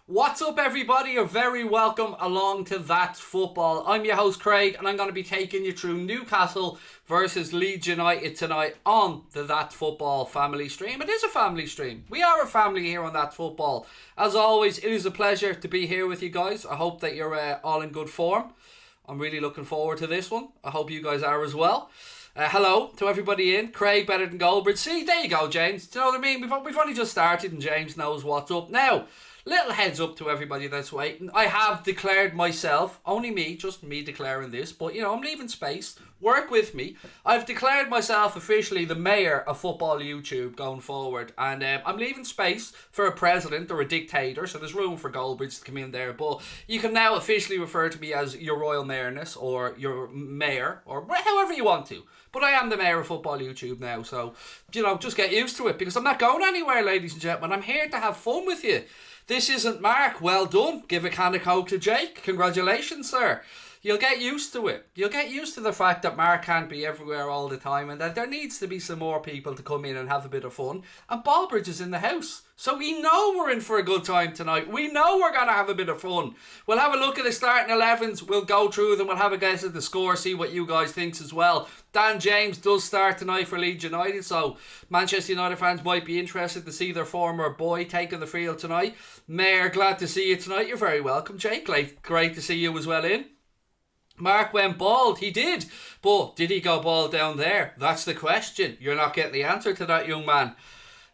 What's up, everybody? You're very welcome along to That's Football. I'm your host, Craig, and I'm going to be taking you through Newcastle versus Leeds United tonight on the That's Football family stream. It is a family stream. We are a family here on That's Football. As always, it is a pleasure to be here with you guys. I hope that you're all in good form. I'm really looking forward to this one. I hope you guys are as well. Hello to everybody in. Craig better than Goldbridge. See, there you go, James. Do you know what I mean? We've only just started and James knows what's up. Now, little heads up to everybody that's waiting. I have declared myself, only me, just me declaring this, but I'm leaving space. Work with me. I've declared myself officially the mayor of football YouTube going forward, and I'm leaving space for a president or a dictator, so there's room for Goldbridge to come in there, but you can now officially refer to me as your Royal Mayorness or your mayor or however you want to. But I am the mayor of football YouTube now, so just get used to it, because I'm not going anywhere, ladies and gentlemen. I'm here to have fun with you. This isn't Mark. Well done. Give a can of Coke to Jake. Congratulations, sir. You'll get used to it. You'll get used to the fact that Mark can't be everywhere all the time and that there needs to be some more people to come in and have a bit of fun. And Ballbridge is in the house. So we know we're in for a good time tonight. We know we're going to have a bit of fun. We'll have a look at the starting 11s. We'll go through them. We'll have a guess at the score. See what you guys think as well. Dan James does start tonight for Leeds United. So Manchester United fans might be interested to see their former boy taking the field tonight. Mayor, glad to see you tonight. You're very welcome, Jake. Great to see you as well in. Mark went bald. He did. But did he go bald down there? That's the question. You're not getting the answer to that, young man.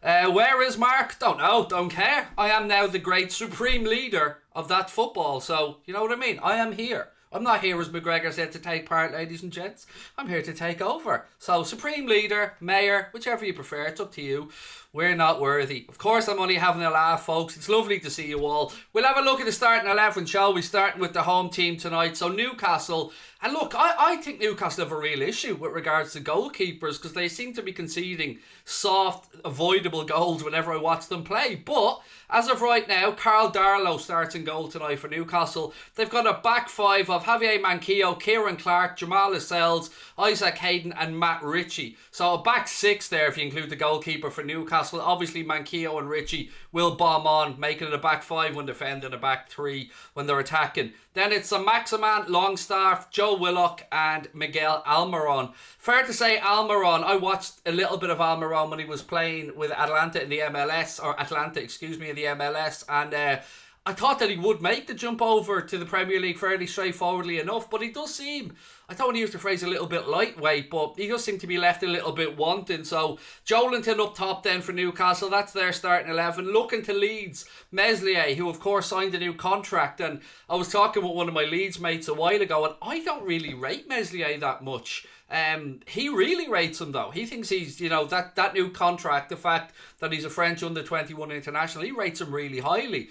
Where is Mark? Don't know. Don't care. I am now the great supreme leader of that football. So, you know what I mean? I am here. I'm not here, as McGregor said, to take part, ladies and gents. I'm here to take over. So, supreme leader, mayor, whichever you prefer. It's up to you. We're not worthy. Of course, I'm only having a laugh, folks. It's lovely to see you all. We'll have a look at the starting 11, shall we? Starting with the home team tonight. So, Newcastle. And look, I think Newcastle have a real issue with regards to goalkeepers, because they seem to be conceding soft, avoidable goals whenever I watch them play. But as of right now, Carl Darlow starts in goal tonight for Newcastle. They've got a back five of Javier Manquillo, Kieran Clark, Jamal Lascelles, Isaac Hayden and Matt Ritchie. So a back six there if you include the goalkeeper for Newcastle. Obviously Manquillo and Ritchie will bomb on, making it a back five when defending, a back three when they're attacking. Then it's Maximan, Longstaff, Joe Willock and Miguel Almiron. Fair to say Almiron, I watched a little bit of Almiron when he was playing with Atlanta in the MLS, in the MLS, and I thought that he would make the jump over to the Premier League fairly straightforwardly enough, but he does seem, I don't want to use the phrase a little bit lightweight, but he does seem to be left a little bit wanting. So Joelinton up top then for Newcastle, that's their starting 11. Looking to Leeds, Meslier, who of course signed a new contract, and I was talking with one of my Leeds mates a while ago, and I don't really rate Meslier that much. He really rates him though. He thinks he's, that new contract, the fact that he's a French under-21 international, he rates him really highly.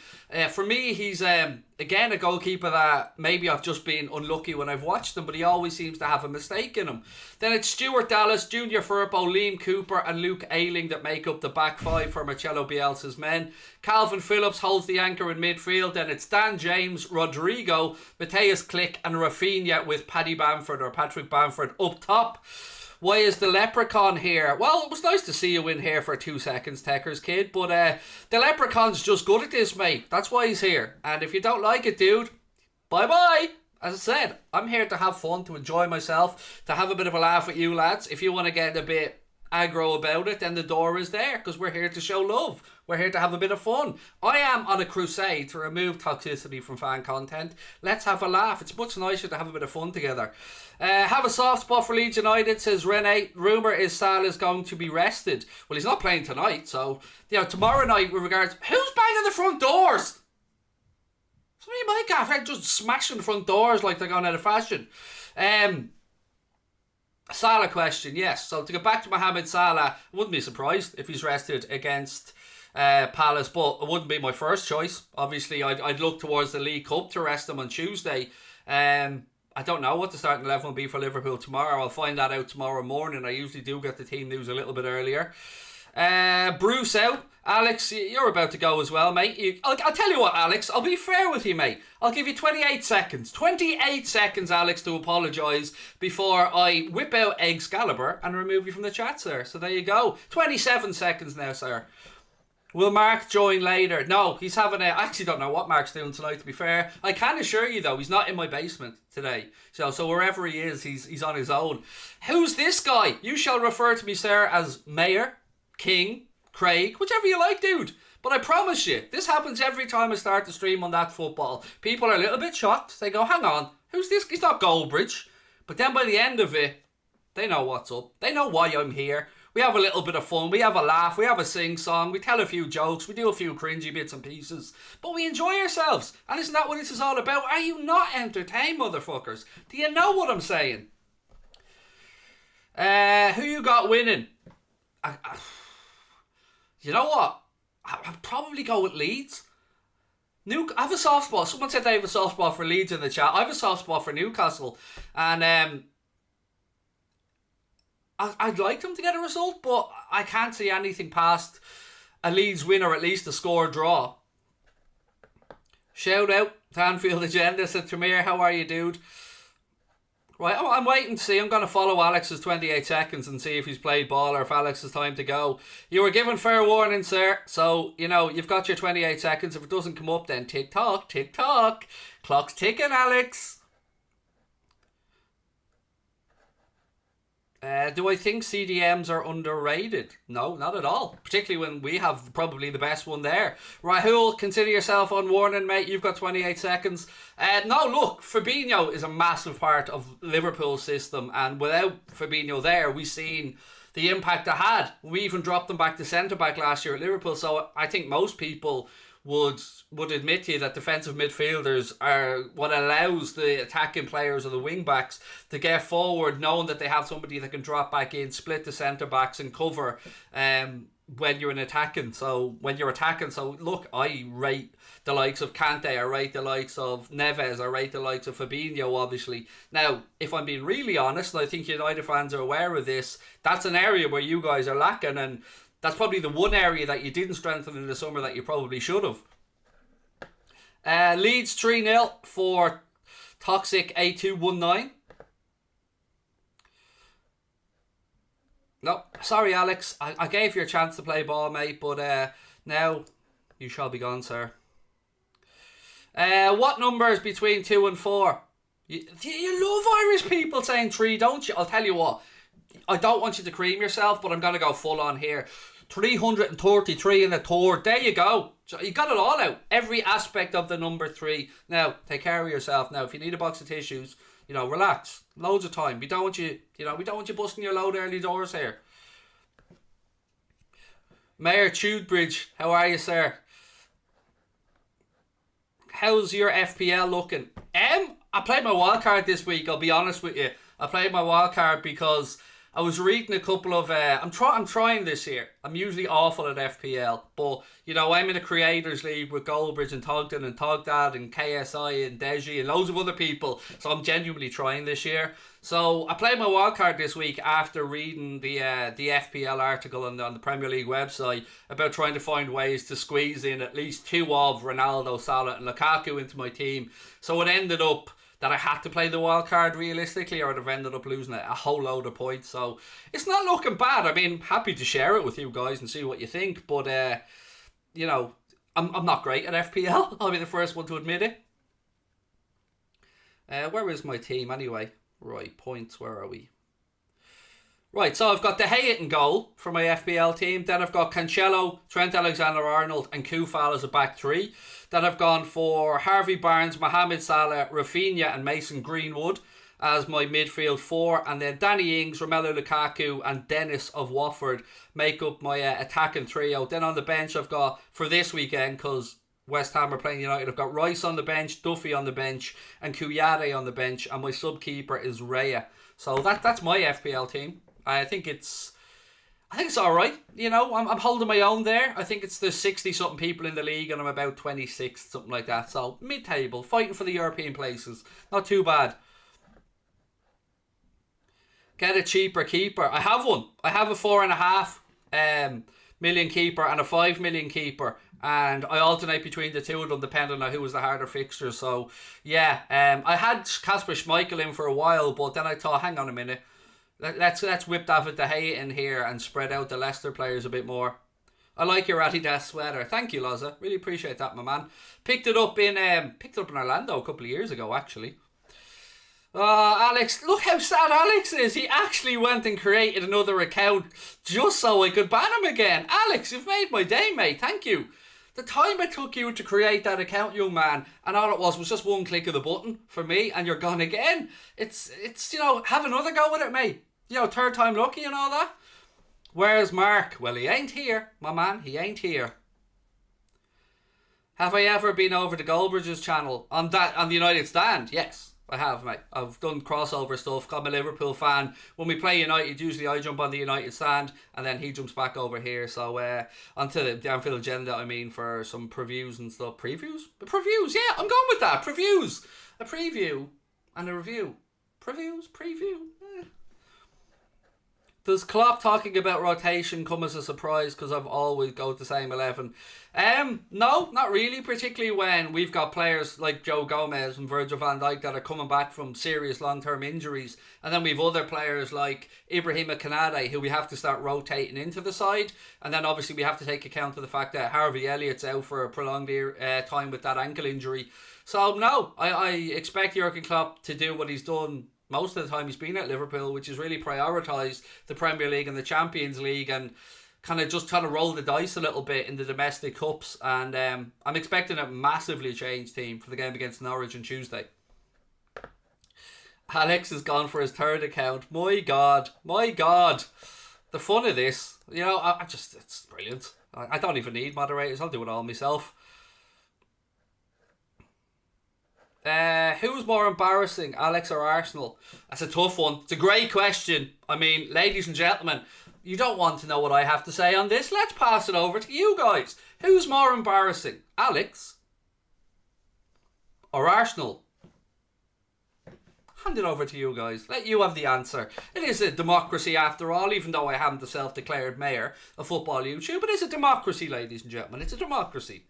For me, he's again a goalkeeper that maybe I've just been unlucky when I've watched him, but he always seems to have a mistake in him. Then it's Stuart Dallas, Junior Firpo, Liam Cooper and Luke Ayling that make up the back five for Marcelo Bielsa's men. Calvin Phillips holds the anchor in midfield. Then it's Dan James, Rodrigo, Matthias Klick and Rafinha with Patrick Bamford up top. Why is the leprechaun here? Well, it was nice to see you in here for 2 seconds, Techers kid, but the leprechaun's just good at this, mate. That's why he's here. And if you don't like it, dude, bye-bye. As I said, I'm here to have fun, to enjoy myself, to have a bit of a laugh with you lads. If you want to get a bit aggro about it, then the door is there, because we're here to show love. We're here to have a bit of fun. I am on a crusade to remove toxicity from fan content. Let's have a laugh. It's much nicer to have a bit of fun together. Have a soft spot for Leeds United, says Rene. Rumour is Salah's going to be rested. Well, he's not playing tonight, so tomorrow night with regards, who's banging the front doors? Somebody might get just smashing the front doors like they're going out of fashion. Salah question, yes. So to get back to Mohamed Salah, I wouldn't be surprised if he's rested against Palace, but it wouldn't be my first choice. Obviously, I'd look towards the League Cup to rest him on Tuesday. I don't know what the starting 11 will be for Liverpool tomorrow. I'll find that out tomorrow morning. I usually do get the team news a little bit earlier. Bruce out. Alex, you're about to go as well, mate. I'll tell you what, Alex, I'll be fair with you, mate. I'll give you 28 seconds. 28 seconds, Alex, to apologise before I whip out Excalibur and remove you from the chat, sir. So there you go. 27 seconds now, sir. Will Mark join later? No, he's having a... I actually don't know what Mark's doing tonight, to be fair. I can assure you, though, he's not in my basement today. So wherever he is, he's on his own. Who's this guy? You shall refer to me, sir, as Mayor, King, Craig, whichever you like, dude. But I promise you, this happens every time I start to stream on That Football. People are a little bit shocked. They go, hang on, who's this? He's not Goldbridge. But then by the end of it, they know what's up. They know why I'm here. We have a little bit of fun, we have a laugh, we have a sing-song, we tell a few jokes, we do a few cringy bits and pieces, but we enjoy ourselves. And isn't that what this is all about? Are you not entertained, motherfuckers? Do you know what I'm saying? Who you got winning? You know what? I'd probably go with Leeds. I have a soft spot. Someone said they have a soft spot for Leeds in the chat. I have a soft spot for Newcastle. And I'd like them to get a result, but I can't see anything past a Leeds win or at least a score draw. Shout out to Anfield Agenda, said Tremere, how are you, dude? Right, I'm waiting to see. I'm going to follow Alex's 28 seconds and see if he's played ball or if Alex has time to go. You were given fair warning, sir. So, you've got your 28 seconds. If it doesn't come up, then tick-tock, tick-tock. Clock's ticking, Alex. Do I think CDMs are underrated? No, not at all. Particularly when we have probably the best one there. Rahul, consider yourself on warning, mate. You've got 28 seconds. No, look, Fabinho is a massive part of Liverpool's system. And without Fabinho there, we've seen the impact it had. We even dropped them back to centre-back last year at Liverpool. So I think most people would admit to you that defensive midfielders are what allows the attacking players or the wing backs to get forward, knowing that they have somebody that can drop back in, split the centre backs and cover when you're attacking. So look, I rate the likes of Kante, I rate the likes of Neves, I rate the likes of Fabinho, obviously. Now, if I'm being really honest, and I think United fans are aware of this, that's an area where you guys are lacking, and that's probably the one area that you didn't strengthen in the summer that you probably should have. Leeds 3-0 for Toxic A219. No, sorry Alex, I gave you a chance to play ball, mate, but now you shall be gone, sir. What numbers between 2 and 4? You love Irish people saying 3, don't you? I'll tell you what, I don't want you to cream yourself, but I'm going to go full on here. 333 in the third. There you go. So you got it all out. Every aspect of the number 3. Now, take care of yourself. Now, if you need a box of tissues, relax. Loads of time. We don't want you busting your load early doors here. Mayor Tudebridge, how are you, sir? How's your FPL looking? I played my wild card this week, I'll be honest with you. I played my wild card because I was reading a couple of... I'm trying this year. I'm usually awful at FPL. But, I'm in a Creators League with Goldbridge and Togden and Togdad and KSI and Deji and loads of other people. So I'm genuinely trying this year. So I played my wildcard this week after reading the FPL article on the Premier League website about trying to find ways to squeeze in at least 2 of Ronaldo, Salah and Lukaku into my team. So it ended up that I had to play the wild card realistically, or I'd have ended up losing a whole load of points. So it's not looking bad. I mean, happy to share it with you guys and see what you think. But, I'm not great at FPL. I'll be the first one to admit it. Where is my team anyway? Right, points, where are we? Right, so I've got De Gea in goal for my FPL team. Then I've got Cancelo, Trent Alexander-Arnold and Koufal as a back 3. Then I've gone for Harvey Barnes, Mohamed Salah, Rafinha and Mason Greenwood as my midfield 4. And then Danny Ings, Romelu Lukaku and Dennis of Watford make up my attacking trio. Then on the bench I've got, for this weekend, because West Ham are playing United, I've got Rice on the bench, Duffy on the bench and Kouyaté on the bench. And my sub-keeper is Raya. So that's my FPL team. I think it's alright. I'm holding my own there. I think there's 60 something people in the league and I'm about 26, something like that. So mid-table, fighting for the European places. Not too bad. Get a cheaper keeper. I have one. I have a 4.5 million keeper and a 5 million keeper. And I alternate between the two of them depending on who was the harder fixture. So yeah, I had Kasper Schmeichel in for a while, but then I thought, hang on a minute. Let's whip David De Gea in here and spread out the Leicester players a bit more. I like your Adidas sweater. Thank you, Loza. Really appreciate that, my man. Picked it up in Orlando a couple of years ago, actually. Alex, look how sad Alex is. He actually went and created another account just so I could ban him again. Alex, you've made my day, mate. Thank you. The time it took you to create that account, young man, and all it was just one click of the button for me, and you're gone again. It's have another go with it, mate. Third time lucky and all that. Where's Mark? Well, he ain't here, my man. He ain't here. Have I ever been over to Goldbridge's channel on the United Stand? Yes, I have, mate. I've done crossover stuff. I'm a Liverpool fan. When we play United, usually I jump on the United Stand and then he jumps back over here. So onto the Anfield agenda, for some previews and stuff. Previews? Previews, yeah, I'm going with that. Previews. A preview and a review. Preview. Does Klopp talking about rotation come as a surprise because I've always go with the same 11? No, not really, particularly when we've got players like Joe Gomez and Virgil van Dijk that are coming back from serious long-term injuries, and then we've other players like Ibrahima Konate who we have to start rotating into the side, and then obviously we have to take account of the fact that Harvey Elliott's out for a prolonged time with that ankle injury. So no, I expect Jurgen Klopp to do what he's done most of the time he's been at Liverpool, which is really prioritise the Premier League and the Champions League and kind of roll the dice a little bit in the domestic cups. And I'm expecting a massively changed team for the game against Norwich on Tuesday. Alex has gone for his third account. My God. The fun of this. It's brilliant. I don't even need moderators. I'll do it all myself. Who's more embarrassing, Alex or Arsenal? That's a tough one. It's a great question. Ladies and gentlemen, you don't want to know what I have to say on this. Let's pass it over to you guys. Who's more embarrassing, Alex or Arsenal? Hand it over to you guys. Let you have the answer. It is a democracy after all, even though I am the self-declared mayor of football YouTube. It is a democracy, ladies and gentlemen. It's a democracy.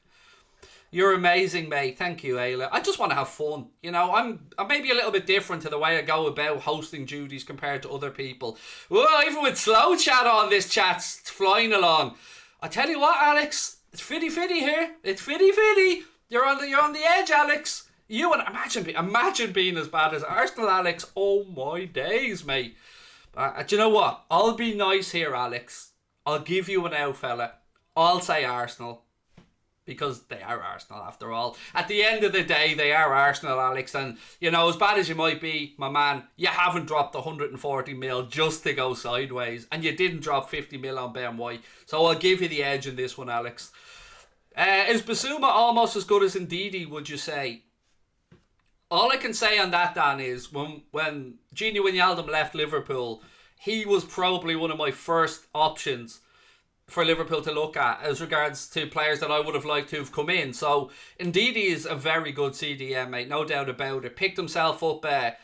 You're amazing, mate. Thank you, Ayla. I just want to have fun. I'm maybe a little bit different to the way I go about hosting duties compared to other people. Whoa, even with slow chat on, this chat's flying along. I tell you what, Alex, it's fitty here. It's fitty. You're on the edge, Alex. You and imagine being as bad as Arsenal, Alex. Oh my days, mate. Do you know what? I'll be nice here, Alex. I'll give you an out, fella. I'll say Arsenal. Because they are Arsenal after all. At the end of the day, they are Arsenal, Alex. And, as bad as you might be, my man, you haven't dropped 140 mil just to go sideways. And you didn't drop 50 mil on Ben White. So I'll give you the edge in this one, Alex. Is Basuma almost as good as Ndidi, would you say? All I can say on that, Dan, is when Gini Wijnaldum left Liverpool, he was probably one of my first options for Liverpool to look at as regards to players that I would have liked to have come in. So Ndidi is a very good CDM, mate, no doubt about it. Picked himself up a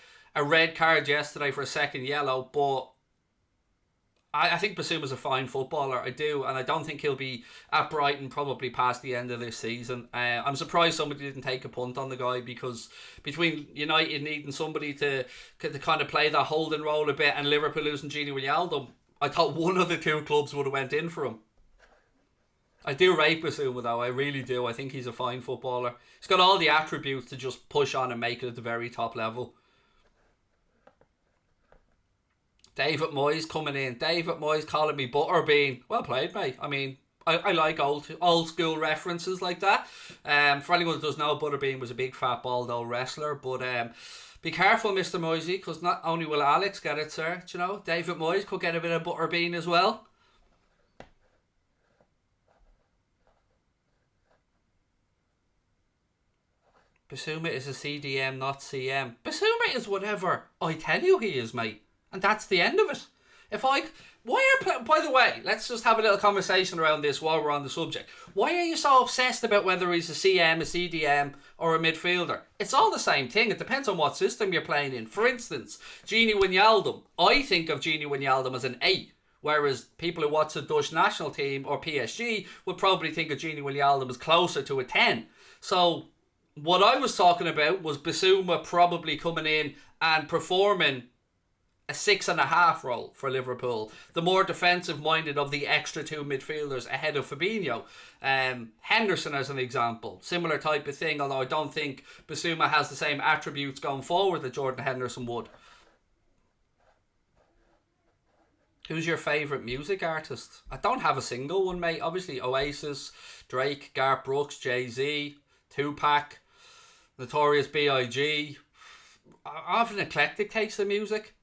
red card yesterday for a second yellow, but I think Basuma's a fine footballer. I do, and I don't think he'll be at Brighton probably past the end of this season. I'm surprised somebody didn't take a punt on the guy, because between United needing somebody to kind of play that holding role a bit and Liverpool losing Gini Wijnaldum, I thought one of the two clubs would have went in for him. I do rate Basuma though, I really do. I think he's a fine footballer. He's got all the attributes to just push on and make it at the very top level. David Moyes coming in. David Moyes calling me Butterbean. Well played, mate. I like old school references like that. For anyone that doesn't know, Butterbean was a big fat bald old wrestler. But be careful, Mr. Moisey, because not only will Alex get it, sir, David Moyes could get a bit of Butterbean as well. Basuma is a CDM, not CM. Basuma is whatever I tell you he is, mate. And that's the end of it. By the way, let's just have a little conversation around this while we're on the subject. Why are you so obsessed about whether he's a CM, a CDM, or a midfielder? It's all the same thing. It depends on what system you're playing in. For instance, Gini Wijnaldum. I think of Gini Wijnaldum as an 8, whereas people who watch the Dutch national team or PSG would probably think of Gini Wijnaldum as closer to a 10. So what I was talking about was Basuma probably coming in and performing a 6.5 role for Liverpool. The more defensive minded of the extra two midfielders ahead of Fabinho. Henderson as an example, similar type of thing, although I don't think Bissouma has the same attributes going forward that Jordan Henderson would. Who's your favourite music artist? I don't have a single one, mate. Obviously Oasis, Drake, Garth Brooks, Jay-Z, Tupac, Notorious B.I.G. I have an eclectic taste of music.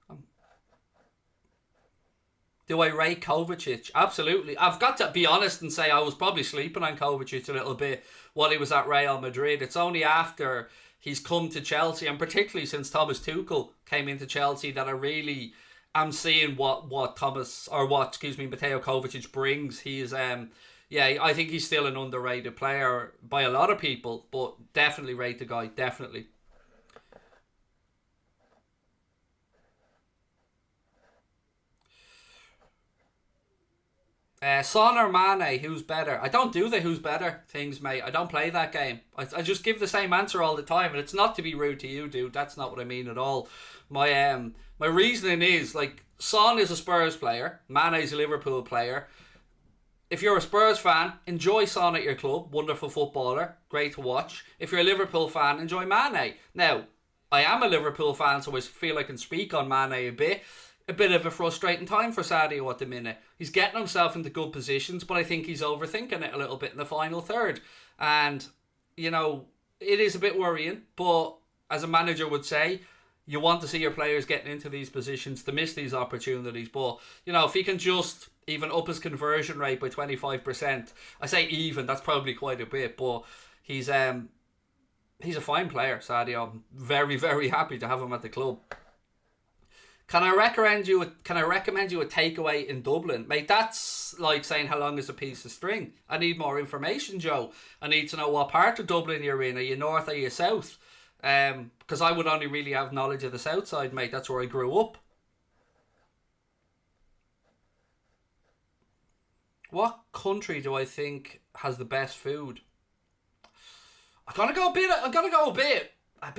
Do I rate Kovacic? Absolutely. I've got to be honest and say I was probably sleeping on Kovacic a little bit while he was at Real Madrid. It's only after he's come to Chelsea, and particularly since Thomas Tuchel came into Chelsea, that I really am seeing what Mateo Kovacic brings. He's I think he's still an underrated player by a lot of people, but definitely rate the guy, definitely. Son or Mane, who's better? I don't do the who's better things, mate. I don't play that game. I just give the same answer all the time, and it's not to be rude to you, dude. That's not what I mean at all. My reasoning is, like, Son is a Spurs player, Mane is a Liverpool player. If you're a Spurs fan, enjoy Son at your club, wonderful footballer, great to watch. If you're a Liverpool fan, enjoy Mane. Now, I am a Liverpool fan, so I feel I can speak on Mane a bit. A bit of a frustrating time for Sadio at the minute. He's getting himself into good positions, but I think he's overthinking it a little bit in the final third. And, it is a bit worrying, but as a manager would say, you want to see your players getting into these positions to miss these opportunities. But, if he can just even up his conversion rate by 25%, I say even, that's probably quite a bit, but he's a fine player, Sadio. I'm very, very happy to have him at the club. Can I recommend you a takeaway in Dublin? Mate, that's like saying how long is a piece of string. I need more information, Joe. I need to know what part of Dublin you're in. Are you north or are you south? Because I would only really have knowledge of the south side, mate. That's where I grew up. What country do I think has the best food? I'm gonna go a bit. I'll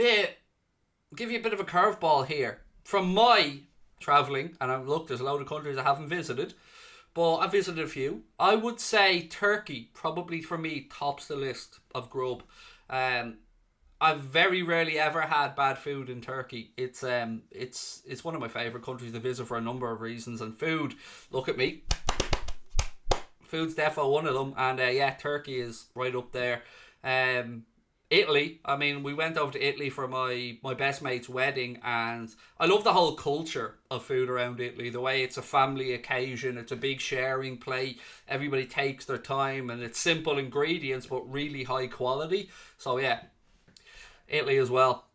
give you a bit of a curveball here. From my travelling, and I've looked, there's a load of countries I haven't visited, but I've visited a few. I would say Turkey, probably for me, tops the list of grub. I've very rarely ever had bad food in Turkey. It's one of my favourite countries to visit for a number of reasons. And food, look at me. Food's defo one of them. And Turkey is right up there. Italy, we went over to Italy for my best mate's wedding, and I love the whole culture of food around Italy. The way it's a family occasion, it's a big sharing plate, everybody takes their time, and it's simple ingredients but really high quality. So yeah, Italy as well.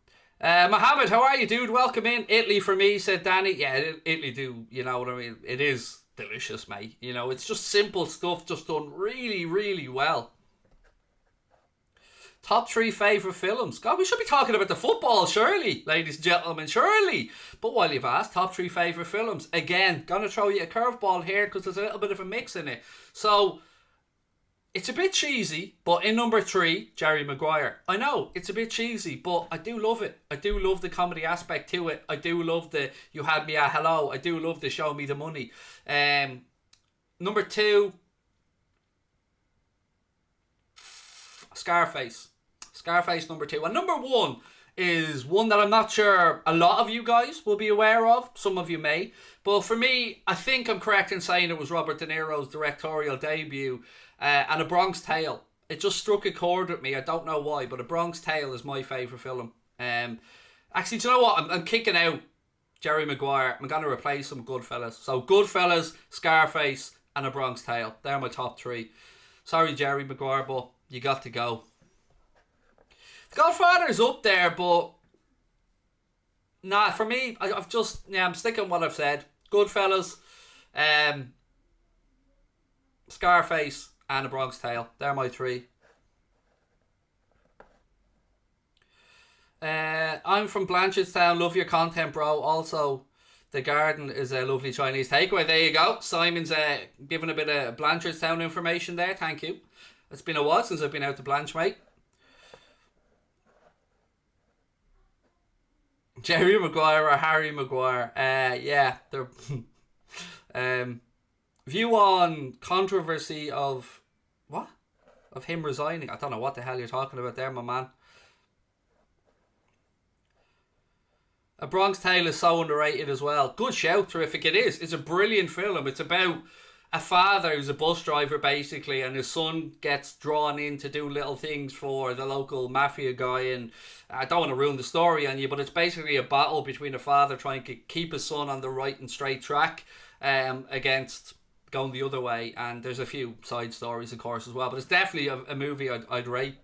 Mohammed, how are you, dude? Welcome in. Italy for me, said Danny. Yeah, Italy do, you know what I mean? It is delicious, mate. It's just simple stuff, just done really, really well. Top 3 favourite films. God, we should be talking about the football, surely, ladies and gentlemen, surely. But while you've asked, top 3 favourite films. Again, gonna throw you a curveball here because there's a little bit of a mix in it. So, it's a bit cheesy, but in number 3, Jerry Maguire. I know, it's a bit cheesy, but I do love it. I do love the comedy aspect to it. I do love the you had me at hello. I do love the show me the money. Number 2, Scarface. Scarface number 2. And number 1 is one that I'm not sure a lot of you guys will be aware of. Some of you may. But for me, I think I'm correct in saying it was Robert De Niro's directorial debut, and A Bronx Tale. It just struck a chord with me. I don't know why, but A Bronx Tale is my favourite film. Actually, do you know what? I'm kicking out Jerry Maguire. I'm going to replace him with Goodfellas. So Goodfellas, Scarface, and A Bronx Tale. They're my top 3. Sorry, Jerry Maguire, but you got to go. The Godfather's up there, but nah, for me, I'm sticking with what I've said. Goodfellas, Scarface, and A Bronx Tale. They're my 3. I'm from Blanchardstown. Love your content, bro. Also, the garden is a lovely Chinese takeaway. There you go. Simon's giving a bit of Blanchardstown information there. Thank you. It's been a while since I've been out to Blanche, mate. Jerry Maguire or Harry Maguire? Yeah, they're view on controversy of what? Of him resigning. I don't know what the hell you're talking about there, my man. A Bronx Tale is so underrated as well. Good shout, terrific. It is. It's a brilliant film. It's about a father who's a bus driver basically, and his son gets drawn in to do little things for the local mafia guy. And I don't want to ruin the story on you, but it's basically a battle between a father trying to keep his son on the right and straight track against going the other way. And there's a few side stories, of course, as well. But it's definitely a movie I'd rate.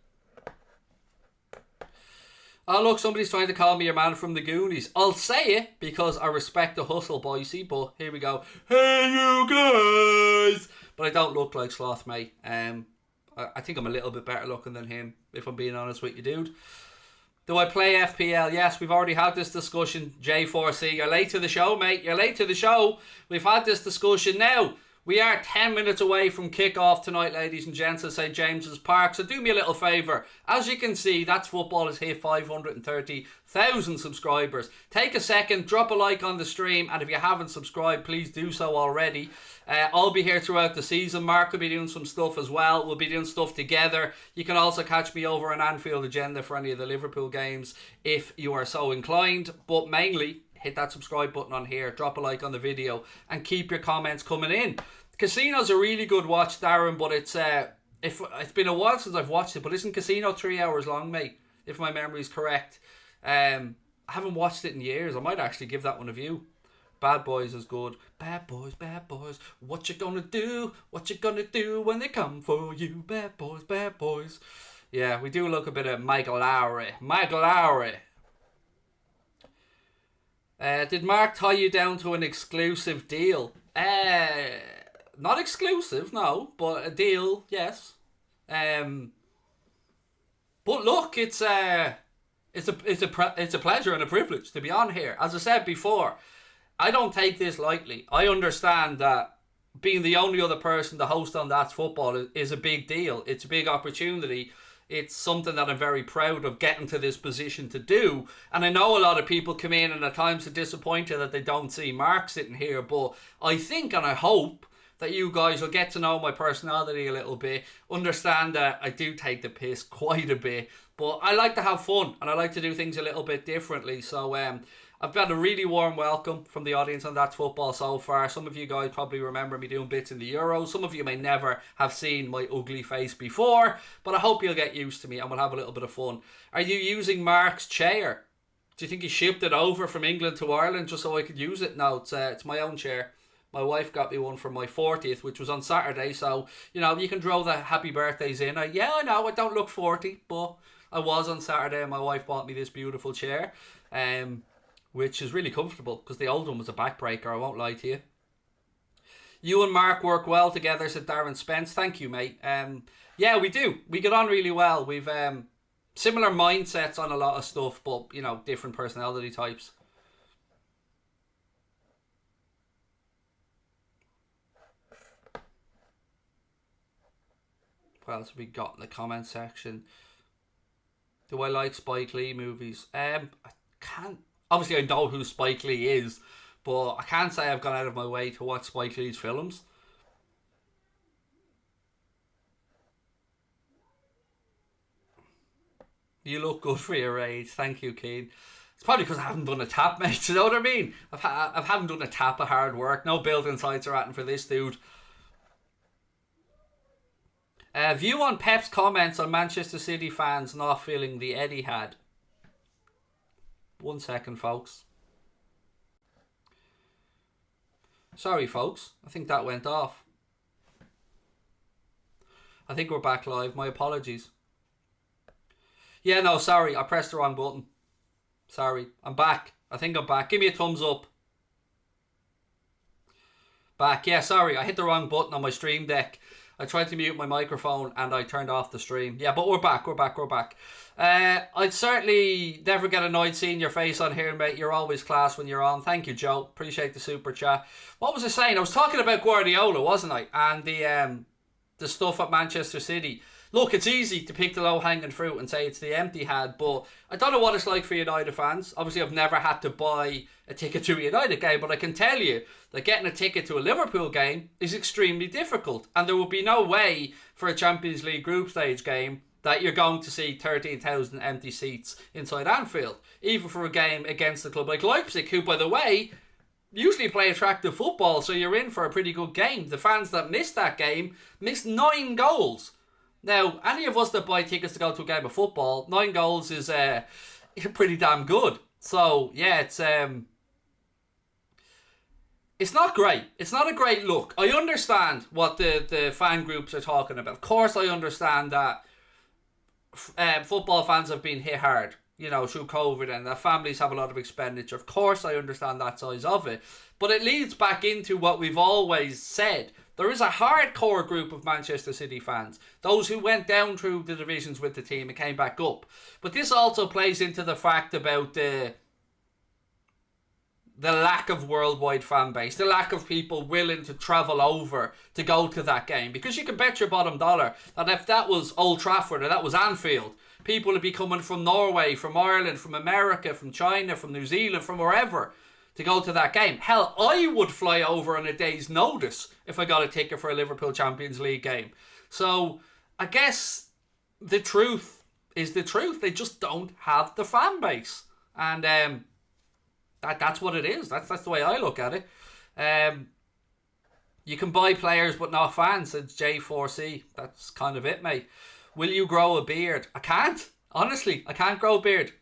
Oh look, somebody's trying to call me your man from the Goonies. I'll say it because I respect the hustle, boysy. But here we go. Hey you guys! But I don't look like Sloth, mate. I think I'm a little bit better looking than him, if I'm being honest with you, dude. Do I play FPL? Yes, we've already had this discussion. J4C, you're late to the show, mate. You're late to the show. We've had this discussion now. We are 10 minutes away from kick-off tonight, ladies and gents, at St James's Park. So do me a little favour. As you can see, That's Football has hit 530,000 subscribers. Take a second, drop a like on the stream, and if you haven't subscribed, please do so already. I'll be here throughout the season. Mark will be doing some stuff as well. We'll be doing stuff together. You can also catch me over on Anfield Agenda for any of the Liverpool games if you are so inclined. But mainly, hit that subscribe button on here, drop a like on the video, and keep your comments coming in. Casino's a really good watch, Darren, but it's been a while since I've watched it. But isn't Casino 3 hours long, mate? If my memory's correct. I haven't watched it in years. I might actually give that one a view. Bad Boys is good. Bad boys, what you gonna do? What you gonna do when they come for you? Bad boys. Yeah, we do look a bit of Michael Lowry. Did Mark tie you down to an exclusive deal? Not exclusive, no, but a deal, yes. But look, it's a pleasure and a privilege to be on here. As I said before, I don't take this lightly. I understand that being the only other person to host on That's Football is a big deal. It's a big opportunity. It's something that I'm very proud of getting to this position to do. And I know a lot of people come in and at times are disappointed that they don't see Mark sitting here. But I think and I hope that you guys will get to know my personality a little bit. Understand that I do take the piss quite a bit. But I like to have fun and I like to do things a little bit differently. So I've got a really warm welcome from the audience on That's Football so far. Some of you guys probably remember me doing bits in the Euros. Some of you may never have seen my ugly face before, but I hope you'll get used to me and we'll have a little bit of fun. Are you using Mark's chair? Do you think he shipped it over from England to Ireland just so I could use it? No, it's my own chair. My wife got me one for my 40th, which was on Saturday, so, you know, you can throw the happy birthdays in. I know, I don't look 40, but I was on Saturday and my wife bought me this beautiful chair. Which is really comfortable because the old one was a backbreaker, I won't lie to you. You and Mark work well together, said Darren Spence. Thank you, mate. Yeah, we do. We get on really well. We've similar mindsets on a lot of stuff, but, you know, different personality types. What else have we got in the comment section? Do I like Spike Lee movies? I can't... Obviously, I know who Spike Lee is, but I can't say I've gone out of my way to watch Spike Lee's films. You look good for your age. Thank you, Keane. It's probably because I haven't done a tap, mate. You know what I mean? I haven't done a tap of hard work. No building sites are for this dude. View on Pep's comments on Manchester City fans not feeling the Eddie had. 1 second, folks. Sorry, folks. I think that went off. I think we're back live. My apologies. Yeah, no, sorry. I pressed the wrong button. Sorry. I'm back. I think I'm back. Give me a thumbs up. Back. Yeah, sorry. I hit the wrong button on my stream deck. I tried to mute my microphone and I turned off the stream. Yeah, but we're back. I'd certainly never get annoyed seeing your face on here, mate. You're always class when you're on. Thank you, Joe. Appreciate the super chat. What was I saying? I was talking about Guardiola, wasn't I? And the stuff at Manchester City. look, it's easy to pick the low-hanging fruit and say it's the empty had, but I don't know what it's like for United fans. Obviously, I've never had to buy a ticket to a United game, but I can tell you that getting a ticket to a Liverpool game is extremely difficult, and there will be no way for a Champions League group stage game that you're going to see 13,000 empty seats inside Anfield, even for a game against a club like Leipzig, who, by the way, usually play attractive football, so you're in for a pretty good game. The fans that missed that game missed 9 goals. Now, any of us that buy tickets to go to a game of football, 9 goals is pretty damn good. So, yeah, it's not great. It's not a great look. I understand what the fan groups are talking about. Of course, I understand that football fans have been hit hard, you know, through COVID, and their families have a lot of expenditure. Of course, I understand that size of it. But it leads back into what we've always said. There is a hardcore group of Manchester City fans, those who went down through the divisions with the team and came back up. But this also plays into the fact about the lack of worldwide fan base, the lack of people willing to travel over to go to that game. Because you can bet your bottom dollar that if that was Old Trafford or that was Anfield, people would be coming from Norway, from Ireland, from America, from China, from New Zealand, from wherever to go to that game. Hell, I would fly over on a day's notice if I got a ticket for a Liverpool Champions League game. So I guess the truth is the truth. They just don't have the fan base. And that's what it is. That's the way I look at it. You can buy players but not fans. It's J4C. That's kind of it, mate. Will you grow a beard? I can't. Honestly, I can't grow a beard.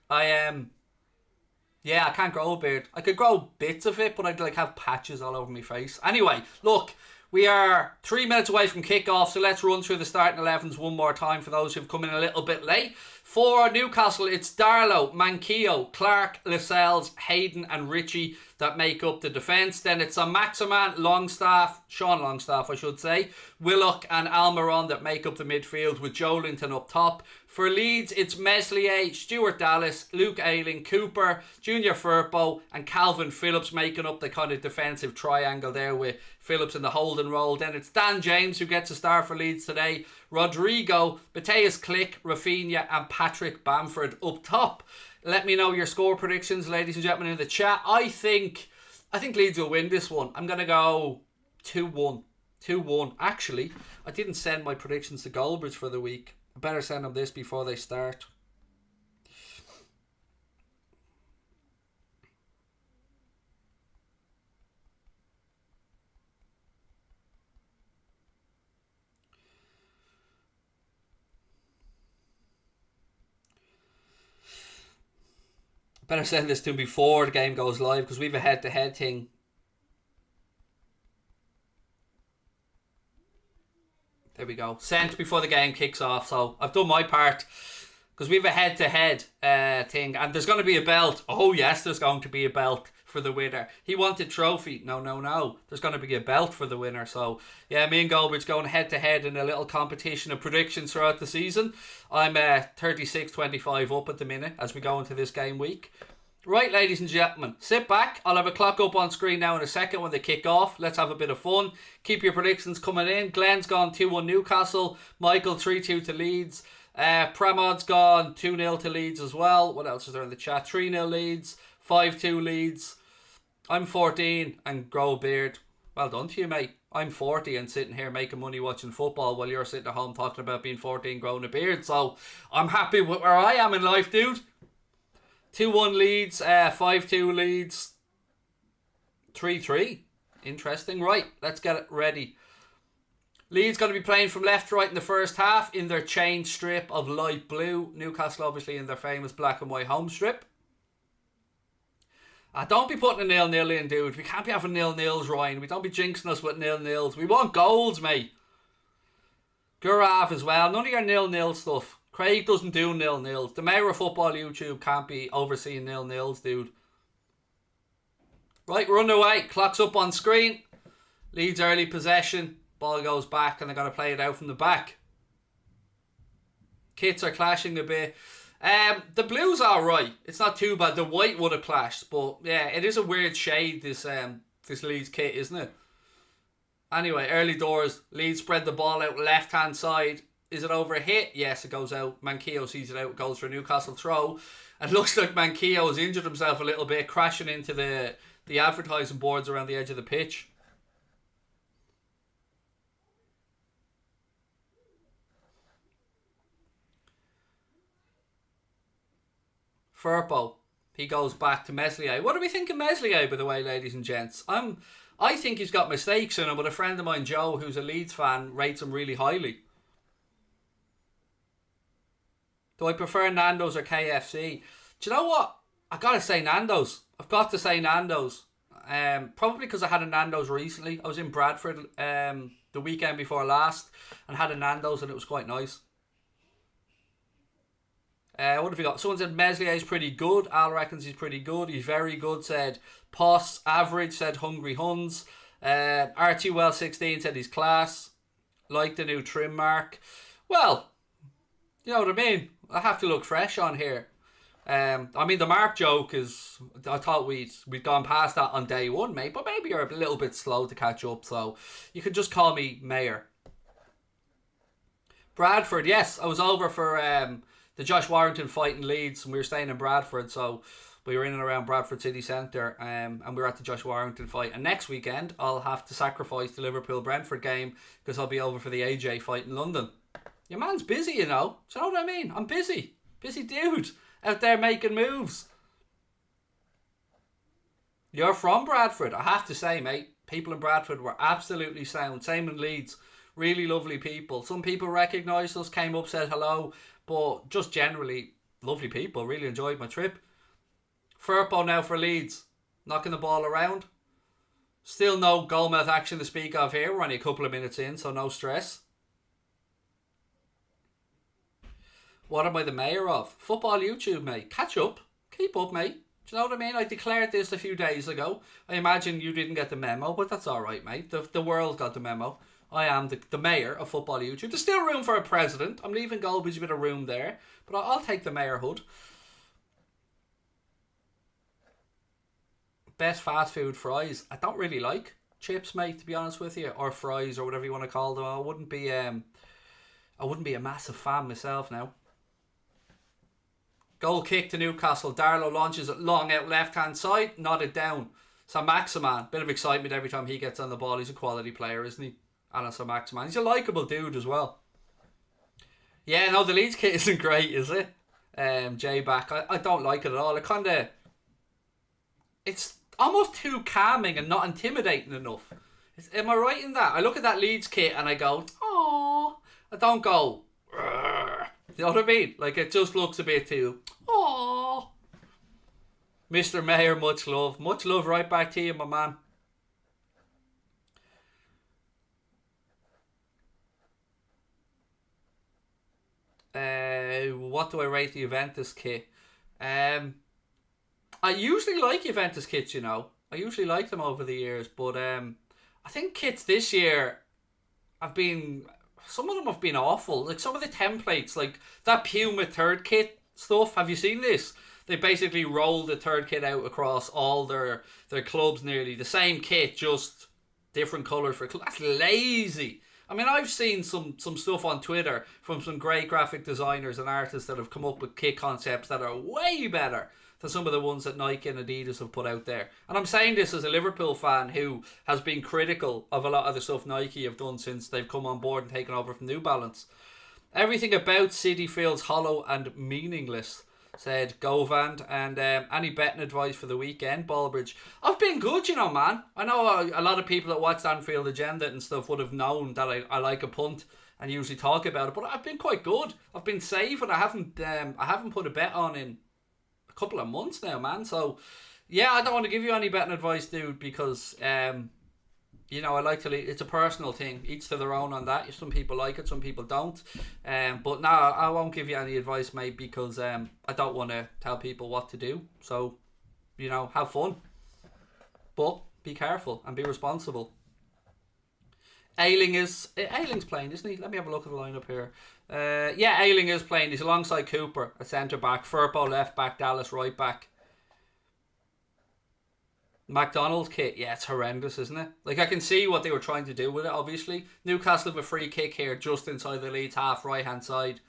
Yeah, I can't grow a beard. I could grow bits of it, but I'd like have patches all over my face. Anyway, look, we are 3 minutes away from kickoff, so let's run through the starting 11s one more time for those who've come in a little bit late. For Newcastle, it's Darlow, Manquillo, Clark, Lascelles, Hayden and Ritchie that make up the defence. Then it's a Maximan, Sean Longstaff I should say, Willock and Almiron that make up the midfield with Joelinton up top. For Leeds, it's Meslier, Stuart Dallas, Luke Ayling, Cooper, Junior Firpo and Calvin Phillips making up the kind of defensive triangle there with Phillips in the holding role. Then it's Dan James who gets a star for Leeds today, Rodrigo, Mateus Click, Rafinha and Patrick Bamford up top. Let me know your score predictions, ladies and gentlemen, in the chat. I think Leeds will win this one. I'm going to go 2-1. 2-1. Actually, I didn't send my predictions to Goldbridge for the week. I better send them this before they start. Better send this to him before the game goes live because we have a head-to-head thing. There we go. Sent before the game kicks off. So I've done my part because we have a head-to-head thing. And there's going to be a belt. Oh, yes, there's going to be a belt for the winner. He wanted trophy. No. There's going to be a belt for the winner. So, yeah, me and Goldbridge going head-to-head in a little competition of predictions throughout the season. I'm 36-25 up at the minute as we go into this game week. Right, ladies and gentlemen, sit back. I'll have a clock up on screen now in a second when they kick off. Let's have a bit of fun. Keep your predictions coming in. Glenn's gone 2-1 Newcastle. Michael 3-2 to Leeds. Pramod's gone 2-0 to Leeds as well. What else is there in the chat? 3-0 Leeds. 5-2 Leeds. I'm 14 and grow a beard. Well done to you, mate. I'm 40 and sitting here making money watching football while you're sitting at home talking about being 14 growing a beard. So I'm happy with where I am in life, dude. 2-1 Leeds, 5-2 Leeds, 3-3. Interesting. Right, let's get it ready. Leeds going to be playing from left to right in the first half in their chain strip of light blue. Newcastle obviously in their famous black and white home strip. Don't be putting a 0-0 in, dude. We can't be having 0-0s, Ryan. We don't be jinxing us with 0-0s. We want goals, mate. Gurav as well. None of your 0-0 stuff. Craig doesn't do 0-0s. The Mayor of Football YouTube can't be overseeing 0-0s, dude. Right, we're underway. Clock's up on screen. Leeds early possession. Ball goes back and they're going to play it out from the back. Kits are clashing a bit. The blue's alright. It's not too bad. The white would have clashed. But yeah, it is a weird shade, this Leeds kit, isn't it? Anyway, early doors. Leeds spread the ball out left-hand side. Is it over a hit? Yes, it goes out. Manquillo sees it out, goes for a Newcastle throw. It looks like Manquillo has injured himself a little bit, crashing into the advertising boards around the edge of the pitch. Firpo, he goes back to Meslier. What do we think of Meslier, by the way, ladies and gents? I think he's got mistakes in him, but a friend of mine, Joe, who's a Leeds fan, rates him really highly. Do I prefer Nando's or KFC? Do you know what? I gotta say Nando's. I've got to say Nando's. Probably because I had a Nando's recently. I was in Bradford the weekend before last and had a Nando's and it was quite nice. What have we got? Someone said Meslier's pretty good. Al reckons he's pretty good. He's very good, said Poss. Average, said Hungry Huns. RTWell16 said he's class. Like the new trim mark. Well, you know what I mean? I have to look fresh on here. I mean, the mark joke is... I thought we'd gone past that on day one, mate. But maybe you're a little bit slow to catch up. So you could just call me Mayor. Bradford, yes. I was over for... the Josh Warrington fight in Leeds, and we were staying in Bradford, so we were in and around Bradford City Centre, and we were at the Josh Warrington fight. And next weekend, I'll have to sacrifice the Liverpool-Brentford game because I'll be over for the AJ fight in London. Your man's busy, you know. Do you know what I mean? I'm busy. Busy dude. Out there making moves. You're from Bradford. I have to say, mate, people in Bradford were absolutely sound. Same in Leeds. Really lovely people. Some people recognised us, came up, said hello. But just generally, lovely people. Really enjoyed my trip. Firpo now for Leeds. Knocking the ball around. Still no goalmouth action to speak of here. We're only a couple of minutes in, so no stress. What am I the mayor of? Football YouTube, mate. Catch up. Keep up, mate. Do you know what I mean? I declared this a few days ago. I imagine you didn't get the memo, but that's alright, mate. The world got the memo. I am the mayor of Football YouTube. There's still room for a president. I'm leaving Golbridge a bit of room there. But I'll take the mayorhood. Best fast food fries. I don't really like chips, mate, to be honest with you. Or fries, or whatever you want to call them. I wouldn't be a massive fan myself now. Goal kick to Newcastle. Darlow launches it long out left-hand side. Nodded down. Saint-Maximin. Bit of excitement every time he gets on the ball. He's a quality player, isn't he? Alan Saint-Maximin. He's a likeable dude as well. Yeah, no, the Leeds kit isn't great, is it? J-back. I don't like it at all. It's almost too calming and not intimidating enough. Am I right in that? I look at that Leeds kit and I go, aww. I don't go, "Rrr." You know what I mean? Like, it just looks a bit too, aww. Mr. Mayor, much love. Much love right back to you, my man. What do I rate the Juventus kit? I usually like Juventus kits, you know. I usually like them over the years, but I think kits this year some of them have been awful. Like some of the templates, like that Puma third kit stuff. Have you seen this? They basically rolled the third kit out across all their clubs nearly. The same kit, just different colours for clubs. That's lazy. I mean, I've seen some stuff on Twitter from some great graphic designers and artists that have come up with kit concepts that are way better than some of the ones that Nike and Adidas have put out there. And I'm saying this as a Liverpool fan who has been critical of a lot of the stuff Nike have done since they've come on board and taken over from New Balance. Everything about City feels hollow and meaningless, said Govand. And any betting advice for the weekend, Ballbridge? I've been good, you know, man. I know a lot of people that watch Anfield Agenda and stuff would have known that I like a punt and usually talk about it, but I've been quite good. I've been safe and I haven't put a bet on in a couple of months now, man. So yeah, I don't want to give you any betting advice, dude, because you know, I like to leave, it's a personal thing, each to their own on that. Some people like it, some people don't, but no, I won't give you any advice, mate, because I don't want to tell people what to do. So, you know, have fun, but be careful and be responsible. Ayling's playing, isn't he? Let me have a look at the lineup here. Yeah, Ayling is playing. He's alongside Cooper at centre back, Firpo left back, Dallas right back. McDonald's kit, yeah, it's horrendous, isn't it? Like, I can see what they were trying to do with it, obviously. Newcastle have a free kick here just inside the Leeds half right hand side.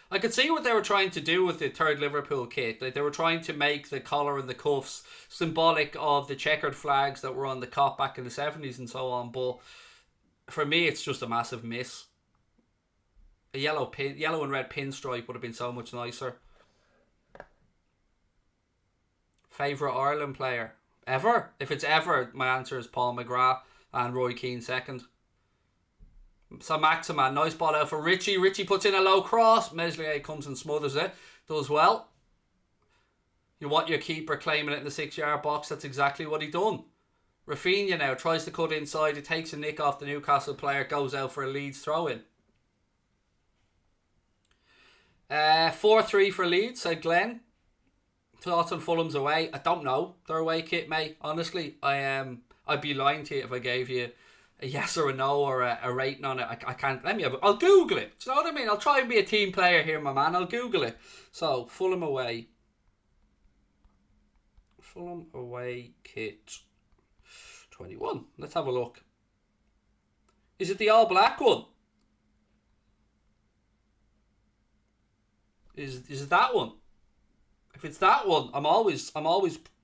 I could see what they were trying to do with the third Liverpool kit. Like, they were trying to make the collar and the cuffs symbolic of the checkered flags that were on the cop back in the 70s and so on. But for me, it's just a massive miss. A yellow and red pinstripe would have been so much nicer. Favourite Ireland player? Ever? If it's ever, my answer is Paul McGrath and Roy Keane second. So Maximan, nice ball out for Richie. Richie puts in a low cross. Meslier comes and smothers it. Does well. You want your keeper claiming it in the 6-yard box. That's exactly what he done. Rafinha now tries to cut inside. It takes a nick off the Newcastle player. Goes out for a Leeds throw-in. 4-3 for Leeds, said Glenn. Thoughts on Fulham's away? I don't know. Their away kit, mate. Honestly, I'd be lying to you if I gave you a yes or a no or a rating on it. I can't. I'll Google it. Do you know what I mean? I'll try and be a team player here, my man. I'll Google it. So, Fulham away. Fulham away kit 21. Let's have a look. Is it the all black one? Is it that one? If it's that one, I'm always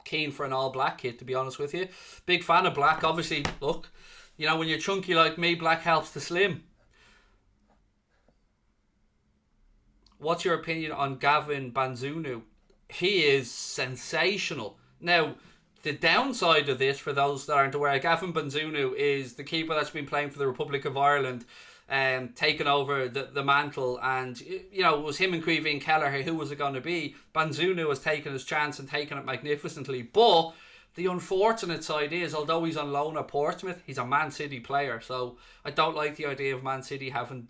keen for an all black kit, to be honest with you. Big fan of black. Obviously, look, you know, when you're chunky like me, black helps to slim. What's your opinion on Gavin Banzunu? He is sensational. Now, the downside of this, for those that aren't aware, Gavin Banzunu is the keeper that's been playing for the Republic of Ireland, taking over the mantle, and you know, it was him and Caoimhín Kelleher. Who was it going to be? Banzunu has taken his chance and taken it magnificently. But the unfortunate side is, although he's on loan at Portsmouth, he's a Man City player. So I don't like the idea of Man City having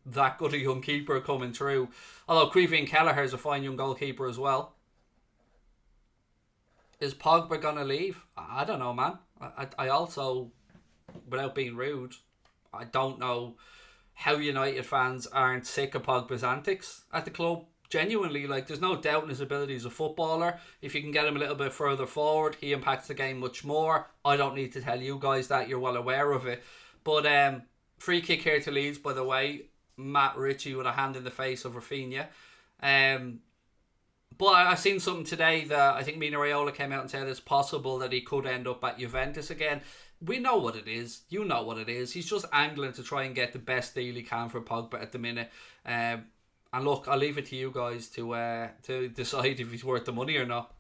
that good a young keeper coming through. Although Caoimhín Kelleher is a fine young goalkeeper as well. Is Pogba going to leave? I don't know, man. I also, without being rude, I don't know how United fans aren't sick of Pogba's antics at the club. Genuinely, like, there's no doubt in his ability as a footballer. If you can get him a little bit further forward, he impacts the game much more. I don't need to tell you guys that. You're well aware of it. But free kick here to Leeds, by the way. Matt Ritchie with a hand in the face of Rafinha. But I seen something today that I think Mino Raiola came out and said it's possible that he could end up at Juventus again. We know what it is. You know what it is. He's just angling to try and get the best deal he can for Pogba at the minute. And look, I'll leave it to you guys to decide if he's worth the money or not.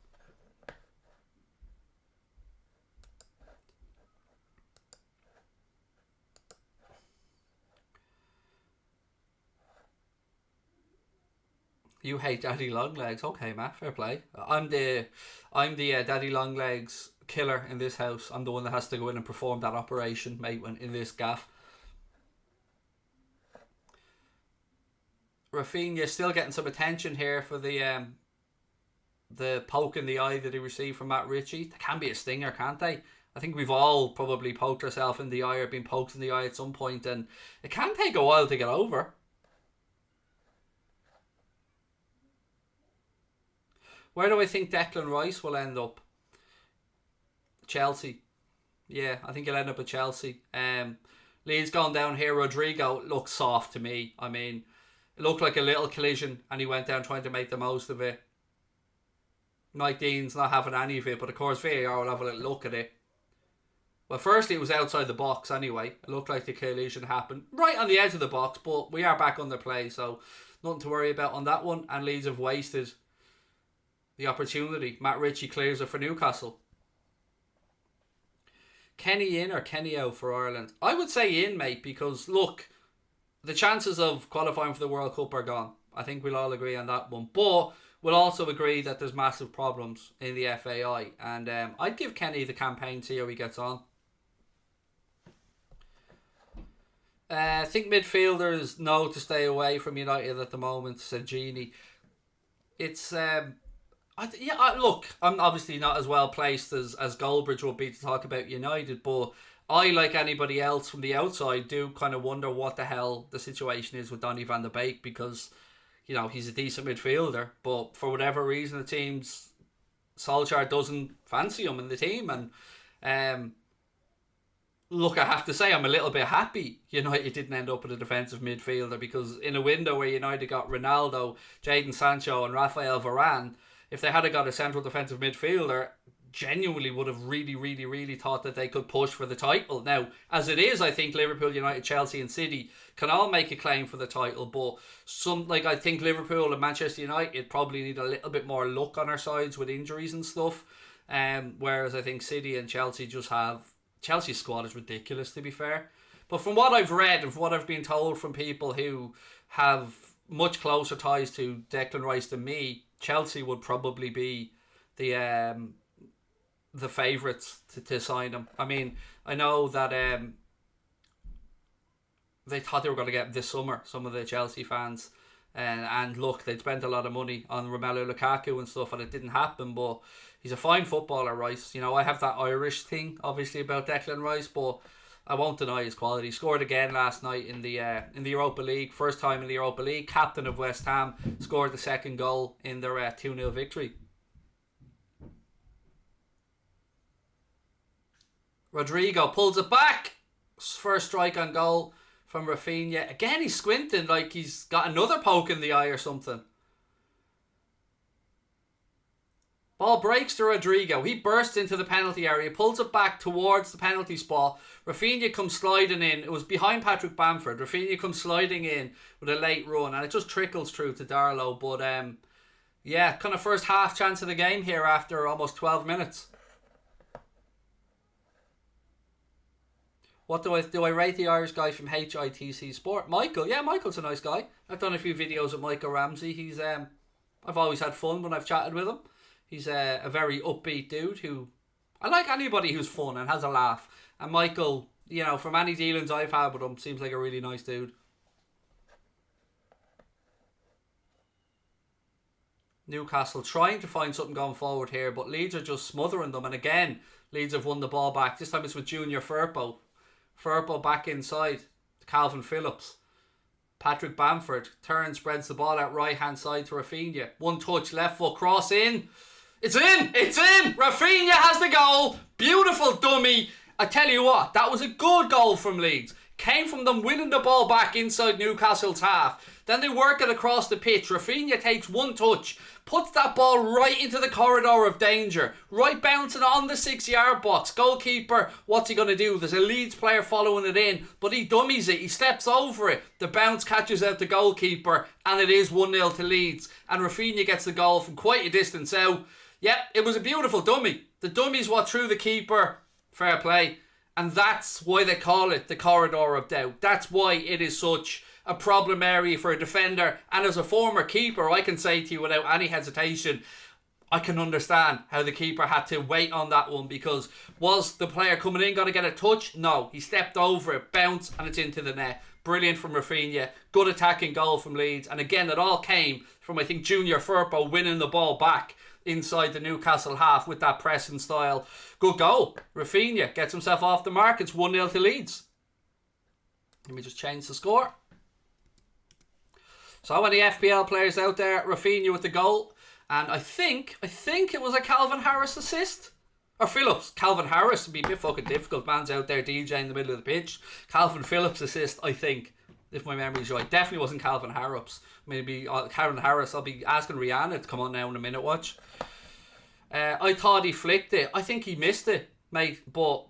You hate Daddy Longlegs. Okay, Matt, fair play. I'm the Daddy Longlegs killer in this house. I'm the one that has to go in and perform that operation, mate, when in this gaff. Rafinha still getting some attention here for the poke in the eye that he received from Matt Ritchie. That can be a stinger, can't they? I think we've all probably poked ourselves in the eye or been poked in the eye at some point, and it can take a while to get over. Where do I think Declan Rice will end up? Chelsea. Yeah, I think he'll end up at Chelsea. Leeds going down here. Rodrigo looks soft to me. I mean, it looked like a little collision and he went down trying to make the most of it. Mike Dean's not having any of it, but of course VAR will have a little look at it. Well, firstly, it was outside the box anyway. It looked like the collision happened right on the edge of the box, but we are back under play, so nothing to worry about on that one. And Leeds have wasted the opportunity. Matt Ritchie clears it for Newcastle. Kenny in or Kenny out for Ireland? I would say in, mate, because look, the chances of qualifying for the World Cup are gone. I think we'll all agree on that one. But we'll also agree that there's massive problems in the FAI. And I'd give Kenny the campaign, see how he gets on. I think midfielders know to stay away from United at the moment, said Genie. It's... look, I'm obviously not as well placed as Goldbridge will be to talk about United, but I, like anybody else from the outside, do kind of wonder what the hell the situation is with Donny van de Beek, because, you know, he's a decent midfielder, but for whatever reason it seems Solskjaer doesn't fancy him in the team, and Look, I have to say I'm a little bit happy United didn't end up with a defensive midfielder, because in a window where United got Ronaldo, Jadon Sancho and Rafael Varane, if they had got a central defensive midfielder, genuinely would have really, really, really thought that they could push for the title. Now, as it is, I think Liverpool, United, Chelsea and City can all make a claim for the title, but I think Liverpool and Manchester United probably need a little bit more luck on our sides with injuries and stuff. Whereas I think City and Chelsea just have... Chelsea's squad is ridiculous, to be fair. But from what I've read and from what I've been told from people who have much closer ties to Declan Rice than me, Chelsea would probably be the favourites to sign him. I mean, I know that they thought they were going to get him this summer, some of the Chelsea fans. And look, they'd spent a lot of money on Romelu Lukaku and stuff, and it didn't happen. But he's a fine footballer, Rice. I have that Irish thing, obviously, about Declan Rice, but I won't deny his quality. He scored again last night in the Europa League, first time in the Europa League. Captain of West Ham, scored the second goal in their 2-0 victory. Rodrigo pulls it back. First strike on goal from Rafinha. Again, he's squinting like he's got another poke in the eye or something. Ball breaks to Rodrigo. He bursts into the penalty area, pulls it back towards the penalty spot. Rafinha comes sliding in. It was behind Patrick Bamford. Rafinha comes sliding in with a late run, and it just trickles through to Darlow. But yeah, kind of first half chance of the game here after almost 12 minutes. What do I rate the Irish guy from HITC Sport? Michael. Yeah, Michael's a nice guy. I've done a few videos with Michael Ramsey. He's I've always had fun when I've chatted with him. He's a very upbeat dude who... I like anybody who's fun and has a laugh. And Michael, from any dealings I've had with him, seems like a really nice dude. Newcastle trying to find something going forward here, but Leeds are just smothering them. And again, Leeds have won the ball back. This time it's with Junior Firpo. Firpo back inside to Calvin Phillips. Patrick Bamford turns, spreads the ball out right hand side to Rafinha. One touch, left foot cross in. It's in! It's in! Rafinha has the goal. Beautiful dummy. I tell you what, that was a good goal from Leeds. Came from them winning the ball back inside Newcastle's half. Then they work it across the pitch. Rafinha takes one touch, puts that ball right into the corridor of danger, right bouncing on the 6-yard box. Goalkeeper, what's he going to do? There's a Leeds player following it in, but he dummies it. He steps over it. The bounce catches out the goalkeeper, and it is 1-0 to Leeds. And Rafinha gets the goal from quite a distance out. Yep, it was a beautiful dummy. The dummy's what threw the keeper. Fair play. And that's why they call it the corridor of doubt. That's why it is such a problem area for a defender. And as a former keeper, I can say to you without any hesitation, I can understand how the keeper had to wait on that one, because was the player coming in going to get a touch? No, he stepped over it, bounced, and it's into the net. Brilliant from Rafinha. Good attacking goal from Leeds. And again, it all came from, I think, Junior Firpo winning the ball back inside the Newcastle half with that pressing style. Good goal. Rafinha gets himself off the mark. It's 1-0 to Leeds. Let me just change the score. So many FPL players out there. Rafinha with the goal. And I think it was a Calvin Harris assist. Or Phillips. Calvin Harris would be a bit fucking difficult. Man's out there DJ in the middle of the pitch. Calvin Phillips assist, I think, if my memory's right. Definitely wasn't Calvin Harris. Maybe Calvin Harris. I'll be asking Rihanna to come on now in a minute. Watch. I thought he flicked it. I think he missed it, mate. But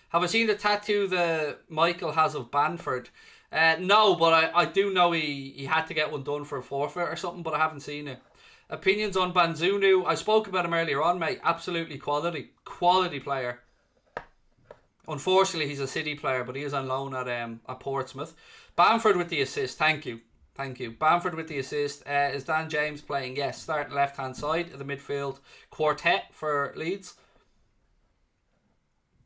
have I seen the tattoo that Michael has of Bamford? No, but I do know he had to get one done for a forfeit or something, but I haven't seen it. Opinions on Banzunu. I spoke about him earlier on, mate. Absolutely quality. Quality player. Unfortunately, he's a City player, but he is on loan at Portsmouth. Bamford with the assist. Thank you. Bamford with the assist. Is Dan James playing? Yes, starting left-hand side of the midfield quartet for Leeds.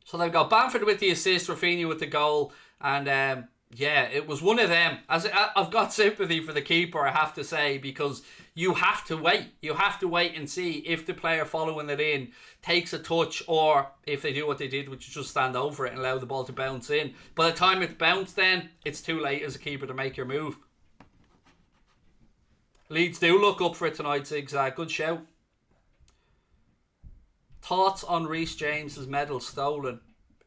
So they've got Bamford with the assist, Rafinha with the goal, and yeah, it was one of them. I've got sympathy for the keeper, I have to say, because you have to wait. You have to wait and see if the player following it in takes a touch, or if they do what they did, which is just stand over it and allow the ball to bounce in. By the time it's bounced, then it's too late as a keeper to make your move. Leeds do look up for it tonight, Zigzag. Good shout. Thoughts on Reece James's medal stolen?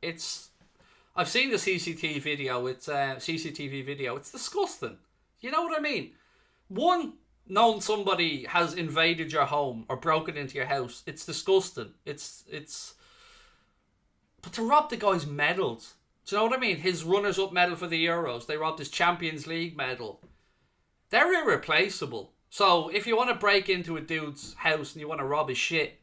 I've seen the CCTV video. It's CCTV video. It's disgusting. You know what I mean? One, knowing somebody has invaded your home or broken into your house, it's disgusting. It's. But to rob the guy's medals, do you know what I mean? His runners-up medal for the Euros, they robbed his Champions League medal. They're irreplaceable. So if you want to break into a dude's house and you want to rob his shit,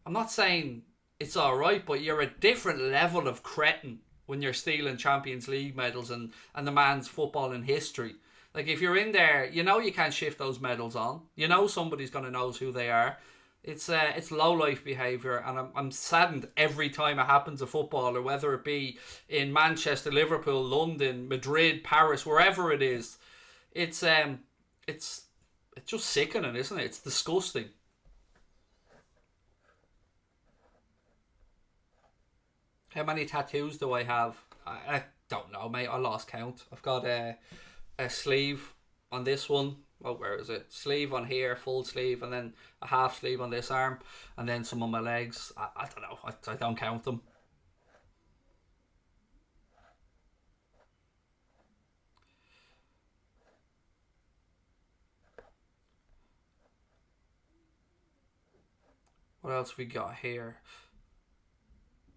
I'm not saying it's alright, but you're a different level of cretin when you're stealing Champions League medals and the man's football in history. Like, if you're in there, you know you can't shift those medals on. You know somebody's going to know who they are. It's low-life behaviour, and I'm saddened every time it happens to footballer, whether it be in Manchester, Liverpool, London, Madrid, Paris, wherever it is. It's just sickening, isn't it? It's disgusting. How many tattoos do I have? I don't know, mate. I lost count. I've got a sleeve on this one. Oh, where is it? Sleeve on here, full sleeve, and then a half sleeve on this arm, and then some on my legs. I don't know. I don't count them. What else we got here?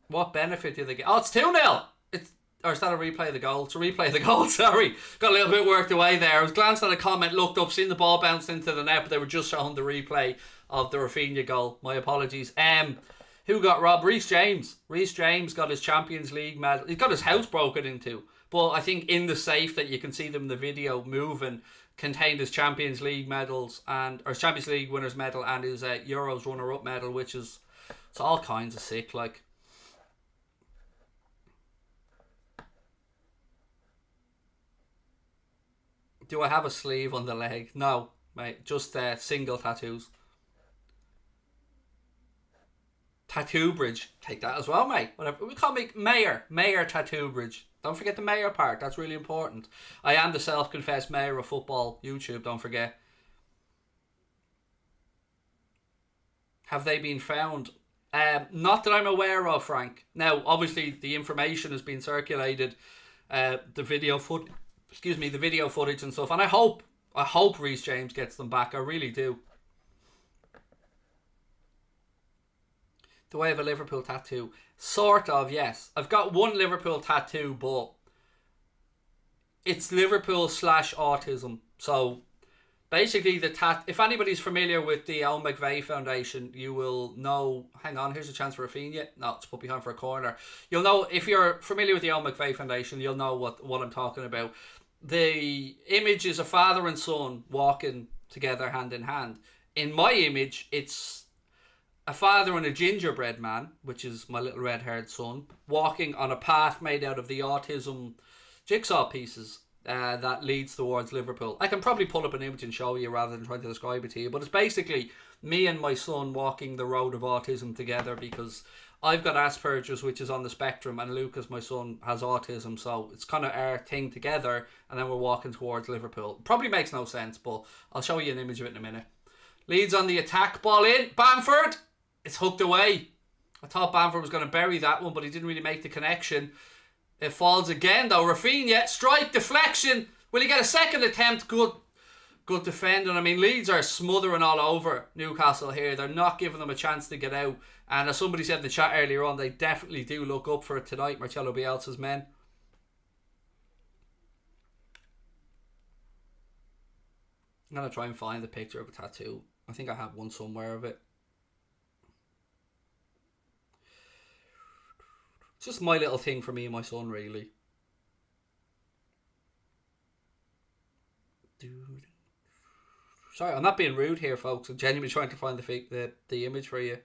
What benefit do they get? Oh, it's 2-0! Or is that a replay of the goal? It's a replay of the goal, sorry. Got a little bit worked away there. I was glancing at a comment, looked up, seen the ball bounce into the net, but they were just showing the replay of the Rafinha goal. My apologies. Who got robbed? Reece James. Reece James got his Champions League medal. He got his house broken into. But I think in the safe that you can see them in the video moving contained his Champions League medals or his Champions League winners medal and his Euros runner-up medal, which is, it's all kinds of sick, like. Do I have a sleeve on the leg? No, mate. Just single tattoos. Tattoo bridge. Take that as well, mate. Whatever. We call me Mayor. Mayor Tattoo Bridge. Don't forget the mayor part. That's really important. I am the self-confessed mayor of football YouTube. Don't forget. Have they been found? Not that I'm aware of, Frank. Now, obviously, the information has been circulated. The video footage and stuff, and I hope Reece James gets them back. I really do. Do I have a Liverpool tattoo? Sort of, yes. I've got one Liverpool tattoo, but it's Liverpool / autism. So basically, if anybody's familiar with the Owen McVeigh Foundation, you will know. Hang on, here's a chance for Rafinha. No, it's put behind for a corner. You'll know, if you're familiar with the Owen McVeigh Foundation, you'll know what I'm talking about. The image is a father and son walking together hand in hand. In my image, it's a father and a gingerbread man, which is my little red-haired son, walking on a path made out of the autism jigsaw pieces that leads towards Liverpool. I can probably pull up an image and show you rather than trying to describe it to you, but it's basically me and my son walking the road of autism together, because I've got Asperger's, which is on the spectrum, and Lucas, my son, has autism, so it's kind of our thing together, and then we're walking towards Liverpool. Probably makes no sense, but I'll show you an image of it in a minute. Leeds on the attack, ball in, Bamford! It's hooked away. I thought Bamford was going to bury that one, but he didn't really make the connection. It falls again, though. Rafinha, strike, deflection. Will he get a second attempt? Good defending. I mean, Leeds are smothering all over Newcastle here. They're not giving them a chance to get out. And as somebody said in the chat earlier on, they definitely do look up for it tonight, Marcelo Bielsa's men. I'm going to try and find the picture of a tattoo. I think I have one somewhere of it. It's just my little thing for me and my son, really. Sorry, I'm not being rude here, folks. I'm genuinely trying to find the image for you.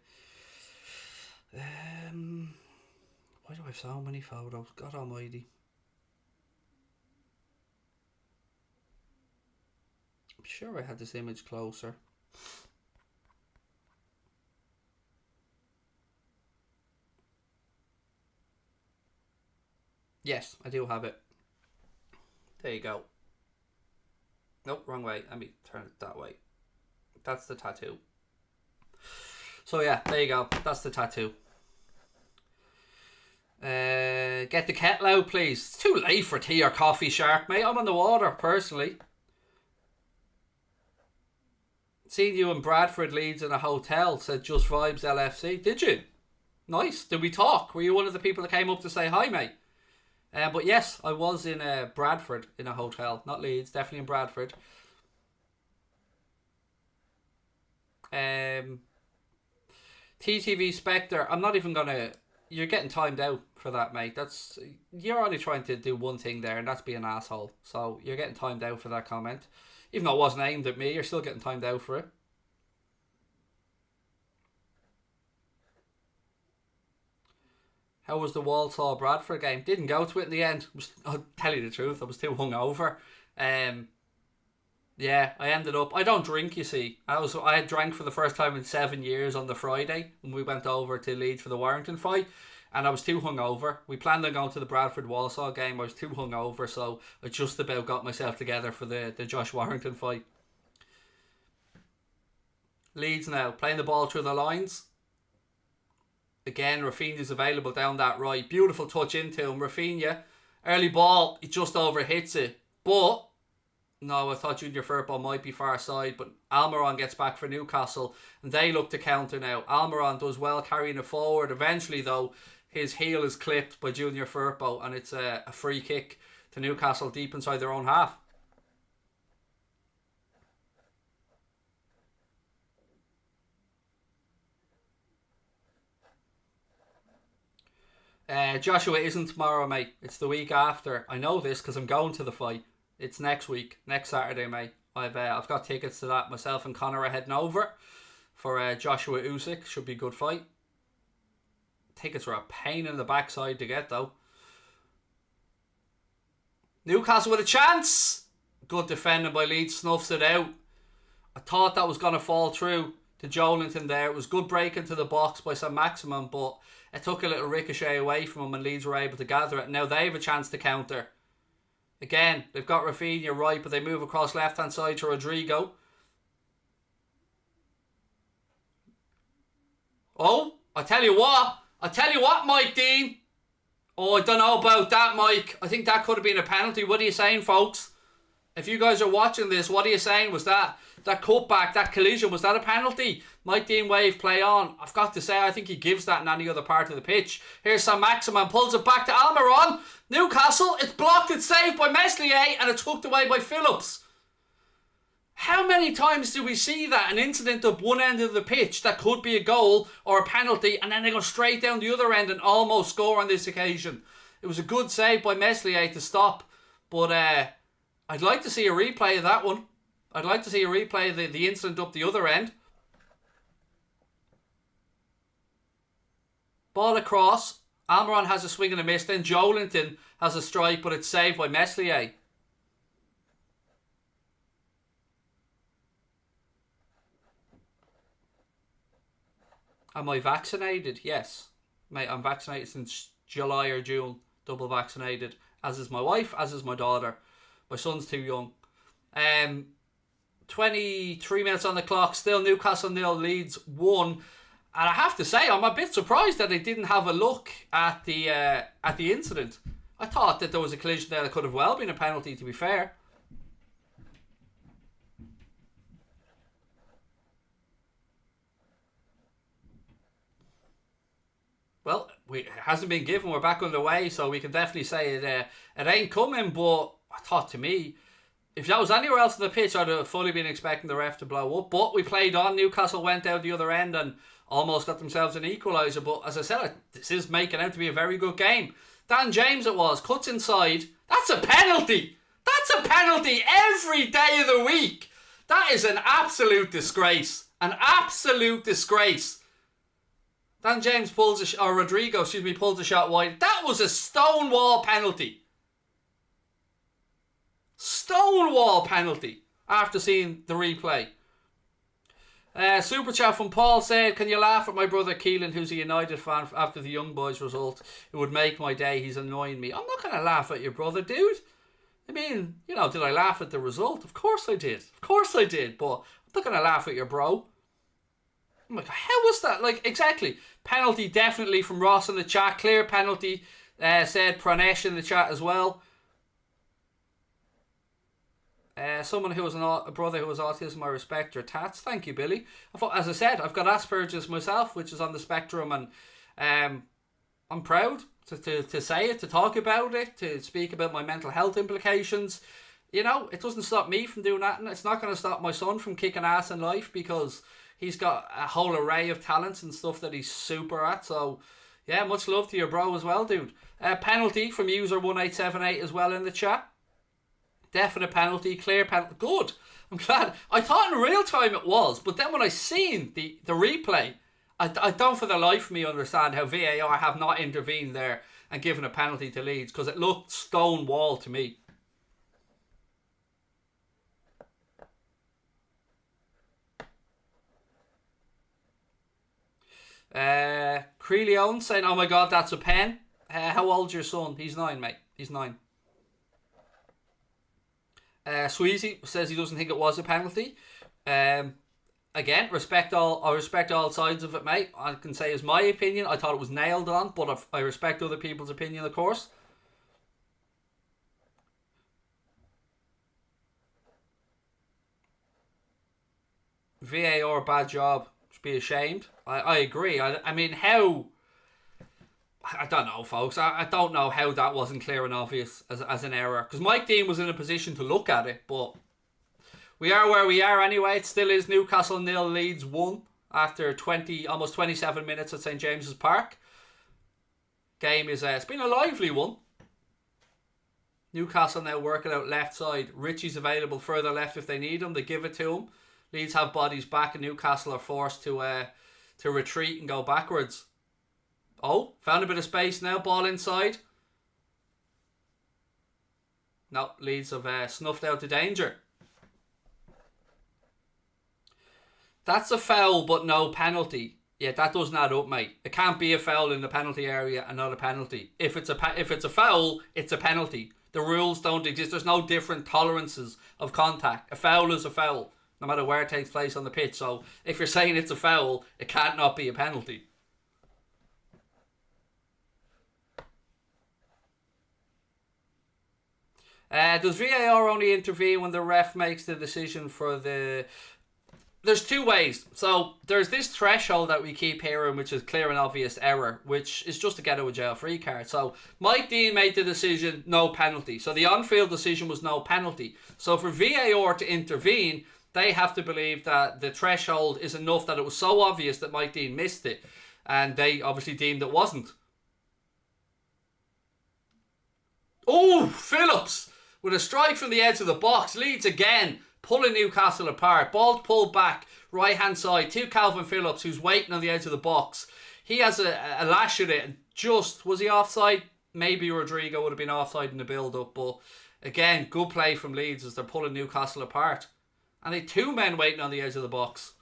Why do I have so many photos? God almighty. I'm sure I had this image closer. Yes, I do have it. There you go. Nope, wrong way. Let me turn it that way. That's the tattoo. So yeah, there you go. That's the tattoo. Get the kettle out, please. It's too late for tea or coffee, Shark, mate. I'm on the water, personally. Seen you in Bradford, Leeds in a hotel, said Just Vibes LFC. Did you? Nice. Did we talk? Were you one of the people that came up to say hi, mate? But yes, I was in Bradford in a hotel. Not Leeds, definitely in Bradford. TTV Spectre, I'm not even going to... You're getting timed out for that, mate. You're only trying to do one thing there, and that's be an asshole. So you're getting timed out for that comment. Even though it wasn't aimed at me, you're still getting timed out for it. How was the Walsall Bradford game? Didn't go to it in the end. I'll tell you the truth, I was too hungover. Yeah, I ended up... I don't drink, you see. I had drank for the first time in 7 years on the Friday when we went over to Leeds for the Warrington fight, and I was too hungover. We planned on going to the Bradford-Walsall game. I was too hungover, so I just about got myself together for the Josh Warrington fight. Leeds now, playing the ball through the lines. Again, Rafinha's available down that right. Beautiful touch into him. Rafinha, early ball, he just overhits it. But... No, I thought Junior Firpo might be far side, but Almiron gets back for Newcastle, and they look to counter now. Almiron does well carrying it forward. Eventually, though, his heel is clipped by Junior Firpo, and it's a free kick to Newcastle deep inside their own half. Joshua isn't tomorrow, mate. It's the week after. I know this because I'm going to the fight. It's next week, next Saturday, mate. I've got tickets to that. Myself and Connor are heading over for Joshua Usyk. Should be a good fight. Tickets are a pain in the backside to get, though. Newcastle with a chance. Good defending by Leeds. Snuffs it out. I thought that was going to fall through to Joelinton there. It was good break into the box by St. Maximin, but it took a little ricochet away from him and Leeds were able to gather it. Now they have a chance to counter. Again, they've got Rafinha right, but they move across left-hand side to Rodrigo. Oh, I tell you what, Mike Dean. Oh, I don't know about that, Mike. I think that could have been a penalty. What are you saying, folks? If you guys are watching this, what are you saying? Was that cutback, that collision, was that a penalty? Mike Dean wave play on. I've got to say, I think he gives that in any other part of the pitch. Here's St. Maximin, pulls it back to Almiron. Newcastle, it's blocked, it's saved by Meslier, and it's hooked away by Phillips. How many times do we see that? An incident up one end of the pitch that could be a goal or a penalty, and then they go straight down the other end and almost score on this occasion. It was a good save by Meslier to stop, but I'd like to see a replay of that one. I'd like to see a replay of the incident up the other end. Ball across. Almiron has a swing and a miss. Then Joelinton has a strike, but it's saved by Meslier. Am I vaccinated? Yes. Mate, I'm vaccinated since July or June. Double vaccinated. As is my wife, as is my daughter. My son's too young. 23 minutes on the clock. Still Newcastle 0, Leeds 1. And I have to say, I'm a bit surprised that they didn't have a look at the incident. I thought that there was a collision there that could have well been a penalty, to be fair. Well, it hasn't been given. We're back underway, so we can definitely say it ain't coming. But I thought, to me, if that was anywhere else in the pitch, I'd have fully been expecting the ref to blow up. But we played on. Newcastle went out the other end and almost got themselves an equaliser. But as I said, this is making out to be a very good game. Dan James it was. Cuts inside. That's a penalty. That's a penalty every day of the week. That is an absolute disgrace. An absolute disgrace. Dan James pulls Rodrigo pulls a shot wide. That was a stonewall penalty. Stonewall penalty after seeing the replay. Super chat from Paul said, can you laugh at my brother Keelan, who's a United fan, after the Young Boys result? It would make my day. He's annoying me. I'm not going to laugh at your brother, dude. I mean, did I laugh at the result? Of course I did. But I'm not going to laugh at your bro. I'm like, how was that? Like, exactly. Penalty definitely from Ross in the chat. Clear penalty, said Pranesh in the chat as well. Someone who was a brother who was autism, I respect your tats. Thank you, Billy. As I said, I've got Asperger's myself, which is on the spectrum, and I'm proud to say it, to talk about it, to speak about my mental health implications. You know, it doesn't stop me from doing that, and it's not going to stop my son from kicking ass in life, because he's got a whole array of talents and stuff that he's super at. So, yeah, much love to your bro as well, dude. Penalty from user 1878 as well in the chat. Definite penalty, clear penalty. Good. I'm glad. I thought in real time it was, but then when I seen the replay, I don't for the life of me understand how VAR have not intervened there and given a penalty to Leeds, because it looked stone wall to me. Creeleon saying, oh my god, that's a pen. How old's your son? He's 9, mate. He's 9. Sweezy says he doesn't think it was a penalty. Again, I respect all sides of it, mate. I can say as my opinion, I thought it was nailed on, but I respect other people's opinion, of course. VAR, bad job. Should be ashamed. I agree. I mean, how... I don't know, folks. I don't know how that wasn't clear and obvious as an error. Because Mike Dean was in a position to look at it, but we are where we are anyway. It still is Newcastle 0, Leeds 1 after almost 27 minutes at St James's Park. Game is it's been a lively one. Newcastle now working out left side. Richie's available further left if they need him. They give it to him. Leeds have bodies back, and Newcastle are forced to retreat and go backwards. Oh, found a bit of space now. Ball inside. No, Leeds have snuffed out the danger. That's a foul, but no penalty. Yeah, that doesn't add up, mate. It can't be a foul in the penalty area and not a penalty. If it's a foul, it's a penalty. The rules don't exist. There's no different tolerances of contact. A foul is a foul, no matter where it takes place on the pitch. So if you're saying it's a foul, it can't not be a penalty. Does VAR only intervene when the ref makes the decision for the... There's two ways. So there's this threshold that we keep hearing, which is clear and obvious error, which is just a get out of jail free card. So Mike Dean made the decision, no penalty. So the on-field decision was no penalty. So for VAR to intervene, they have to believe that the threshold is enough, that it was so obvious that Mike Dean missed it. And they obviously deemed it wasn't. Oh, Phillips with a strike from the edge of the box. Leeds again, pulling Newcastle apart. Ball pulled back, right hand side to Calvin Phillips, who's waiting on the edge of the box. He has a lash at it, and just, was he offside? Maybe Rodrigo would have been offside in the build-up, but again, good play from Leeds as they're pulling Newcastle apart. And they 2 men waiting on the edge of the box.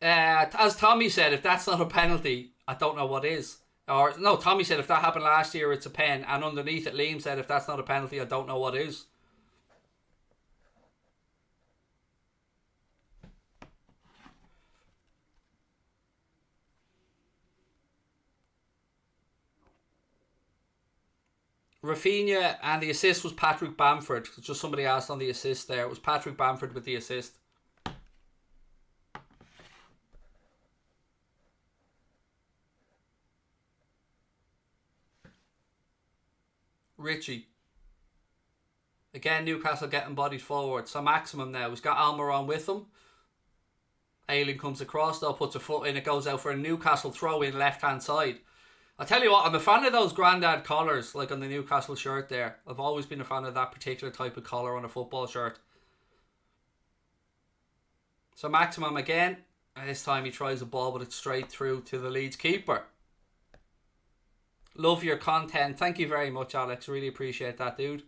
As Tommy said, if that's not a penalty, I don't know what is. Or no, Tommy said if that happened last year, it's a pen. And underneath it, Liam said if that's not a penalty, I don't know what is. Rafinha, and the assist was Patrick Bamford. Just somebody asked on the assist there. It was Patrick Bamford with the assist. Richie. Again, Newcastle getting bodies forward. So Maximum now. He's got Almiron with him. Ayling comes across though, puts a foot in. It goes out for a Newcastle throw in left hand side. I'll tell you what, I'm a fan of those grandad collars, like on the Newcastle shirt there. I've always been a fan of that particular type of collar on a football shirt. So Maximum again. And this time he tries a ball, but it's straight through to the Leeds keeper. Love your content. Thank you very much, Alex. Really appreciate that, dude.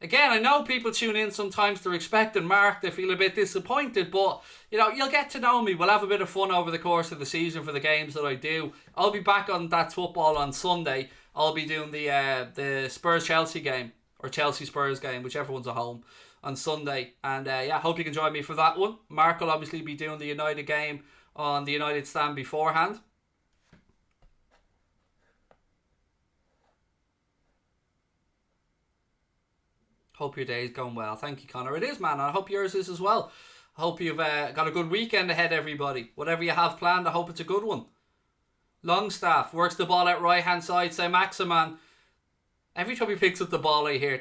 Again, I know people tune in sometimes, they're expecting Mark, they feel a bit disappointed, but, you know, you'll get to know me. We'll have a bit of fun over the course of the season for the games that I do. I'll be back on That's Football on Sunday. I'll be doing the Spurs-Chelsea game, or Chelsea-Spurs game, whichever one's at home. on Sunday. And yeah, hope you can join me for that one. Mark will obviously be doing the United game on the United stand beforehand. Hope your day is going well. Thank you, Connor. It is, man. I hope yours is as well. I hope you've got a good weekend ahead, everybody. Whatever you have planned, I hope it's a good one. Longstaff works the ball out right hand side. Say Maximan. Every time he picks up the ball, I hear him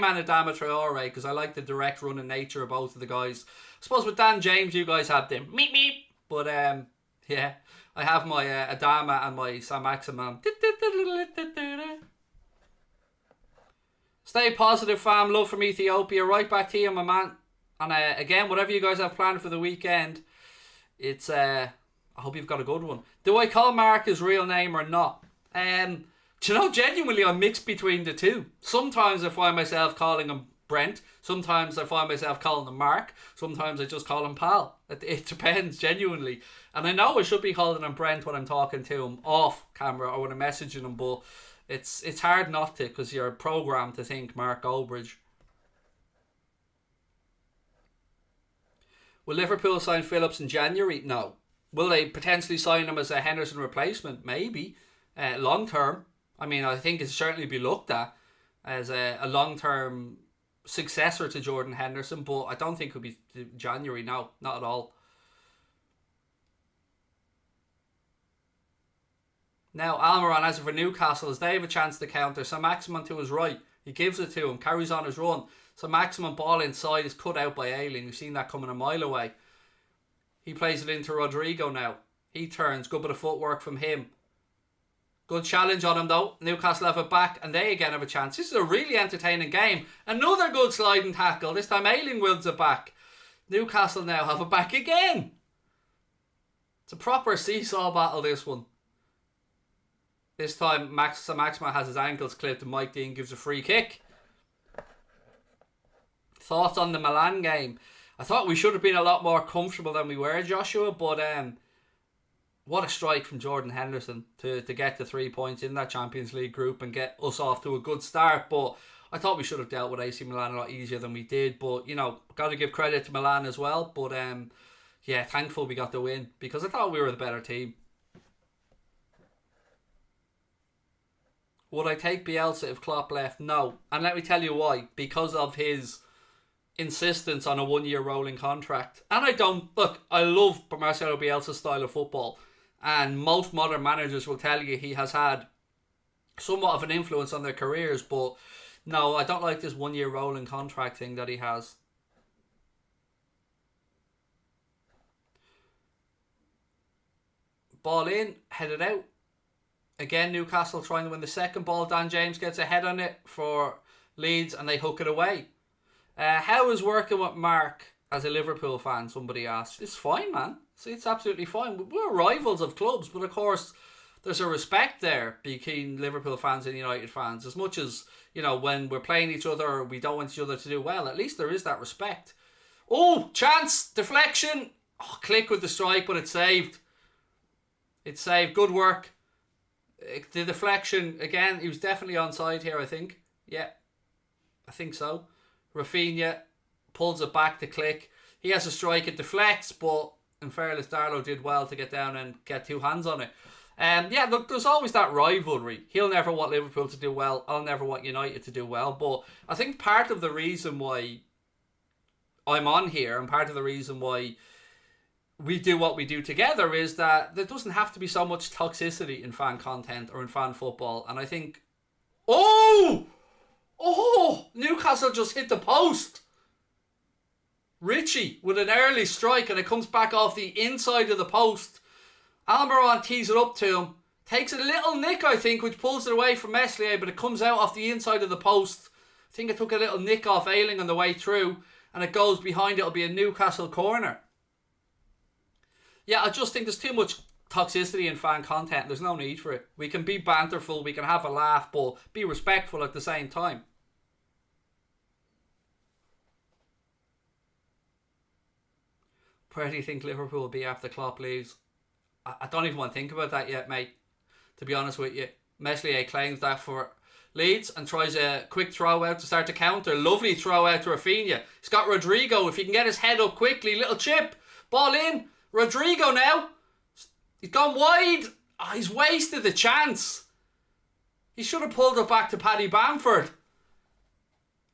and Adama Traore, because I like the direct running nature of both of the guys. I suppose with Dan James, you guys have them meep meep, but yeah, I have my Adama and my Sam Maximan. Stay positive, fam. Love from Ethiopia. Right back to you, my man. And again, whatever you guys have planned for the weekend, it's I hope you've got a good one. Do I call Mark his real name or not? Do you know, genuinely I'm mixed between the two. Sometimes I find myself calling him Brent. Sometimes I find myself calling him Mark. Sometimes I just call him Pal. It depends, genuinely. And I know I should be calling him Brent when I'm talking to him off camera or when I'm messaging him, but it's hard not to, because you're programmed to think Mark Goldbridge. Will Liverpool sign Phillips in January? No. Will they potentially sign him as a Henderson replacement? Maybe. Long term. I mean, I think it's certainly be looked at as a long term successor to Jordan Henderson, but I don't think it would be January. No, not at all. Now, Almiron, as for Newcastle, as they have a chance to counter, so Maximin to his right, he gives it to him, carries on his run. So Maximin ball inside is cut out by Ayling. You've seen that coming a mile away. He plays it into Rodrigo now. He turns, good bit of footwork from him. Good challenge on him though. Newcastle have it back and they again have a chance. This is a really entertaining game. Another good sliding tackle. This time Ayling wins it back. Newcastle now have it back again. It's a proper seesaw battle, this one. This time Maximin has his ankles clipped and Mike Dean gives a free kick. Thoughts on the Milan game? I thought we should have been a lot more comfortable than we were, Joshua, but what a strike from Jordan Henderson to get the 3 points in that Champions League group and get us off to a good start. But I thought we should have dealt with AC Milan a lot easier than we did. But, you know, got to give credit to Milan as well. But, yeah, thankful we got the win because I thought we were the better team. Would I take Bielsa if Klopp left? No. And let me tell you why. Because of his insistence on a 1 year rolling contract. And I love Marcelo Bielsa's style of football. And most modern managers will tell you he has had somewhat of an influence on their careers. But no, I don't like this 1 year rolling contract thing that he has. Ball in, headed out. Again, Newcastle trying to win the second ball. Dan James gets a head on it for Leeds and they hook it away. How is working with Mark as a Liverpool fan? Somebody asked. It's fine, man. See, it's absolutely fine. We're rivals of clubs, but of course, there's a respect there between Liverpool fans and United fans. As much as, you know, when we're playing each other, we don't want each other to do well. At least there is that respect. Oh, chance, deflection. Oh, click with the strike, but it's saved. It's saved. Good work. The deflection, again, he was definitely onside here, I think. Yeah, I think so. Rafinha pulls it back to click. He has a strike, it deflects, but in fairness, Darlow did well to get down and get two hands on it. Yeah, look, there's always that rivalry. He'll never want Liverpool to do well. I'll never want United to do well. But I think part of the reason why I'm on here and part of the reason why we do what we do together is that there doesn't have to be so much toxicity in fan content or in fan football. And I think... Oh! Newcastle just hit the post. Richie with an early strike and it comes back off the inside of the post. Almiron tees it up to him. Takes a little nick, I think, which pulls it away from Meslier, but it comes out off the inside of the post. I think it took a little nick off Ayling on the way through and it goes behind. It'll be a Newcastle corner. Yeah, I just think there's too much toxicity in fan content. There's no need for it. We can be banterful, we can have a laugh, but be respectful at the same time. Where do you think Liverpool will be after Klopp leaves? I don't even want to think about that yet, mate. To be honest with you, Meslier claims that for Leeds, and tries a quick throw out to start the counter. Lovely throw out to Rafinha. He's got Rodrigo. If he can get his head up quickly, little chip. Ball in. Rodrigo now. He's gone wide. Oh, he's wasted the chance. He should have pulled it back to Paddy Bamford.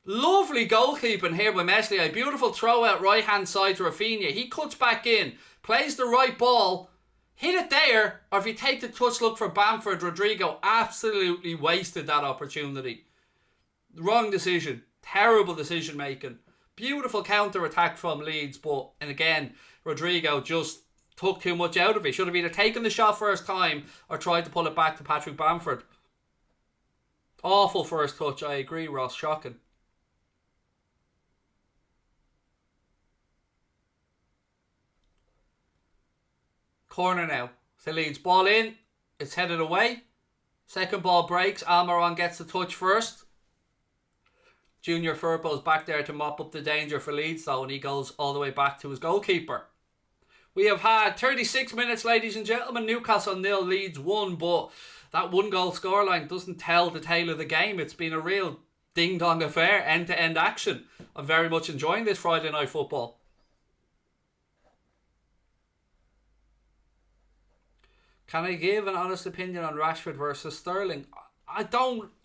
Lovely goalkeeping here by Meslier. A beautiful throw out right hand side to Rafinha. He cuts back in, plays the right ball, hit it there, or if you take the touch, look for Bamford. Rodrigo absolutely wasted that opportunity. Wrong decision. Terrible decision making. Beautiful counter attack from Leeds, but and again, Rodrigo just took too much out of it. Should have either taken the shot first time or tried to pull it back to Patrick Bamford. Awful first touch, I agree, Ross. Shocking. Corner now. So Leeds ball in. It's headed away. Second ball breaks. Almiron gets the touch first. Junior Firpo's back there to mop up the danger for Leeds though, and he goes all the way back to his goalkeeper. We have had 36 minutes, ladies and gentlemen. Newcastle 0, Leeds 1, but that one goal scoreline doesn't tell the tale of the game. It's been a real ding-dong affair, end-to-end action. I'm very much enjoying this Friday night football. Can I give an honest opinion on Rashford versus Sterling? I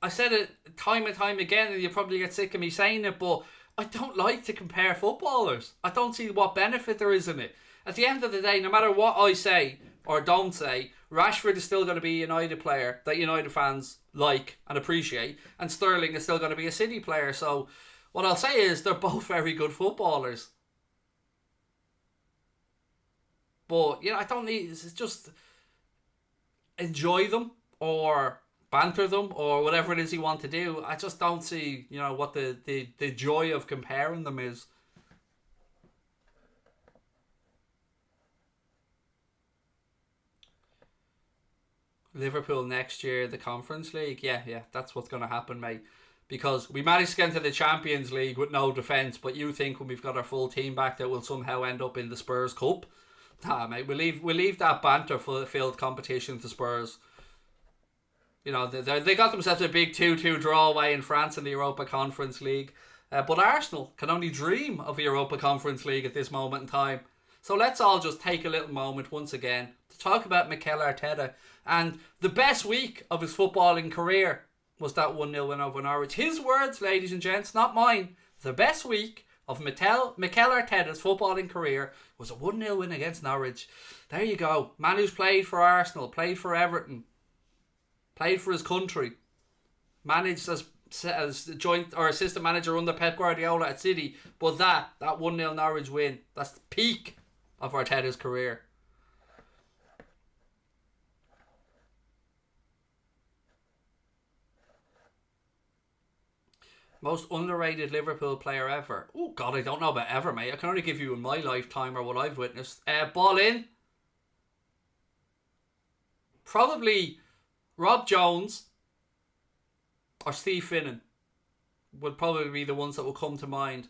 said it time and time again, and you probably get sick of me saying it, but I don't like to compare footballers. I don't see what benefit there is in it. At the end of the day, no matter what I say or don't say, Rashford is still going to be a United player that United fans like and appreciate, and Sterling is still going to be a City player. So what I'll say is they're both very good footballers. But, you know, I don't need... It's just... enjoy them or banter them or whatever it is you want to do. I just don't see, you know, what the joy of comparing them is. Liverpool next year, the Conference League. Yeah, that's what's going to happen, mate. Because we managed to get into the Champions League with no defence, but you think when we've got our full team back that we'll somehow end up in the Spurs Cup? Nah, mate, we'll leave that banter-filled competition to Spurs. You know, they got themselves a big 2-2 draw away in France in the Europa Conference League. But Arsenal can only dream of a Europa Conference League at this moment in time. So let's all just take a little moment once again to talk about Mikel Arteta. And the best week of his footballing career was that 1-0 win over Norwich. His words, ladies and gents, not mine. The best week of Mikel Arteta's footballing career was a 1-0 win against Norwich. There you go. Man who's played for Arsenal, played for Everton, played for his country, managed as joint or assistant manager under Pep Guardiola at City. But that 1-0 Norwich win, that's the peak of Arteta's career. Most underrated Liverpool player ever. Oh, God, I don't know about ever, mate. I can only give you in my lifetime or what I've witnessed. Ball in. Probably Rob Jones or Steve Finnan would probably be the ones that will come to mind.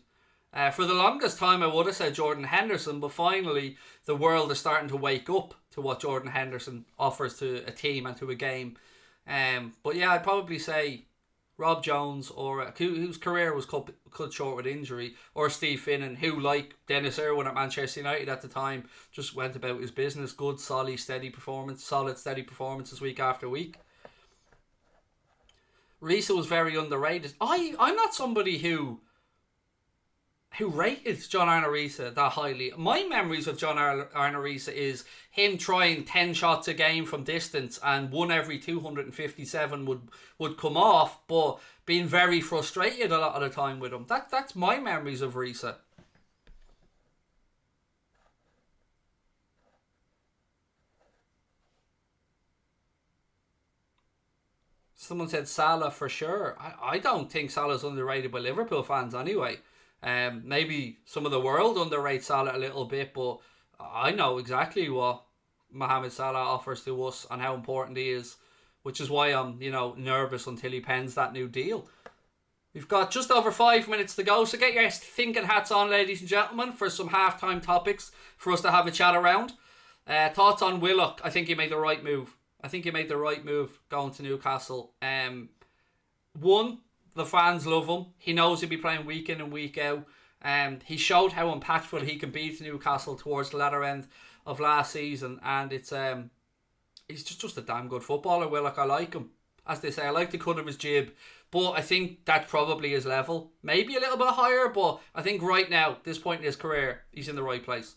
For the longest time, I would have said Jordan Henderson, but finally the world is starting to wake up to what Jordan Henderson offers to a team and to a game. But yeah, I'd probably say Rob Jones, or whose career was cut short with injury, or Steve Finnan, who, like Dennis Irwin at Manchester United at the time, just went about his business. Good, solid, steady performances week after week. Risa was very underrated. I'm not somebody who rated John Arne Riise that highly. My memories of John Arne Riise is him trying 10 shots a game from distance, and one every 257 would come off, but being very frustrated a lot of the time with him. That's my memories of Riise. Someone said Salah for sure. I don't think Salah's underrated by Liverpool fans anyway. Maybe some of the world underrates Salah a little bit, but I know exactly what Mohamed Salah offers to us and how important he is, which is why I'm, nervous until he pens that new deal. We've got just over 5 minutes to go, so get your thinking hats on, ladies and gentlemen, for some halftime topics for us to have a chat around. Thoughts on Willock? I think he made the right move. Going to Newcastle. One, the fans love him. He knows he'll be playing week in and week out. He showed how impactful he can be to Newcastle towards the latter end of last season, and it's he's just a damn good footballer. Willock, I like him. As they say, I like the cut of his jib, but I think that's probably his level. Maybe a little bit higher, but I think right now, this point in his career, he's in the right place.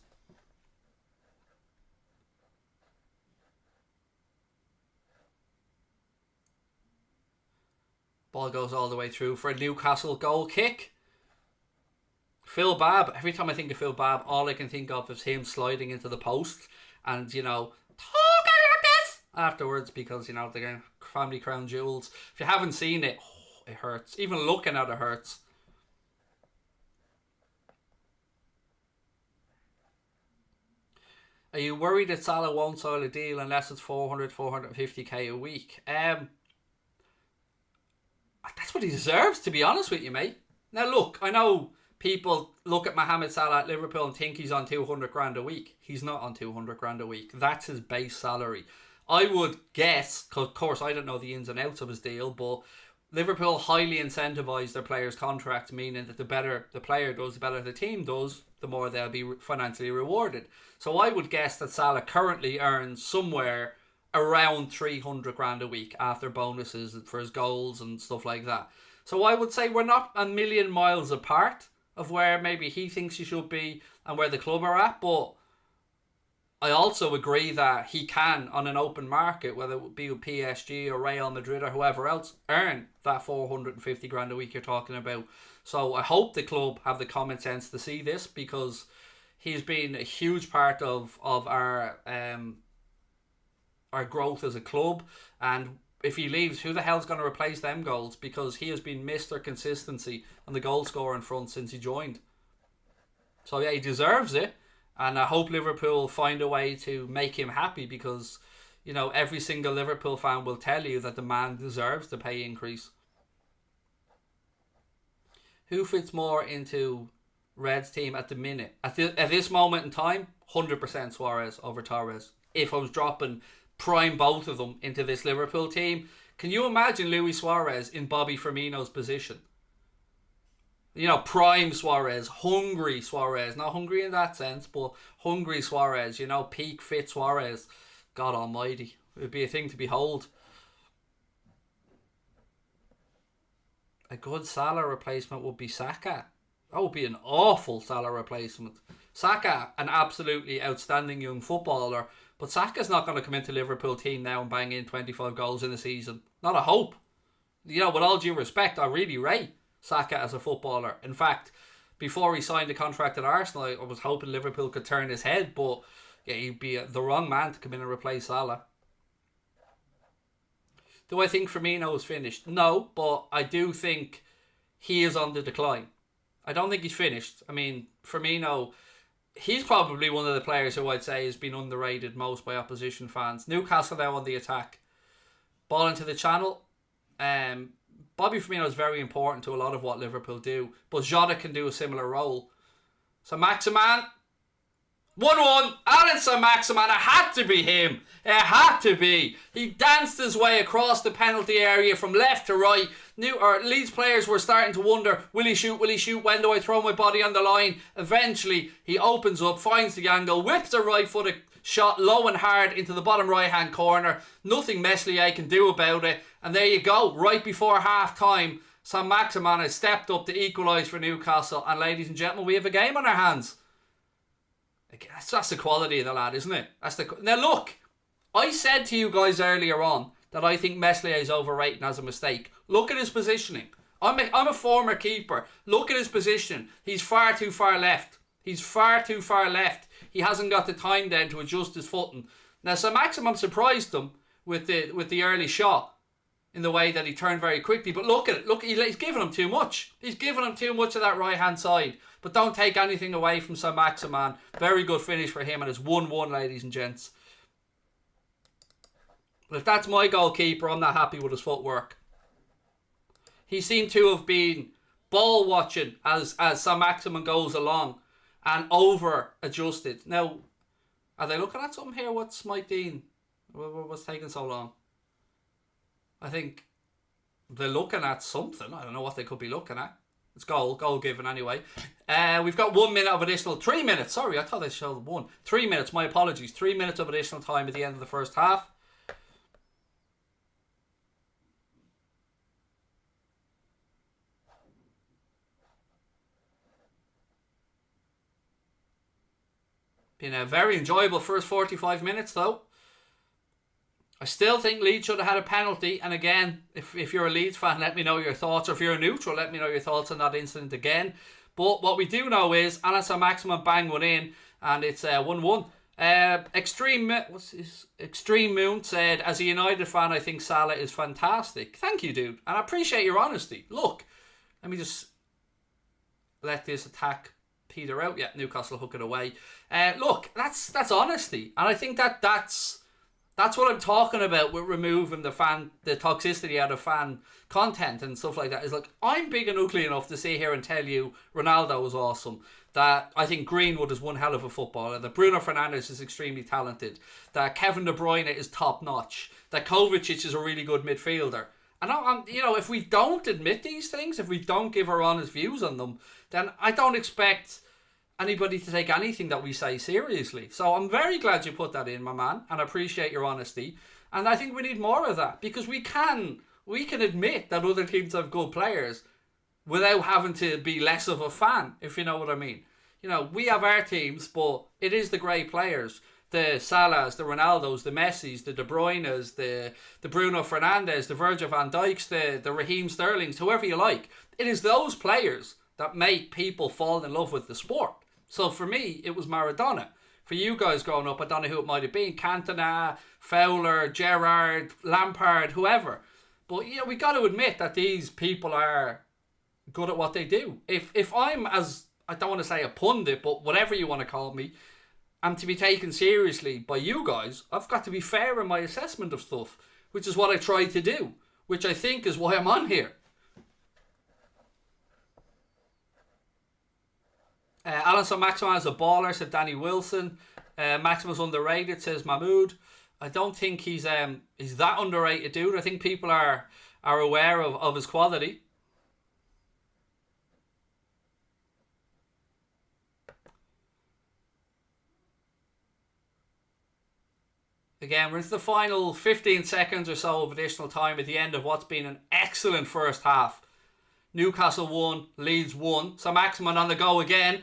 Ball goes all the way through for a Newcastle goal kick. Phil Babb. Every time I think of Phil Babb, all I can think of is him sliding into the post and, afterwards, because, the family crown jewels. If you haven't seen it, it hurts. Even looking at it hurts. Are you worried that Salah won't sign a deal unless it's 450k a week? That's what he deserves, to be honest with you, mate. Now, look, I know people look at Mohamed Salah at Liverpool and think he's on 200 grand a week. He's not on 200 grand a week. That's his base salary. I would guess, because of course I don't know the ins and outs of his deal, but Liverpool highly incentivise their players' contracts, meaning that the better the player does, the better the team does, the more they'll be financially rewarded. So I would guess that Salah currently earns somewhere around 300 grand a week after bonuses for his goals and stuff like that. So I would say we're not a million miles apart of where maybe he thinks he should be and where the club are at, but I also agree that he can, on an open market, whether it be with PSG or Real Madrid or whoever else, earn that 450 grand a week you're talking about. So I hope the club have the common sense to see this, because he's been a huge part of our growth as a club, and if he leaves, who the hell's going to replace them goals? Because he has been Mr. Consistency and the goal scorer in front since he joined. So yeah, he deserves it, and I hope Liverpool find a way to make him happy, because every single Liverpool fan will tell you that the man deserves the pay increase. Who fits more into Red's team at the minute? At this moment in time, 100% Suarez over Torres. If I was dropping prime both of them into this Liverpool team, can you imagine Luis Suarez in Bobby Firmino's position? Prime Suarez, hungry Suarez, not hungry in that sense, but hungry Suarez, peak fit Suarez. God almighty, it would be a thing to behold. A good Salah replacement would be Saka. That would be an awful Salah replacement. Saka, an absolutely outstanding young footballer, but Saka's not going to come into Liverpool team now and bang in 25 goals in a season. Not a hope. With all due respect, I really rate Saka as a footballer. In fact, before he signed a contract at Arsenal, I was hoping Liverpool could turn his head, but yeah, he'd be the wrong man to come in and replace Salah. Do I think Firmino is finished? No, but I do think he is on the decline. I don't think he's finished. I mean, Firmino, he's probably one of the players who I'd say has been underrated most by opposition fans. Newcastle now on the attack. Ball into the channel. Bobby Firmino is very important to a lot of what Liverpool do, but Jota can do a similar role. So Maximan, 1-1. Alan Saint-Maximin, it had to be him. It had to be. He danced his way across the penalty area from left to right. Leeds players were starting to wonder, will he shoot, when do I throw my body on the line? Eventually, he opens up, finds the angle, whips a right-footed shot low and hard into the bottom right-hand corner. Nothing Meslier can do about it. And there you go, right before half-time, Saint-Maximin has stepped up to equalise for Newcastle. And ladies and gentlemen, we have a game on our hands. That's the quality of the lad, isn't it? Now look, I said to you guys earlier on that I think Meslier is overrated and has a mistake. Look at his positioning. I'm a former keeper. Look at his position. He's far too far left. He hasn't got the time then to adjust his footing. Now, Saint-Maximin surprised him with the early shot in the way that he turned very quickly. But look at it. Look, he's giving him too much. He's giving him too much of that right-hand side. But don't take anything away from Saint-Maximin. Very good finish for him, and it's 1-1, ladies and gents. But if that's my goalkeeper, I'm not happy with his footwork. He seemed to have been ball watching as Saint-Maximin goes along and over adjusted. Now, are they looking at something here? What's Mike Dean? What's taking so long? I think they're looking at something. I don't know what they could be looking at. It's goal given anyway. We've got 1 minute of additional, 3 minutes. Sorry, I thought they showed 1. 3 minutes, my apologies. 3 minutes of additional time at the end of the first half. Been a very enjoyable first 45 minutes though. I still think Leeds should have had a penalty. And again, if you're a Leeds fan, let me know your thoughts. Or if you're a neutral, let me know your thoughts on that incident again. But what we do know is Alan Saint-Maximin bang one in, and it's 1-1. Extreme Moon said, as a United fan, I think Salah is fantastic. Thank you, dude. And I appreciate your honesty. Look, let me just let this attack peter out. Yeah, Newcastle hook it away. Look, that's honesty. And I think that's what I'm talking about with removing the toxicity out of fan content and stuff like that. Is like, I'm big and ugly enough to sit here and tell you Ronaldo was awesome, that I think Greenwood is one hell of a footballer, that Bruno Fernandes is extremely talented, that Kevin De Bruyne is top notch, that Kovacic is a really good midfielder. And if we don't admit these things, if we don't give our honest views on them, then I don't expect anybody to take anything that we say seriously. So I'm very glad you put that in, my man, and I appreciate your honesty. And I think we need more of that, because we can admit that other teams have good players without having to be less of a fan, if you know what I mean. We have our teams, but it is the great players. The Salahs, the Ronaldos, the Messis, the De Bruynes, the Bruno Fernandes, the Virgil van Dijks, the Raheem Sterlings, whoever you like. It is those players that make people fall in love with the sport. So for me, it was Maradona. For you guys growing up, I don't know who it might have been. Cantona, Fowler, Gerrard, Lampard, whoever. But we got to admit that these people are good at what they do. If I'm, as I don't want to say a pundit, but whatever you want to call me, I'm to be taken seriously by you guys, I've got to be fair in my assessment of stuff, which is what I try to do, which I think is why I'm on here. Alan Saint-Maximin is a baller, said Danny Wilson. Maximus underrated, says Mahmood. I don't think he's that underrated, dude. I think people are aware of his quality. Again, we're into the final 15 seconds or so of additional time at the end of what's been an excellent first half. Newcastle 1, Leeds 1. Saint-Maximin on the go again,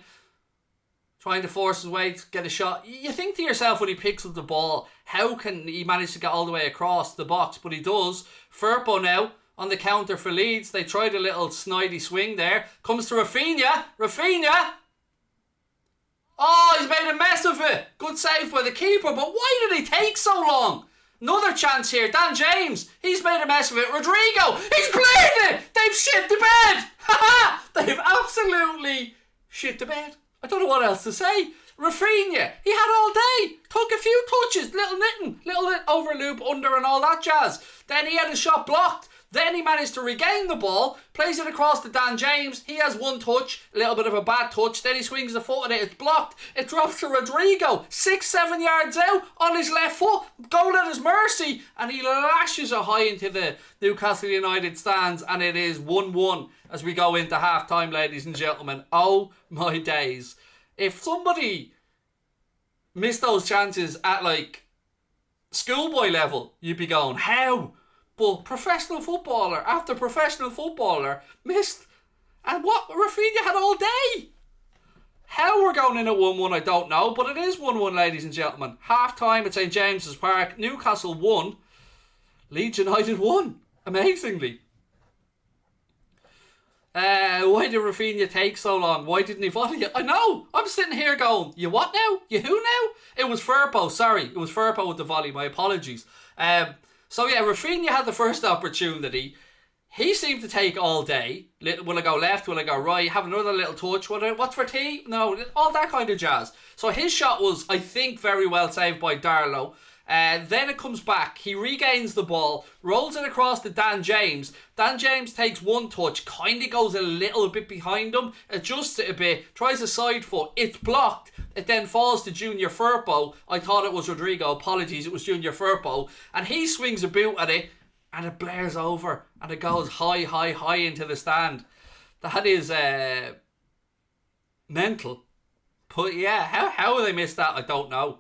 trying to force his way to get a shot. You think to yourself when he picks up the ball, how can he manage to get all the way across the box? But he does. Firpo now on the counter for Leeds. They tried a little snidey swing there. Comes to Rafinha. Rafinha! Oh, he's made a mess of it. Good save by the keeper, but why did he take so long? Another chance here. Dan James, he's made a mess of it. Rodrigo, he's played it. They've shit the bed. They've absolutely shit the bed. I don't know what else to say. Rafinha, he had all day. Took a few touches, little over loop, under and all that jazz. Then he had a shot blocked. Then he managed to regain the ball, plays it across to Dan James. He has one touch, a little bit of a bad touch. Then he swings the foot at it, it's blocked. It drops to Rodrigo, 6-7 yards out on his left foot. Goal at his mercy, and he lashes it high into the Newcastle United stands, and it is 1-1 as we go into half time, ladies and gentlemen. Oh my days. If somebody missed those chances at like schoolboy level, you'd be going, how? But professional footballer after professional footballer missed. And what Rafinha had all day. How we're going in at 1-1, I don't know. But it is 1-1, ladies and gentlemen. Half time at St James's Park. Newcastle 1. Leeds United 1. Amazingly. Why did Rafinha take so long? Why didn't he volley it? I know. I'm sitting here going, you what now? You who now? It was Firpo. Sorry. It was Firpo with the volley. My apologies. So yeah, Rafinha had the first opportunity. He seemed to take all day. Will I go left? Will I go right? Have another little touch. What's for tea? No, all that kind of jazz. So his shot was, I think, very well saved by Darlow. Then it comes back. He regains the ball, rolls it across to Dan James. Dan James takes one touch, kind of goes a little bit behind him, adjusts it a bit, tries a side foot. It's blocked. It then falls to Junior Firpo. I thought it was Rodrigo. Apologies, it was Junior Firpo. And he swings a boot at it. and it blares over and it goes high, high, high into the stand. That is mental. But yeah, how they missed that, I don't know.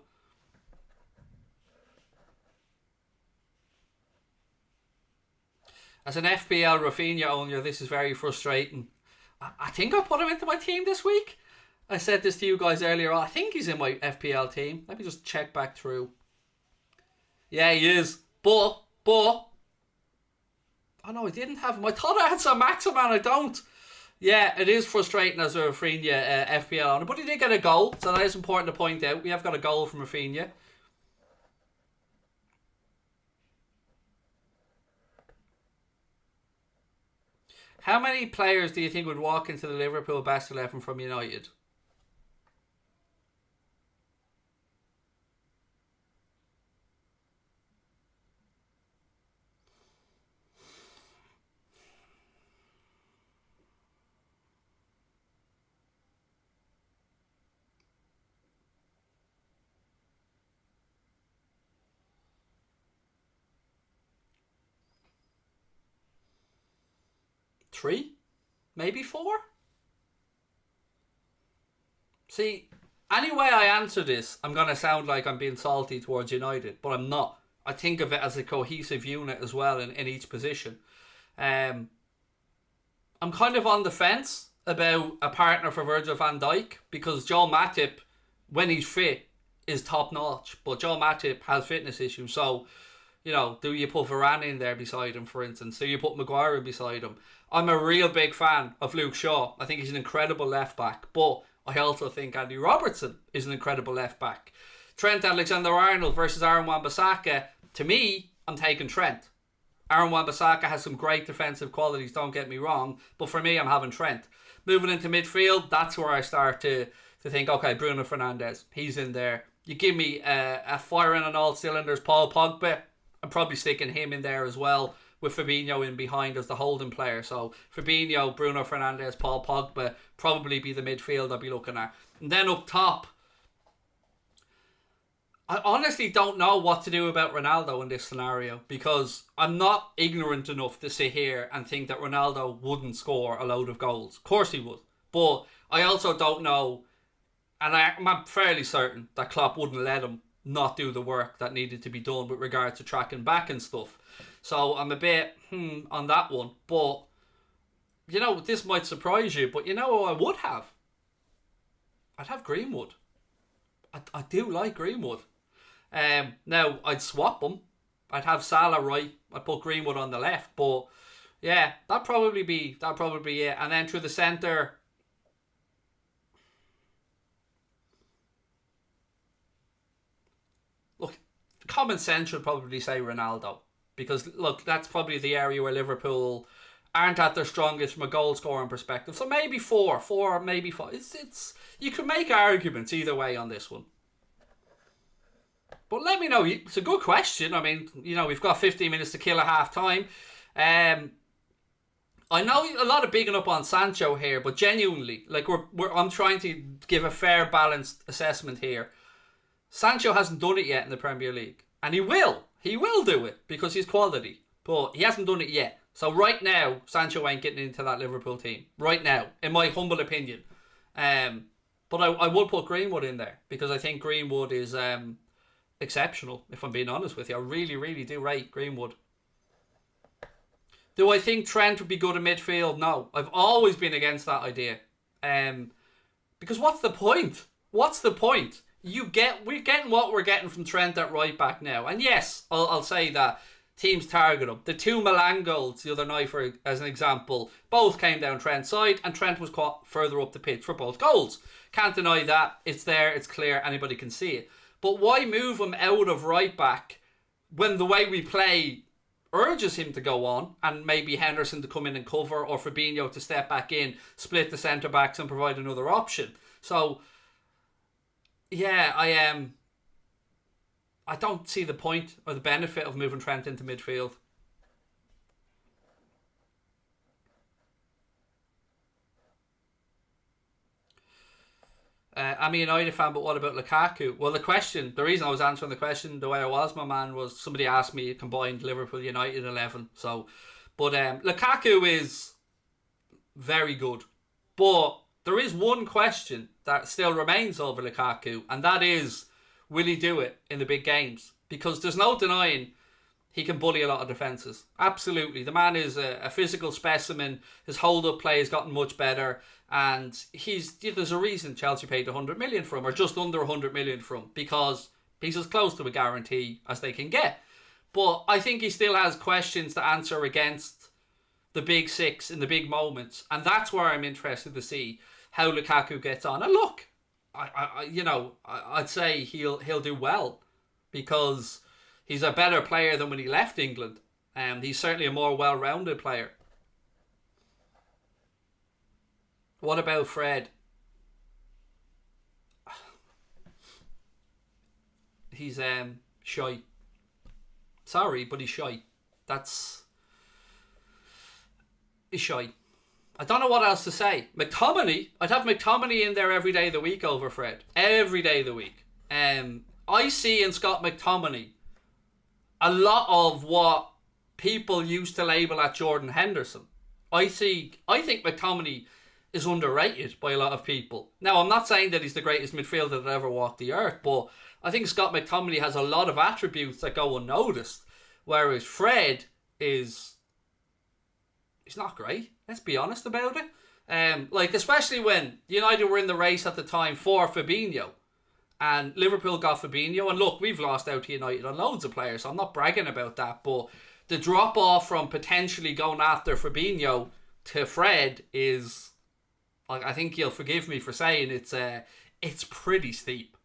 As an FPL Rafinha owner, this is very frustrating. I think I put him into my team this week. I said this to you guys earlier. I think he's in my FPL team. Let me just check back through. Yeah, he is. But oh no, I didn't have him. I thought I had some Maximan. I don't. Yeah, it is frustrating as a Rafinha FPL owner, but he did get a goal, so that is important to point out. We have got a goal from Rafinha. How many players do you think would walk into the Liverpool best 11 from United? Three? Maybe four? See, any way I answer this, I'm going to sound like I'm being salty towards United, but I'm not. I think of it as a cohesive unit as well in each position. Um, I'm kind of on the fence about a partner for Virgil van Dijk because Joe Matip, when he's fit, is top notch. But Joe Matip has fitness issues. So, do you put Varane in there beside him, for instance? Do you put Maguire beside him? I'm a real big fan of Luke Shaw. I think he's an incredible left back. But I also think Andy Robertson is an incredible left back. Trent Alexander-Arnold versus Aaron Wan-Bissaka. To me, I'm taking Trent. Aaron Wan-Bissaka has some great defensive qualities, don't get me wrong, but for me, I'm having Trent. Moving into midfield, that's where I start to think, okay, Bruno Fernandes, he's in there. You give me a firing on all cylinders, Paul Pogba, I'm probably sticking him in there as well, with Fabinho in behind as the holding player. So Fabinho, Bruno Fernandes, Paul Pogba, probably be the midfield I'll be looking at. And then up top, I honestly don't know what to do about Ronaldo in this scenario because I'm not ignorant enough to sit here and think that Ronaldo wouldn't score a load of goals. Of course he would. But I also don't know, and I'm fairly certain that Klopp wouldn't let him not do the work that needed to be done with regard to tracking back and stuff. So I'm a bit on that one. But, this might surprise you, but who I would have? I'd have Greenwood. I do like Greenwood. Now, I'd swap them. I'd have Salah right. I'd put Greenwood on the left. But, yeah, that'd probably be it. And then through the centre, look, common sense should probably say Ronaldo. Because, look, that's probably the area where Liverpool aren't at their strongest from a goal scoring perspective. So maybe four, maybe five. It's you can make arguments either way on this one. But let me know. It's a good question. I mean, we've got 15 minutes to kill at half time. I know a lot of bigging up on Sancho here, but genuinely, like I'm trying to give a fair, balanced assessment here. Sancho hasn't done it yet in the Premier League, and he will. He will do it because he's quality, but he hasn't done it yet. So right now, Sancho ain't getting into that Liverpool team. Right now, in my humble opinion. But I would put Greenwood in there because I think Greenwood is exceptional, if I'm being honest with you. I really, really do rate Greenwood. Do I think Trent would be good in midfield? No. I've always been against that idea. Because what's the point? What's the point? We're getting what we're getting from Trent at right back now. And yes, I'll say that teams target him. The two Milan goals the other night, as an example, both came down Trent's side, and Trent was caught further up the pitch for both goals. Can't deny that. It's there, it's clear, anybody can see it. But why move him out of right back when the way we play urges him to go on, and maybe Henderson to come in and cover, or Fabinho to step back in, split the centre backs and provide another option? So yeah, I don't see the point or the benefit of moving Trent into midfield. I'm a United fan, but what about Lukaku? Well, the reason I was answering the question the way I was, my man, was somebody asked me a combined Liverpool United 11. So, but Lukaku is very good. But there is one question that still remains over Lukaku, and that is, will he do it in the big games? Because there's no denying he can bully a lot of defences. Absolutely. The man is a physical specimen. His hold-up play has gotten much better. And there's a reason Chelsea paid 100 million for him, or just under 100 million for him, because he's as close to a guarantee as they can get. But I think he still has questions to answer against the big six in the big moments. And that's where I'm interested to see how Lukaku gets on. And look, I'd say he'll do well, because he's a better player than when he left England. He's certainly a more well-rounded player. What about Fred? He's shy. Sorry, but he's shy. He's shy. I don't know what else to say. McTominay, I'd have McTominay in there every day of the week over Fred. Every day of the week. I see in Scott McTominay a lot of what people used to label at Jordan Henderson. I think McTominay is underrated by a lot of people. Now, I'm not saying that he's the greatest midfielder that ever walked the earth, but I think Scott McTominay has a lot of attributes that go unnoticed, whereas Fred he's not great. Let's be honest about it. Especially when United were in the race at the time for Fabinho, and Liverpool got Fabinho, and look, we've lost out to United on loads of players, so I'm not bragging about that, but the drop off from potentially going after Fabinho to Fred is, I think you'll forgive me for saying it's pretty steep.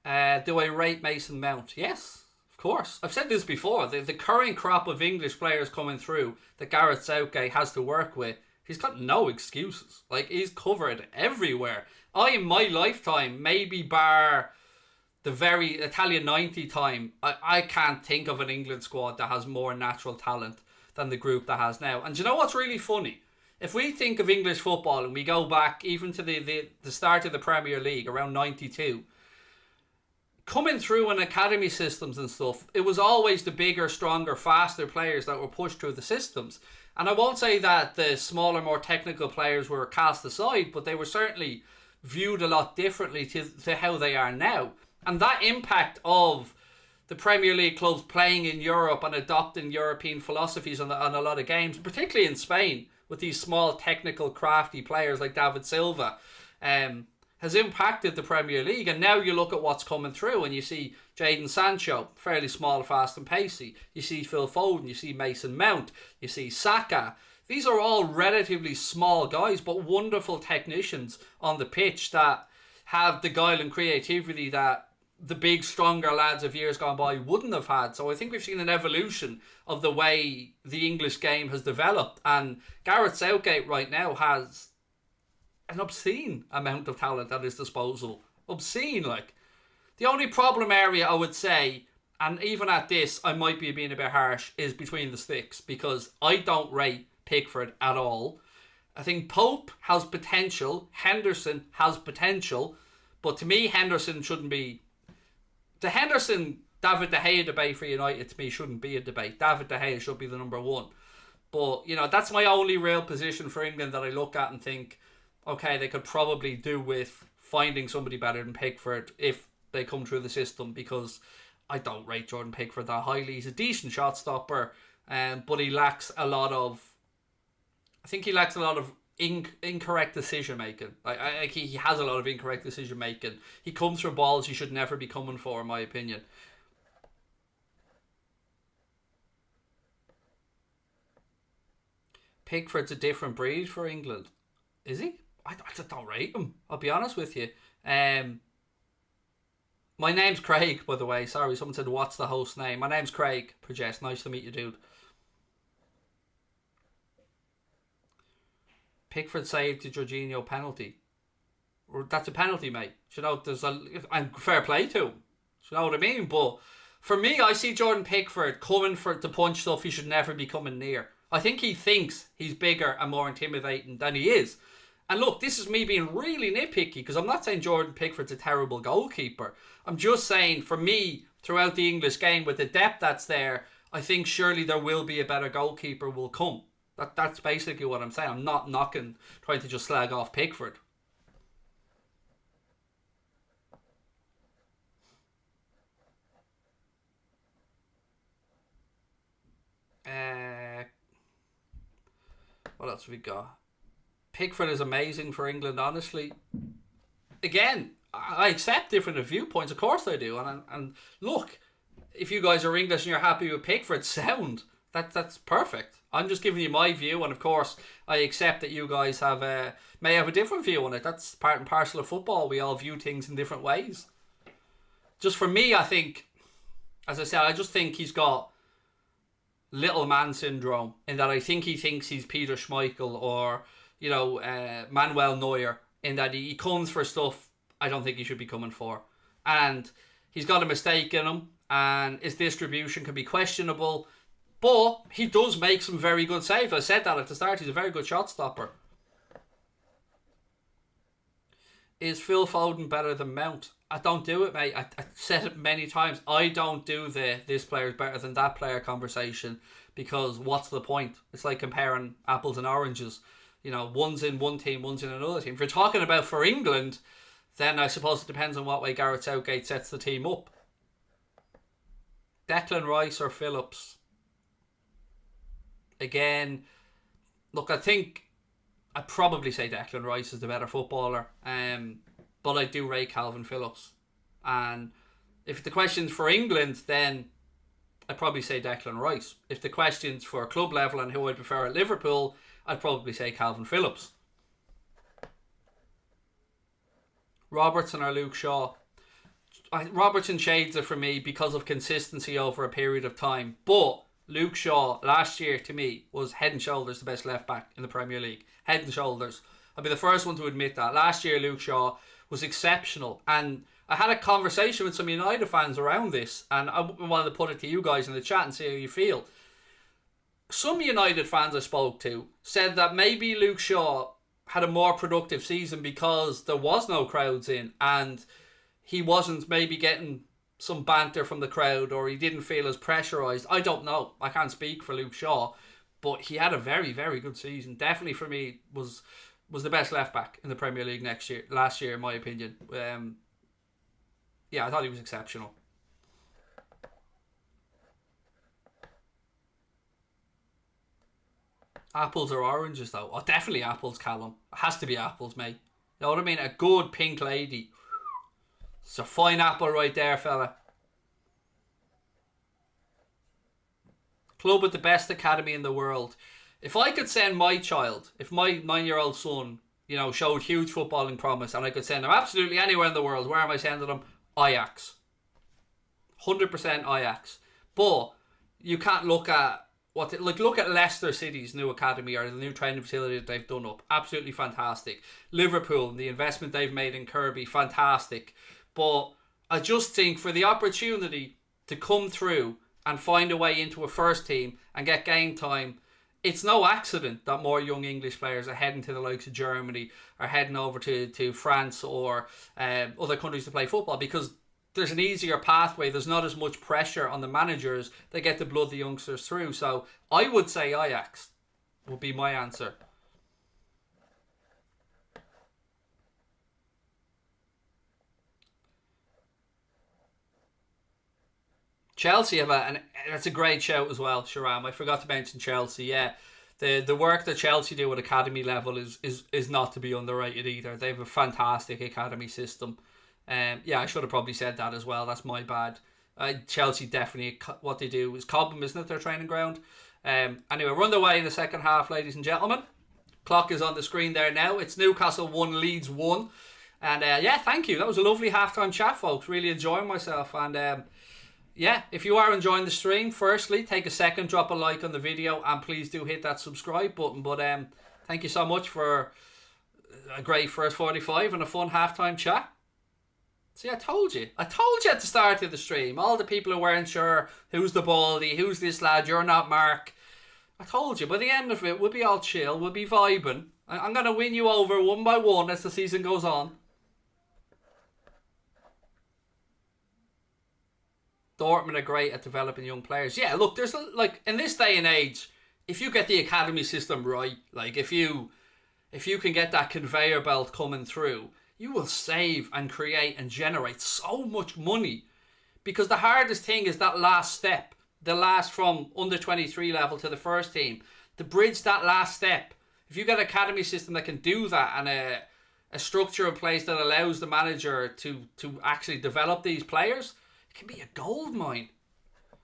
Do I rate Mason Mount? Yes, of course. I've said this before. The current crop of English players coming through that Gareth Southgate has to work with, he's got no excuses. He's covered everywhere. In my lifetime, maybe bar the very Italian 90 time, I can't think of an England squad that has more natural talent than the group that has now. And do you know what's really funny? If we think of English football and we go back even to the start of the Premier League around 92, coming through in academy systems and stuff, it was always the bigger, stronger, faster players that were pushed through the systems. And I won't say that the smaller, more technical players were cast aside, but they were certainly viewed a lot differently to how they are now. And that impact of the Premier League clubs playing in Europe and adopting European philosophies on a lot of games, particularly in Spain, with these small, technical, crafty players like David Silva, has impacted the Premier League. And now you look at what's coming through and you see Jadon Sancho, fairly small, fast and pacey. You see Phil Foden, you see Mason Mount, you see Saka. These are all relatively small guys, but wonderful technicians on the pitch that have the guile and creativity that the big, stronger lads of years gone by wouldn't have had. So I think we've seen an evolution of the way the English game has developed. And Gareth Southgate right now has an obscene amount of talent at his disposal. Obscene, The only problem area, I would say, and even at this, I might be being a bit harsh, is between the sticks, because I don't rate Pickford at all. I think Pope has potential. Henderson has potential. But to me, Henderson shouldn't be... The Henderson-David De Gea debate for United, to me, shouldn't be a debate. David De Gea should be the number one. But, that's my only real position for England that I look at and think, okay, they could probably do with finding somebody better than Pickford if they come through the system, because I don't rate Jordan Pickford that highly. He's a decent shot stopper, but he lacks a lot of... I think he lacks a lot of incorrect decision making. He has a lot of incorrect decision making. He comes for balls he should never be coming for, in my opinion. Pickford's a different breed for England. Is he? I don't rate him, I'll be honest with you. My name's Craig, by the way. Sorry, someone said, what's the host name? My name's Craig Progest. Nice to meet you, dude. Pickford saved the Jorginho penalty. That's a penalty, mate. And fair play to him. You know what I mean? But for me, I see Jordan Pickford coming to punch stuff he should never be coming near. I think he thinks he's bigger and more intimidating than he is. And look, this is me being really nitpicky because I'm not saying Jordan Pickford's a terrible goalkeeper. I'm just saying, for me, throughout the English game, with the depth that's there, I think surely there will be a better goalkeeper will come. That's basically what I'm saying. I'm not trying to just slag off Pickford. What else have we got? Pickford is amazing for England, honestly. Again, I accept different viewpoints. Of course I do. And look, if you guys are English and you're happy with Pickford, sound. That's perfect. I'm just giving you my view, and of course I accept that you guys may have a different view on it. That's part and parcel of football. We all view things in different ways. Just for me, I think, as I said, I just think he's got little man syndrome in that I think he thinks he's Peter Schmeichel or, Manuel Neuer, in that he comes for stuff I don't think he should be coming for. And he's got a mistake in him, and his distribution can be questionable, but he does make some very good saves. I said that at the start. He's a very good shot stopper. Is Phil Foden better than Mount? I don't do it, mate. I said it many times. I don't do this player is better than that player conversation, because what's the point? It's like comparing apples and oranges. One's in one team, one's in another team. If you're talking about for England, then I suppose it depends on what way Gareth Southgate sets the team up. Declan Rice or Phillips? Again, look, I think I'd probably say Declan Rice is the better footballer. But I do rate Calvin Phillips. And if the question's for England, then I'd probably say Declan Rice. If the question's for club level and who I'd prefer at Liverpool, I'd probably say Calvin Phillips. Robertson or Luke Shaw? Robertson shades it for me because of consistency over a period of time. But Luke Shaw, last year, to me, was head and shoulders the best left back in the Premier League. Head and shoulders. I'll be the first one to admit that. Last year, Luke Shaw was exceptional. And I had a conversation with some United fans around this, and I wanted to put it to you guys in the chat and see how you feel. Some United fans I spoke to said that maybe Luke Shaw had a more productive season because there was no crowds in, and he wasn't maybe getting some banter from the crowd, or he didn't feel as pressurised. I don't know. I can't speak for Luke Shaw, but he had a very, very good season. Definitely for me was the best left back in the Premier League last year, in my opinion. I thought he was exceptional. Apples or oranges, though? Oh, definitely apples, Callum. It has to be apples, mate. You know what I mean? A good pink lady. It's a fine apple right there, fella. Club with the best academy in the world. If I could send my child, if my 9-year-old son, showed huge footballing promise, and I could send him absolutely anywhere in the world, where am I sending him? Ajax. 100% Ajax. But you can't look at look at Leicester City's new academy, or the new training facility that they've done up. Absolutely fantastic. Liverpool, the investment they've made in Kirby, fantastic. But I just think for the opportunity to come through and find a way into a first team and get game time, it's no accident that more young English players are heading to the likes of Germany, are heading over to France or other countries to play football, because there's an easier pathway. There's not as much pressure on the managers. They get to blood the youngsters through. So I would say Ajax would be my answer. Chelsea have that's a great shout as well, Sharam. I forgot to mention Chelsea. Yeah, the work that Chelsea do at academy level is not to be underrated either. They have a fantastic academy system. I should have probably said that as well. That's my bad. Chelsea definitely, what they do is Cobham, isn't it, their training ground? Anyway, we're underway in the second half, ladies and gentlemen. Clock is on the screen there now. It's Newcastle 1, Leeds 1. And thank you. That was a lovely halftime chat, folks. Really enjoying myself. And if you are enjoying the stream, firstly, take a second, drop a like on the video, and please do hit that subscribe button. But thank you so much for a great first 45 and a fun halftime chat. See, I told you at the start of the stream. All the people who weren't sure who's the baldy, who's this lad, you're not Mark. I told you, by the end of it, we'll be all chill, we'll be vibing. I'm going to win you over one by one as the season goes on. Dortmund are great at developing young players. Yeah, look, there's like in this day and age, if you get the academy system right, like if you can get that conveyor belt coming through, you will save and create and generate so much money. Because the hardest thing is that last step, the last from under 23 level to the first team, to bridge that last step. If you get an academy system that can do that and a structure in place that allows the manager to actually develop these players, it can be a gold mine.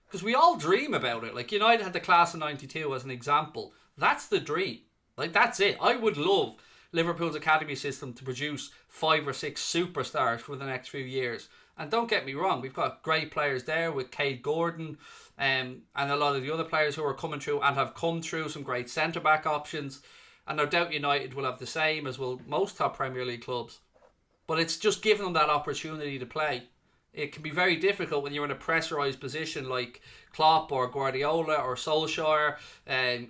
Because we all dream about it. Like United had the class of 92 as an example. That's the dream. Like that's it. I would love Liverpool's academy system to produce 5 or 6 superstars for the next few years. And don't get me wrong, we've got great players there with Cade Gordon and a lot of the other players who are coming through and have come through, some great centre-back options. And no doubt United will have the same, as will most top Premier League clubs. But it's just giving them that opportunity to play. It can be very difficult when you're in a pressurised position like Klopp or Guardiola or Solskjaer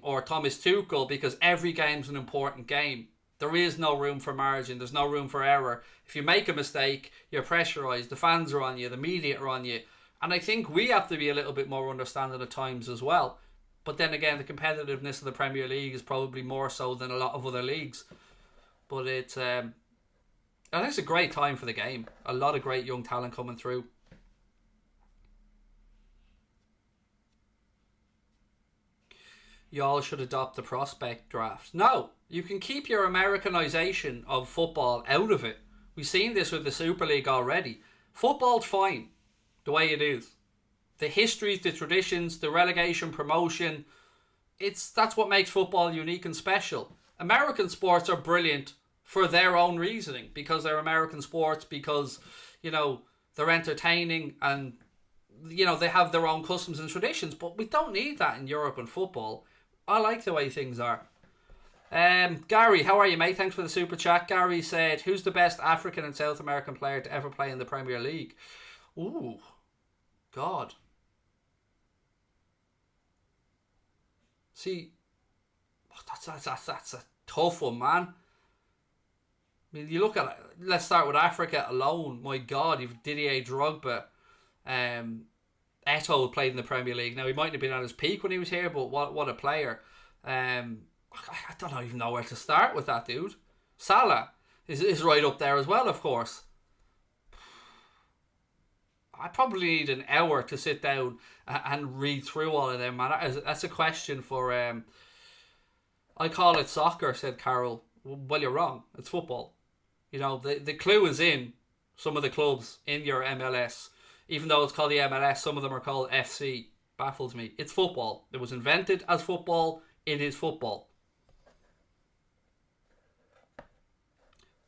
or Thomas Tuchel, because every game's an important game. There is no room for margin. There's no room for error. If you make a mistake, you're pressurised. The fans are on you. The media are on you. And I think we have to be a little bit more understanding at times as well. But then again, the competitiveness of the Premier League is probably more so than a lot of other leagues. But it's I think it's a great time for the game. A lot of great young talent coming through. Y'all should adopt the prospect draft. No, you can keep your Americanization of football out of it. We've seen this with the Super League already. Football's fine the way it is. The histories, the traditions, the relegation, promotion, that's what makes football unique and special. American sports are brilliant for their own reasoning, because they're American sports, because, they're entertaining and, they have their own customs and traditions, but we don't need that in Europe and football. I like the way things are. Gary, how are you, mate? Thanks for the super chat. Gary said, who's the best African and South American player to ever play in the Premier League? Ooh, God. See, that's a tough one, man. I mean, you look at it, let's start with Africa alone. My God, you've Didier Drogba. Eto'o played in the Premier League. Now, he mightn't have been at his peak when he was here, but what a player. I don't even know where to start with that, dude. Salah is right up there as well, of course. I probably need an hour to sit down and read through all of them, man. That's a question for... I call it soccer, said Carol. Well, you're wrong. It's football. The clue is in some of the clubs in your MLS. Even though it's called the MLS, some of them are called FC. Baffles me. It's football. It was invented as football. It is football.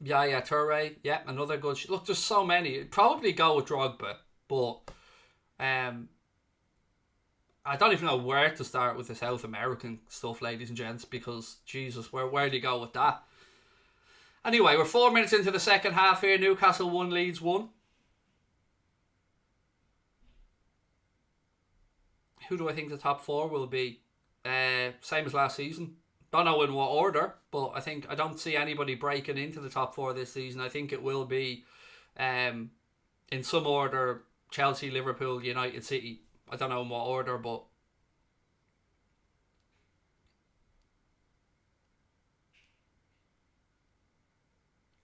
Yeah, Toure. Yeah, another good... Look, there's so many. Probably go with Drogba. But I don't even know where to start with the South American stuff, ladies and gents, because, Jesus, where do you go with that? Anyway, we're 4 minutes into the second half here. Newcastle 1, Leeds 1. Who do I think the top 4 will be? Same as last season. Don't know in what order, but I don't see anybody breaking into the top 4 this season. I think it will be in some order: Chelsea, Liverpool, United, City. I don't know in what order, but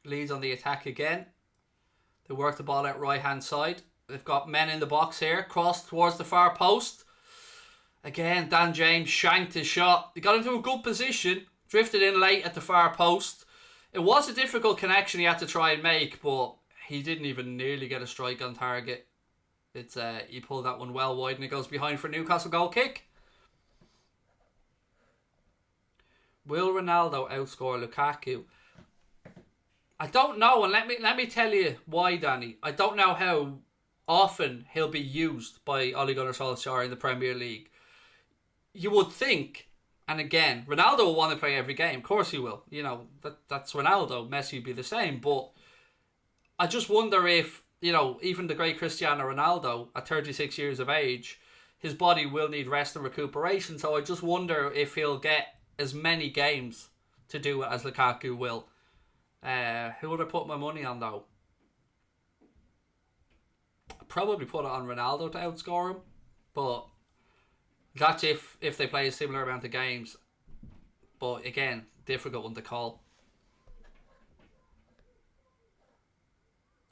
Leeds on the attack again. They work the ball out right hand side. They've got men in the box here. Cross towards the far post. Again, Dan James shanked his shot. He got into a good position. Drifted in late at the far post. It was a difficult connection he had to try and make, but he didn't even nearly get a strike on target. He pulled that one well wide and it goes behind for Newcastle goal kick. Will Ronaldo outscore Lukaku? I don't know, and let me tell you why, Danny. I don't know how often he'll be used by Ole Gunnar Solskjaer in the Premier League. You would think, and again, Ronaldo will want to play every game. Of course he will. That's Ronaldo. Messi would be the same. But I just wonder if, even the great Cristiano Ronaldo, at 36 years of age, his body will need rest and recuperation. So I just wonder if he'll get as many games to do it as Lukaku will. Who would I put my money on though? I'd probably put it on Ronaldo to outscore him, but that's if they play a similar amount of games. But again, difficult one to call.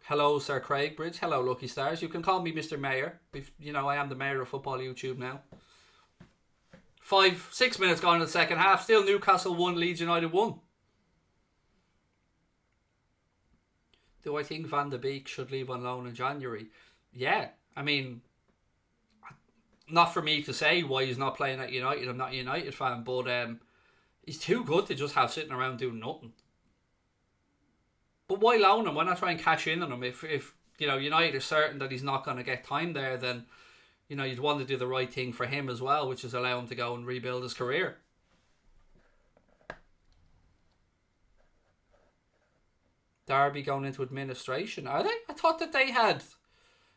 Hello, Sir Craig Bridge. Hello, Lucky Stars. You can call me Mr. Mayor. You know, I am the mayor of football YouTube now. 6 minutes gone in the second half. Still Newcastle 1, Leeds United 1. Do I think Van de Beek should leave on loan in January? Yeah. I mean, not for me to say why he's not playing at United. I'm not a United fan, but he's too good to just have sitting around doing nothing. But why loan him? Why not try and cash in on him? If you know, United are certain that he's not going to get time there, then you know, you'd want to do the right thing for him as well, which is allow him to go and rebuild his career. Derby going into administration, are they? I thought that they had...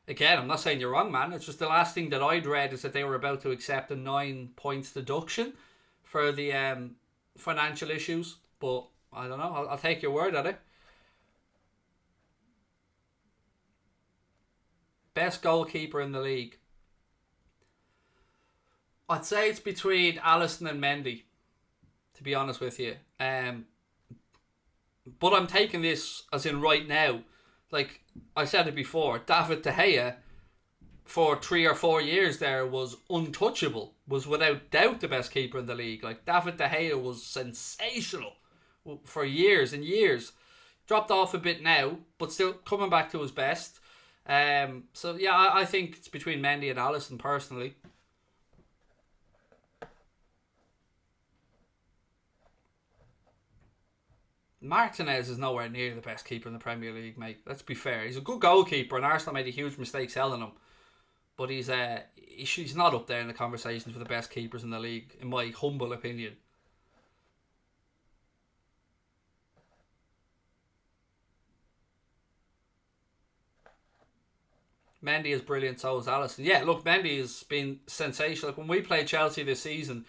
Again, I'm not saying you're wrong, man. It's just the last thing that I'd read is that they were about to accept a 9 points deduction for the financial issues. But I don't know. I'll take your word at it. Best goalkeeper in the league. I'd say it's between Alisson and Mendy, to be honest with you. But I'm taking this as in right now. Like I said it before, David De Gea for 3 or 4 years there was untouchable. Was without doubt the best keeper in the league. Like David De Gea was sensational for years and years. Dropped off a bit now, but still coming back to his best. So yeah, I think it's between Mendy and Alisson personally. Martinez is nowhere near the best keeper in the Premier League, mate. Let's be fair. He's a good goalkeeper, and Arsenal made a huge mistake selling him. But he's not up there in the conversations for the best keepers in the league, in my humble opinion. Mendy is brilliant, so is Alisson. Yeah, look, Mendy has been sensational. Like when we played Chelsea this season,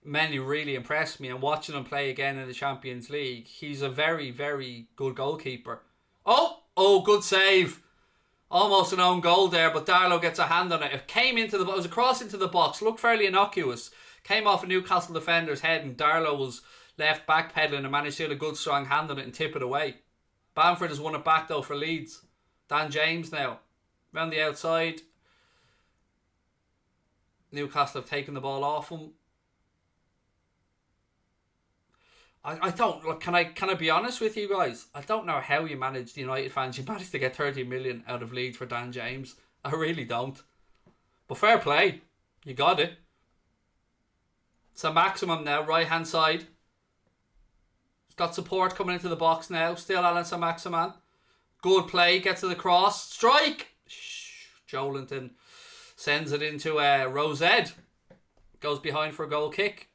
Mendy really impressed me, and watching him play again in the Champions League, he's a very, very good goalkeeper. Oh, good save. Almost an own goal there, but Darlow gets a hand on it. It came into it was a cross into the box, looked fairly innocuous. Came off a Newcastle defender's head, and Darlow was left backpedaling and managed to get a good strong hand on it and tip it away. Bamford has won it back though for Leeds. Dan James now. Round the outside. Newcastle have taken the ball off him. I don't look. Can I be honest with you guys? I don't know how you managed, the United fans. You managed to get 30 million out of Leeds for Dan James. I really don't. But fair play, you got it. So Maximum now, right hand side. He's got support coming into the box now. Still Alan Saint-Maximin. Good play. Gets to the cross. Strike. Joelinton sends it into Rosed. Goes behind for a goal kick.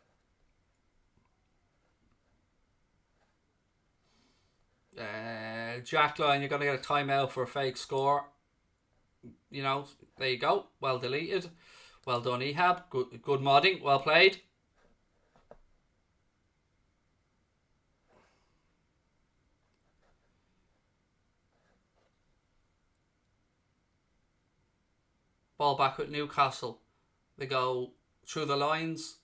Jackline, you're going to get a timeout for a fake score. You know, there you go. Well deleted. Well done, Ehab. Good modding. Well played. Ball back with Newcastle. They go through the lines.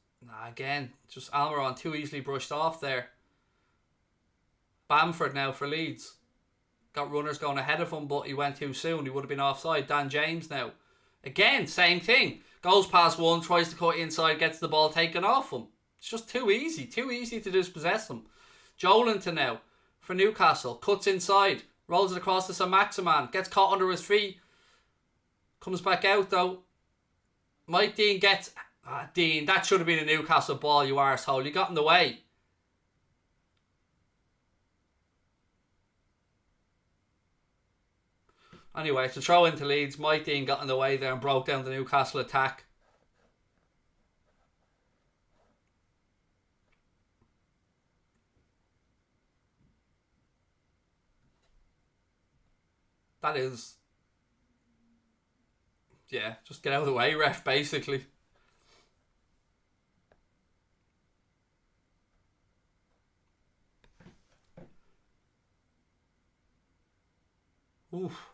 Again, just Almiron too easily brushed off there. Bamford now for Leeds. Got runners going ahead of him, but he went too soon. He would have been offside. Dan James now. Again, same thing. Goes past one, tries to cut inside, gets the ball taken off him. It's just too easy. Too easy to dispossess him. Joelinton now for Newcastle. Cuts inside. Rolls it across to Saint-Maximin. Gets caught under his feet. Comes back out though. Mike Dean gets... Dean, that should have been a Newcastle ball, you arsehole. You got in the way. Anyway, to throw into Leeds, Mike Dean got in the way there and broke down the Newcastle attack. That is... Yeah, just get out of the way, ref, basically. Oof.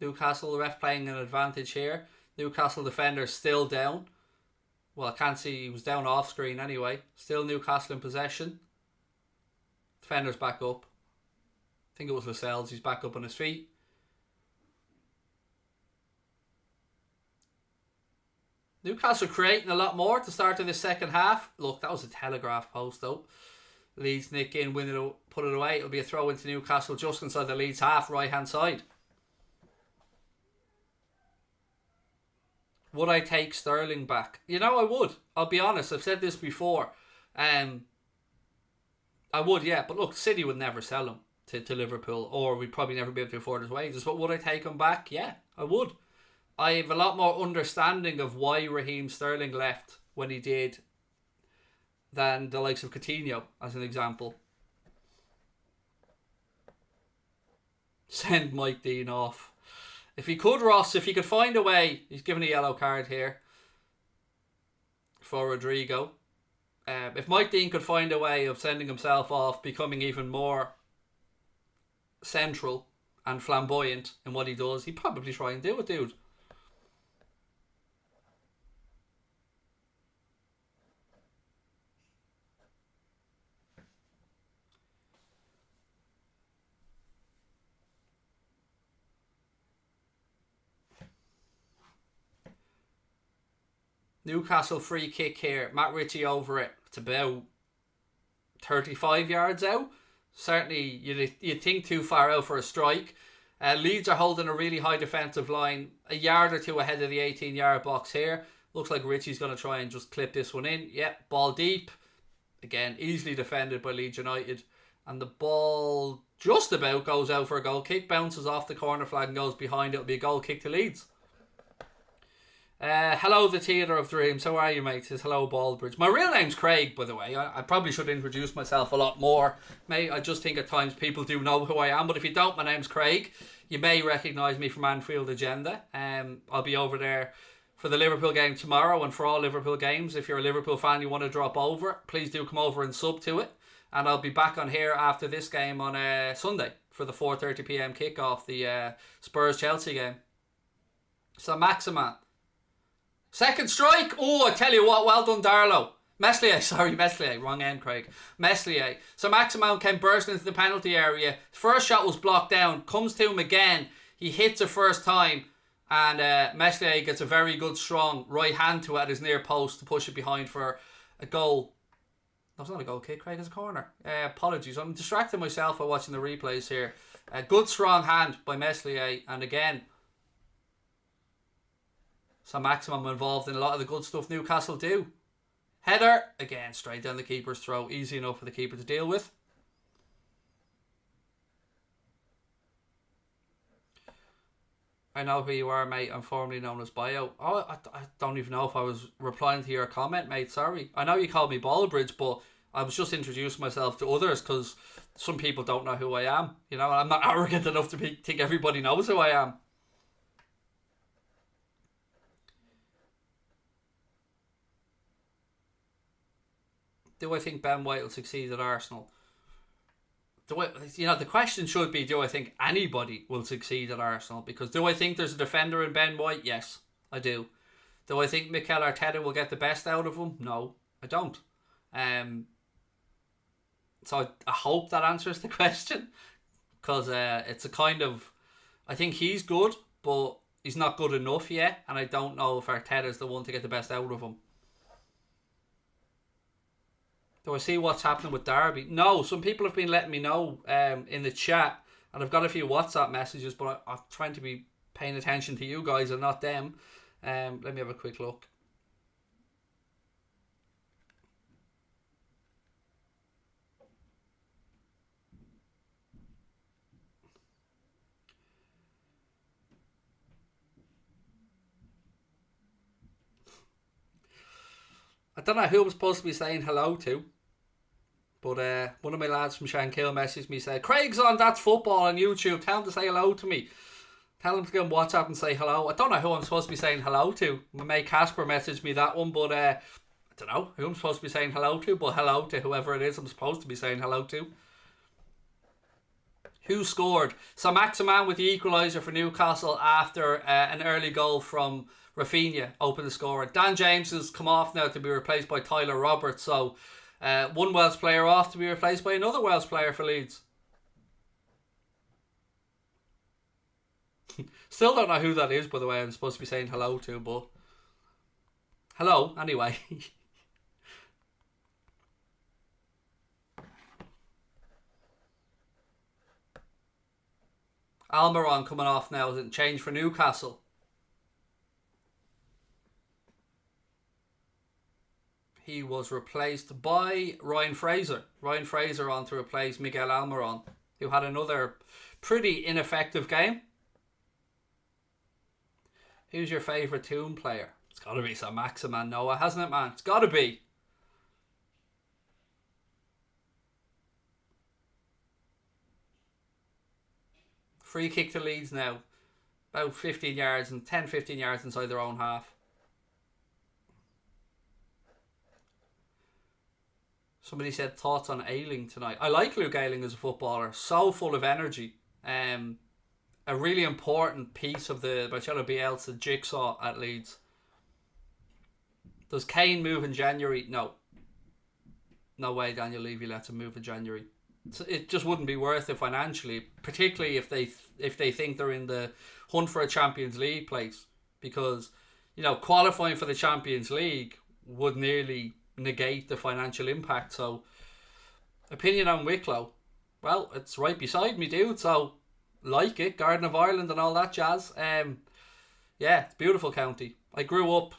Newcastle, the ref playing an advantage here. Newcastle defender still down. Well, I can't see, he was down off screen anyway. Still Newcastle in possession. Defender's back up. I think it was Lascelles, he's back up on his feet. Newcastle creating a lot more at the start of the second half. Look, that was a Telegraph post though. Leeds nick in, win it, put it away. It'll be a throw into Newcastle just inside the Leeds half, right hand side. Would I take Sterling back? You know, I would. I'll be honest. I've said this before. I would, yeah. But look, City would never sell him to Liverpool, or we'd probably never be able to afford his wages. But would I take him back? Yeah, I would. I have a lot more understanding of why Raheem Sterling left when he did than the likes of Coutinho, as an example. Send Mike Dean off. If he could, Ross, if he could find a way, he's given a yellow card here for Rodrigo. If Mike Dean could find a way of sending himself off, becoming even more central and flamboyant in what he does, he'd probably try and do it, dude. Newcastle free kick here. Matt Ritchie over it. It's about 35 yards out. Certainly, you'd think too far out for a strike. Leeds are holding a really high defensive line. A yard or two ahead of the 18-yard box here. Looks like Ritchie's going to try and just clip this one in. Yep, ball deep. Again, easily defended by Leeds United. And the ball just about goes out for a goal kick. Bounces off the corner flag and goes behind. It'll be a goal kick to Leeds. Hello, the Theatre of Dreams. How are you, mate? Says hello, Baldbridge. My real name's Craig, by the way. I probably should introduce myself a lot more. Mate, I just think at times people do know who I am. But if you don't, my name's Craig. You may recognise me from Anfield Agenda. I'll be over there for the Liverpool game tomorrow and for all Liverpool games. If you're a Liverpool fan, you want to drop over, please do come over and sub to it. And I'll be back on here after this game on Sunday for the 4:30pm kickoff, the Spurs-Chelsea game. So, Maximan. Second strike. Oh, I tell you what, well done, Darlow. Meslier, wrong end, Craig. Meslier. So Maximan came bursting into the penalty area. First shot was blocked down. Comes to him again. He hits it first time. And Meslier gets a very good, strong right hand to it at his near post to push it behind for a goal. That's not a goal kick, Craig. It's a corner. Apologies. I'm distracting myself by watching the replays here. A good, strong hand by Meslier. And again, so Maximum involved in a lot of the good stuff Newcastle do. Header, again, straight down the keeper's throat. Easy enough for the keeper to deal with. I know who you are, mate. I'm formerly known as Bio. Oh, I don't even know if I was replying to your comment, mate. Sorry. I know you called me Ballbridge, but I was just introducing myself to others because some people don't know who I am. You know, I'm not arrogant enough to think everybody knows who I am. Do I think Ben White will succeed at Arsenal? The question should be, do I think anybody will succeed at Arsenal? Because do I think there's a defender in Ben White? Yes, I do. Do I think Mikel Arteta will get the best out of him? No, I don't. So I hope that answers the question. Because it's a kind of... I think he's good, but he's not good enough yet. And I don't know if Arteta is the one to get the best out of him. Do I see what's happening with Derby? No, some people have been letting me know in the chat, and I've got a few WhatsApp messages, but I'm trying to be paying attention to you guys and not them. Let me have a quick look. I don't know who I'm supposed to be saying hello to, but one of my lads from Shankill messaged me, said, Craig's on That's Football on YouTube, tell him to say hello to me. Tell him to go on WhatsApp and say hello. I don't know who I'm supposed to be saying hello to. My mate Casper messaged me that one, but I don't know who I'm supposed to be saying hello to, but hello to whoever it is I'm supposed to be saying hello to. Who scored? So Maximan with the equaliser for Newcastle after an early goal from Rafinha opened the score. Dan James has come off now to be replaced by Tyler Roberts. So one Welsh player off to be replaced by another Welsh player for Leeds. Still don't know who that is, by the way, I'm supposed to be saying hello to, but hello, anyway. Almiron coming off now, isn't change for Newcastle. He was replaced by Ryan Fraser. Ryan Fraser on to replace Miguel Almiron, who had another pretty ineffective game. Who's your favourite Toon player? It's got to be Sir Maximan Noah, hasn't it, man? It's got to be. Free kick to Leeds now. About 15 yards and 10-15 yards inside their own half. Somebody said thoughts on Ayling tonight. I like Luke Ayling as a footballer. So full of energy. A really important piece of the Marcelo Bielsa jigsaw at Leeds. Does Kane move in January? No. No way Daniel Levy lets him move in January. It just wouldn't be worth it financially, particularly if they think they're in the hunt for a Champions League place, because qualifying for the Champions League would nearly negate the financial impact. So, opinion on Wicklow? Well, it's right beside me, dude. So, like it, Garden of Ireland and all that jazz. Yeah, it's a beautiful county. I grew up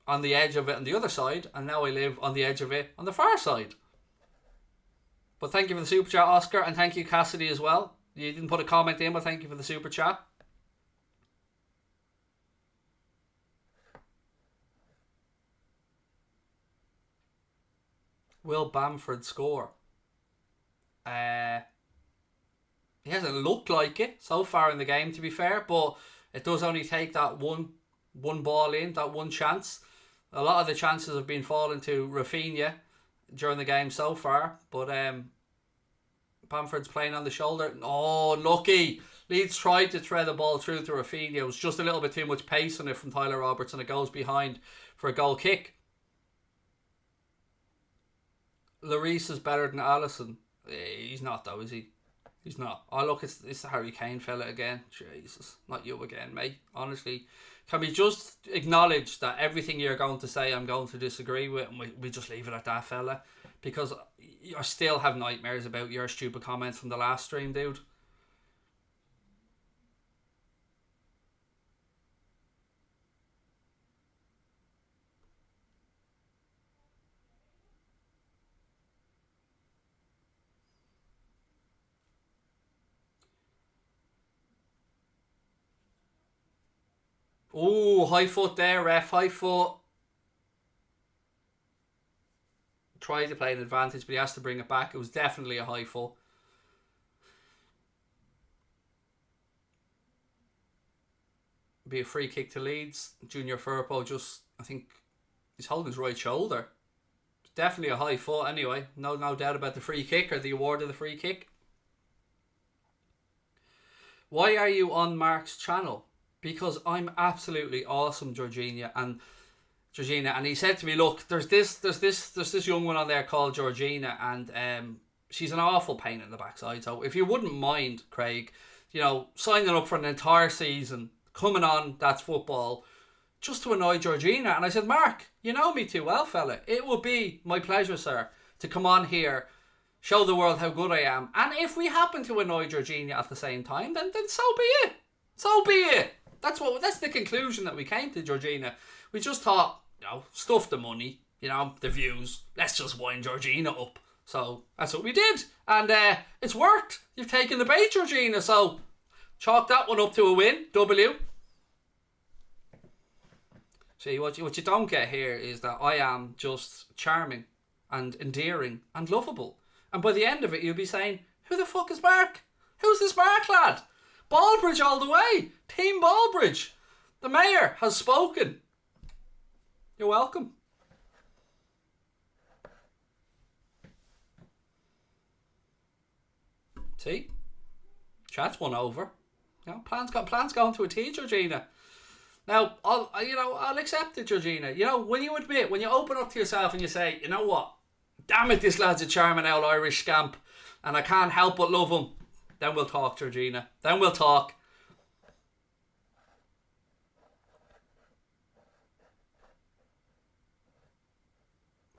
on the edge of it on the other side, and now I live on the edge of it on the far side. But thank you for the super chat, Oscar, and thank you, Cassidy, as well. You didn't put a comment in, but thank you for the super chat. Will Bamford score? He hasn't looked like it so far in the game, to be fair, but it does only take that one ball in, that one chance. A lot of the chances have been falling to Rafinha during the game so far, but Bamford's playing on the shoulder. Oh, lucky. Leeds tried to thread the ball through to Rafinha. It was just a little bit too much pace on it from Tyler Roberts, and it goes behind for a goal kick. Lloris is better than Alisson. He's not though, is he? He's not. Oh look, it's the Harry Kane fella again. Jesus, not you again, mate. Honestly, can we just acknowledge that everything you're going to say I'm going to disagree with, and we just leave it at that, fella? Because I still have nightmares about your stupid comments from the last stream, dude. Oh, high foot there, ref. High foot. Tried to play an advantage, but he has to bring it back. It was definitely a high foot. Be a free kick to Leeds. Junior Firpo just, I think, he's holding his right shoulder. It's definitely a high foot anyway. No doubt about the free kick or the award of the free kick. Why are you on Mark's channel? Because I'm absolutely awesome, Georgina, and he said to me, look, there's this young one on there called Georgina, and she's an awful pain in the backside. So if you wouldn't mind, Craig, signing up for an entire season, coming on That's Football, just to annoy Georgina. And I said, Mark, you know me too well, fella. It would be my pleasure, sir, to come on here, show the world how good I am. And if we happen to annoy Georgina at the same time, then so be it. So be it. That's the conclusion that we came to, Georgina. We just thought, stuff the money, the views. Let's just wind Georgina up. So that's what we did, and it's worked. You've taken the bait, Georgina. So chalk that one up to a win. W. See, what you don't get here is that I am just charming and endearing and lovable. And by the end of it, you'll be saying, who the fuck is Mark? Who's this Mark lad? Ballbridge all the way. Team Ballbridge. The mayor has spoken. You're welcome. See? Chat's won over. You know, plans going to a T, Georgina. Now, I'll accept it, Georgina. You know, when you open up to yourself and you say, you know what? Damn it, this lad's a charming old Irish scamp and I can't help but love him. Then we'll talk, Georgina. Then we'll talk.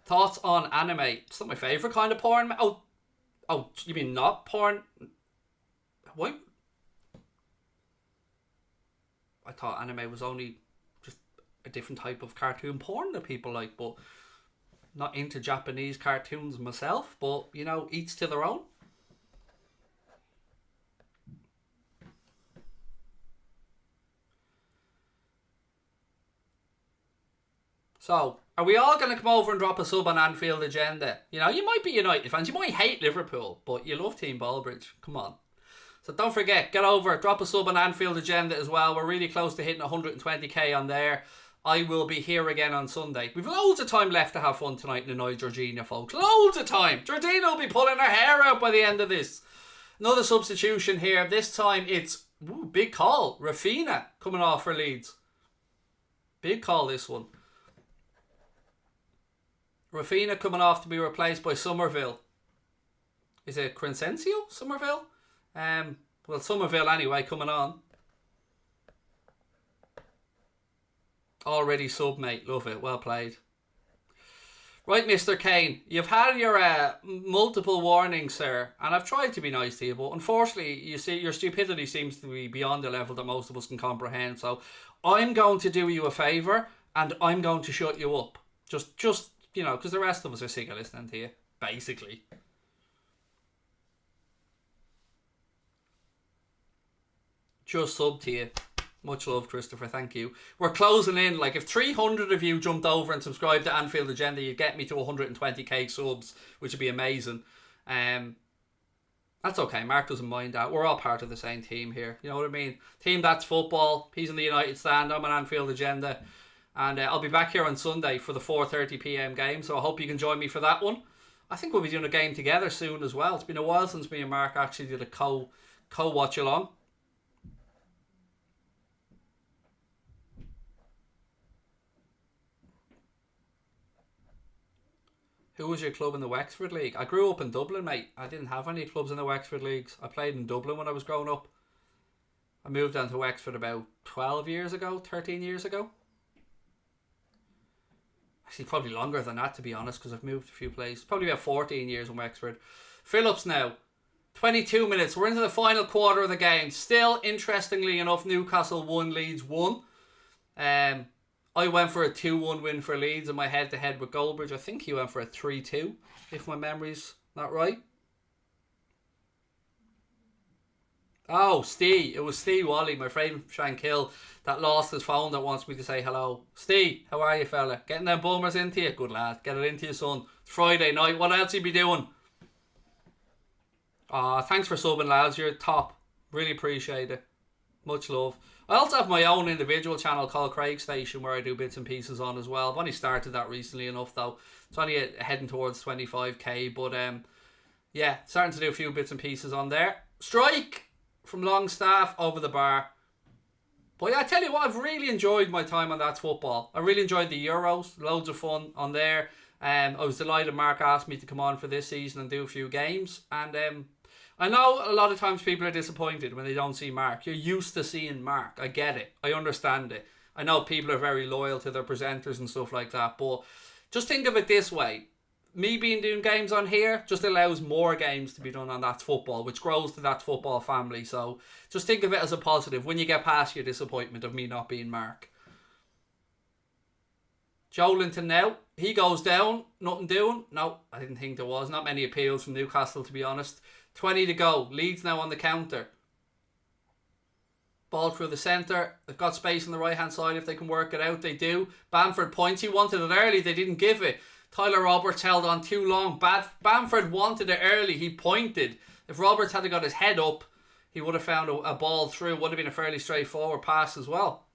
Thoughts on anime? It's not my favourite kind of porn. Oh, you mean not porn? What? I thought anime was only just a different type of cartoon porn that people like, but not into Japanese cartoons myself, but, you know, each to their own. So, are we all going to come over and drop a sub on Anfield Agenda? You know, you might be United fans, you might hate Liverpool, but you love Team Ballbridge. Come on. So don't forget, get over, drop a sub on Anfield Agenda as well. We're really close to hitting 120k on there. I will be here again on Sunday. We've loads of time left to have fun tonight and annoy Georgina, folks. Loads of time. Georgina will be pulling her hair out by the end of this. Another substitution here. This time it's, big call. Rafinha coming off for Leeds. Big call, this one. Rafinha coming off to be replaced by Somerville. Is it Crescencio? Somerville? Well, Somerville anyway, coming on. Already sub, mate. Love it. Well played. Right, Mr. Kane. You've had your multiple warnings, sir. And I've tried to be nice to you, but unfortunately, you see, your stupidity seems to be beyond the level that most of us can comprehend. So I'm going to do you a favour, and I'm going to shut you up. Just you know, because the rest of us are sick of listening to you, basically. Just sub to you. Much love, Christopher. Thank you. We're closing in. Like, if 300 of you jumped over and subscribed to Anfield Agenda, you'd get me to 120k subs, which would be amazing. That's okay. Mark doesn't mind that. We're all part of the same team here. You know what I mean? Team That's Football. He's in the United Stand. I'm on Anfield Agenda. And I'll be back here on Sunday for the 4:30 p.m. game. So I hope you can join me for that one. I think we'll be doing a game together soon as well. It's been a while since me and Mark actually did a co-watch-along. Who was your club in the Wexford League? I grew up in Dublin, mate. I didn't have any clubs in the Wexford Leagues. I played in Dublin when I was growing up. I moved down to Wexford about 12 years ago, 13 years ago. Actually, probably longer than that, to be honest, because I've moved a few places. Probably about 14 years in Wexford. Phillips now. 22 minutes. We're into the final quarter of the game. Still, interestingly enough, Newcastle 1, Leeds 1. I went for a 2-1 win for Leeds in my head-to-head with Goldbridge. I think he went for a 3-2, if my memory's not right. Oh, Steve. It was Steve Wally, my friend Shankill, that lost his phone that wants me to say hello. Steve, how are you, fella? Getting them bummers into you? Good lad. Get it into you, son. It's Friday night. What else you be doing? Thanks for subbing, lads. You're top. Really appreciate it. Much love. I also have my own individual channel called Craig Station where I do bits and pieces on as well. I've only started that recently enough though. It's only heading towards 25k, but yeah, starting to do a few bits and pieces on there. Strike from Longstaff over the bar. But yeah, I tell you what, I've really enjoyed my time on That's Football. I really enjoyed the Euros. Loads of fun on there. I was delighted Mark asked me to come on for this season and do a few games. And I know a lot of times people are disappointed when they don't see Mark. You're used to seeing Mark. I get it. I understand it. I know people are very loyal to their presenters and stuff like that. But just think of it this way. Me doing games on here just allows more games to be done on That's Football, which grows to That's Football family. So just think of it as a positive when you get past your disappointment of me not being Mark. Joelinton now. He goes down. Nothing doing. No, I didn't think there was. Not many appeals from Newcastle, to be honest. 20 to go. Leeds now on the counter. Ball through the centre. They've got space on the right hand side if they can work it out. They do. Bamford points. He wanted it early. They didn't give it. Tyler Roberts held on too long. Bamford wanted it early. He pointed. If Roberts had got his head up, he would have found a ball through. Would have been a fairly straightforward pass as well.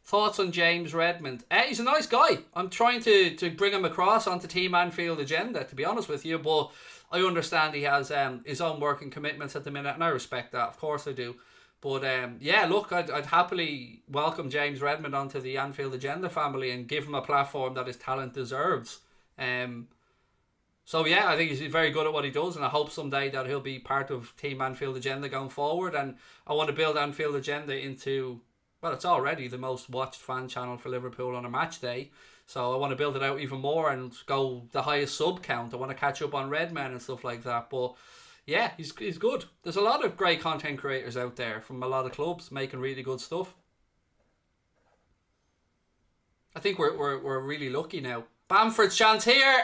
Thoughts on James Redmond? He's a nice guy. I'm trying to bring him across onto Team Anfield agenda, to be honest with you, but I understand he has his own working commitments at the minute, and I respect that. Of course I do. But yeah, look, I'd happily welcome James Redmond onto the Anfield agenda family and give him a platform that his talent deserves. So yeah, I think he's very good at what he does, and I hope someday that he'll be part of Team Anfield agenda going forward. And I want to build Anfield agenda into, well, it's already the most watched fan channel for Liverpool on a match day. So I want to build it out even more and go the highest sub count. I want to catch up on Redmen and stuff like that. But yeah, he's good. There's a lot of great content creators out there from a lot of clubs making really good stuff. I think we're really lucky now. Bamford's chance here.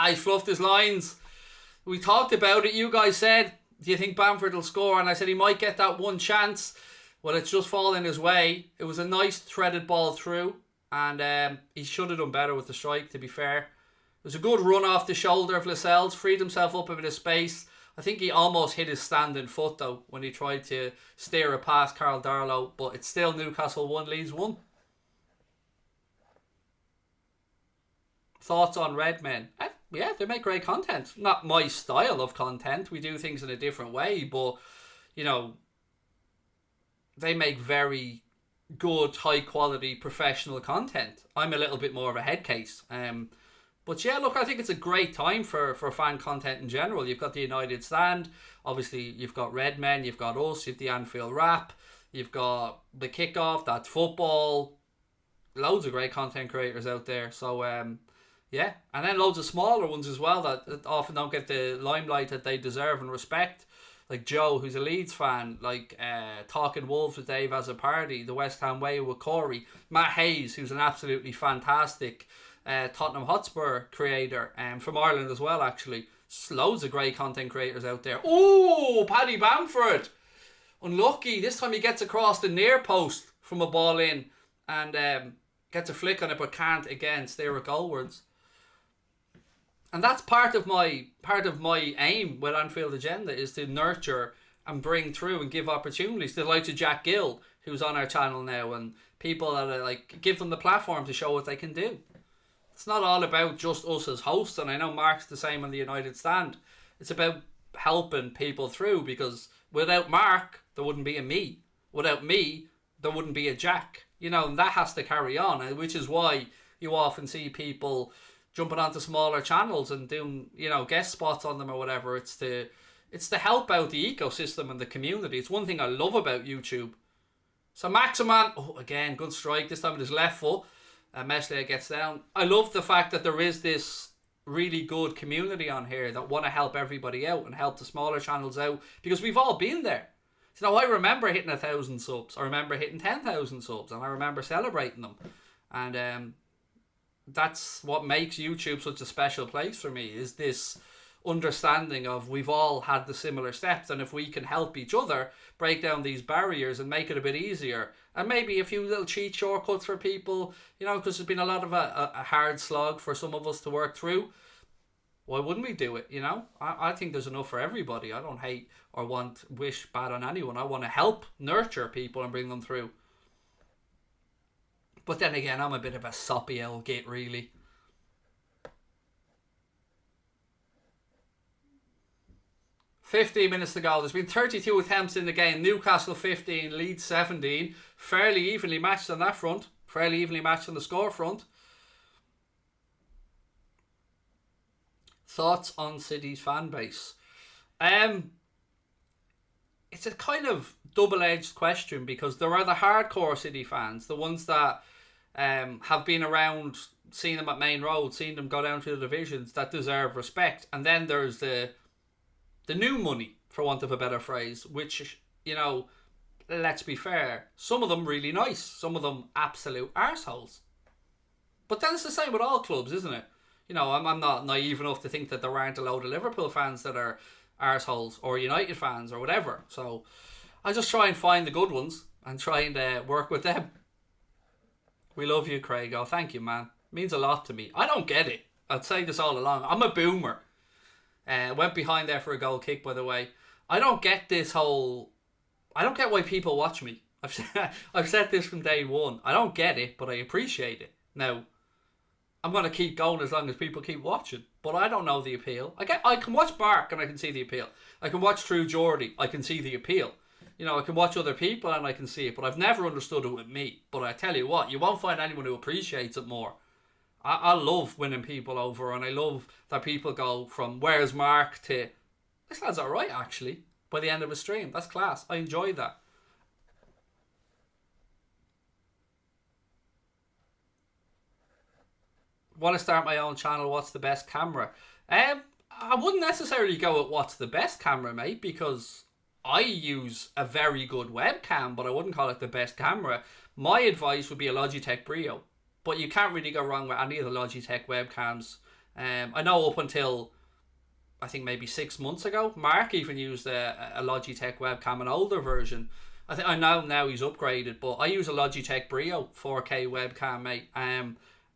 He fluffed his lines. We talked about it. You guys said, do you think Bamford will score? And I said he might get that one chance. Well, it's just fallen his way. It was a nice threaded ball through, and he should have done better with the strike, to be fair. It was a good run off the shoulder of Lascelles, freed himself up a bit of space. I think he almost hit his standing foot, though, when he tried to steer it past Carl Darlow, but it's still Newcastle 1, Leeds 1. Thoughts on Redmen? Yeah, they make great content. Not my style of content. We do things in a different way, but, you know, they make very good, high quality, professional content. I'm a little bit more of a head case. But yeah, look, I think it's a great time for fan content in general. You've got the United Stand, obviously you've got Redmen, you've got us, you've the Anfield Wrap, you've got the Kickoff, That's Football, loads of great content creators out there. So yeah, and then loads of smaller ones as well that often don't get the limelight that they deserve and respect. Like Joe, who's a Leeds fan, like Talking Wolves with Dave as a party, the West Ham Way with Corey, Matt Hayes, who's an absolutely fantastic Tottenham Hotspur creator, from Ireland as well, actually. Just loads of great content creators out there. Oh, Paddy Bamford! Unlucky. This time he gets across the near post from a ball in and gets a flick on it, but can't again steer it goalwards. And that's part of my aim with Anfield Agenda, is to nurture and bring through and give opportunities to the likes of Jack Gill, who's on our channel now, and people that are like, give them the platform to show what they can do. It's not all about just us as hosts, and I know Mark's the same on the United Stand. It's about helping people through, because without Mark, there wouldn't be a me. Without me, there wouldn't be a Jack. You know, and that has to carry on, which is why you often see people jumping onto smaller channels and doing, you know, guest spots on them or whatever. It's to help out the ecosystem and the community. It's one thing I love about YouTube. So Maximan, oh, again, good strike, this time with his left foot. Meslier gets down. I love the fact that there is this really good community on here that want to help everybody out and help the smaller channels out, because we've all been there. So now I remember hitting 1,000 subs. I remember hitting 10,000 subs, and I remember celebrating them. And that's what makes YouTube such a special place for me, is this understanding of we've all had the similar steps, and if we can help each other break down these barriers and make it a bit easier, and maybe a few little cheat shortcuts for people, you know, because there's been a lot of a hard slog for some of us to work through. Why wouldn't we do it, you know? I think there's enough for everybody. I don't hate or wish bad on anyone. I want to help nurture people and bring them through. But then again, I'm a bit of a soppy old git, really. "15 minutes to go. There's been 32 attempts in the game. Newcastle 15, Leeds 17. Fairly evenly matched on that front. Fairly evenly matched on the score front. Thoughts on City's fan base? It's a kind of double-edged question, because there are the hardcore City fans, the ones that have been around, seen them at Main Road, seen them go down to the divisions, that deserve respect. And then there's the new money, for want of a better phrase, which, you know, let's be fair, some of them really nice, some of them absolute arseholes. But then it's the same with all clubs, isn't it? You know, I'm not naive enough to think that there aren't a load of Liverpool fans that are arseholes, or United fans, or whatever. So I just try and find the good ones and try and work with them. "We love you, Craig." Oh, thank you, man. It means a lot to me. I don't get it. I'd say this all along. I'm a boomer. Went behind there for a goal kick, by the way. I don't get this whole... I don't get why people watch me. I've said this from day one. I don't get it, but I appreciate it. Now, I'm going to keep going as long as people keep watching. But I don't know the appeal. I can watch Mark and I can see the appeal. I can watch True Geordie. I can see the appeal. You know, I can watch other people and I can see it. But I've never understood it with me. But I tell you what, you won't find anyone who appreciates it more. I love winning people over, and I love that people go from "Where's Mark?" to "This lad's alright actually" by the end of a stream. That's class. I enjoy that. Want to start my own channel? What's the best camera? I wouldn't necessarily go at what's the best camera, mate, because I use a very good webcam, but I wouldn't call it the best camera. My advice would be a Logitech Brio. But you can't really go wrong with any of the Logitech webcams. I know up until, I think maybe 6 months ago, Mark even used a Logitech webcam, an older version. I know now he's upgraded, but I use a Logitech Brio 4K webcam, mate.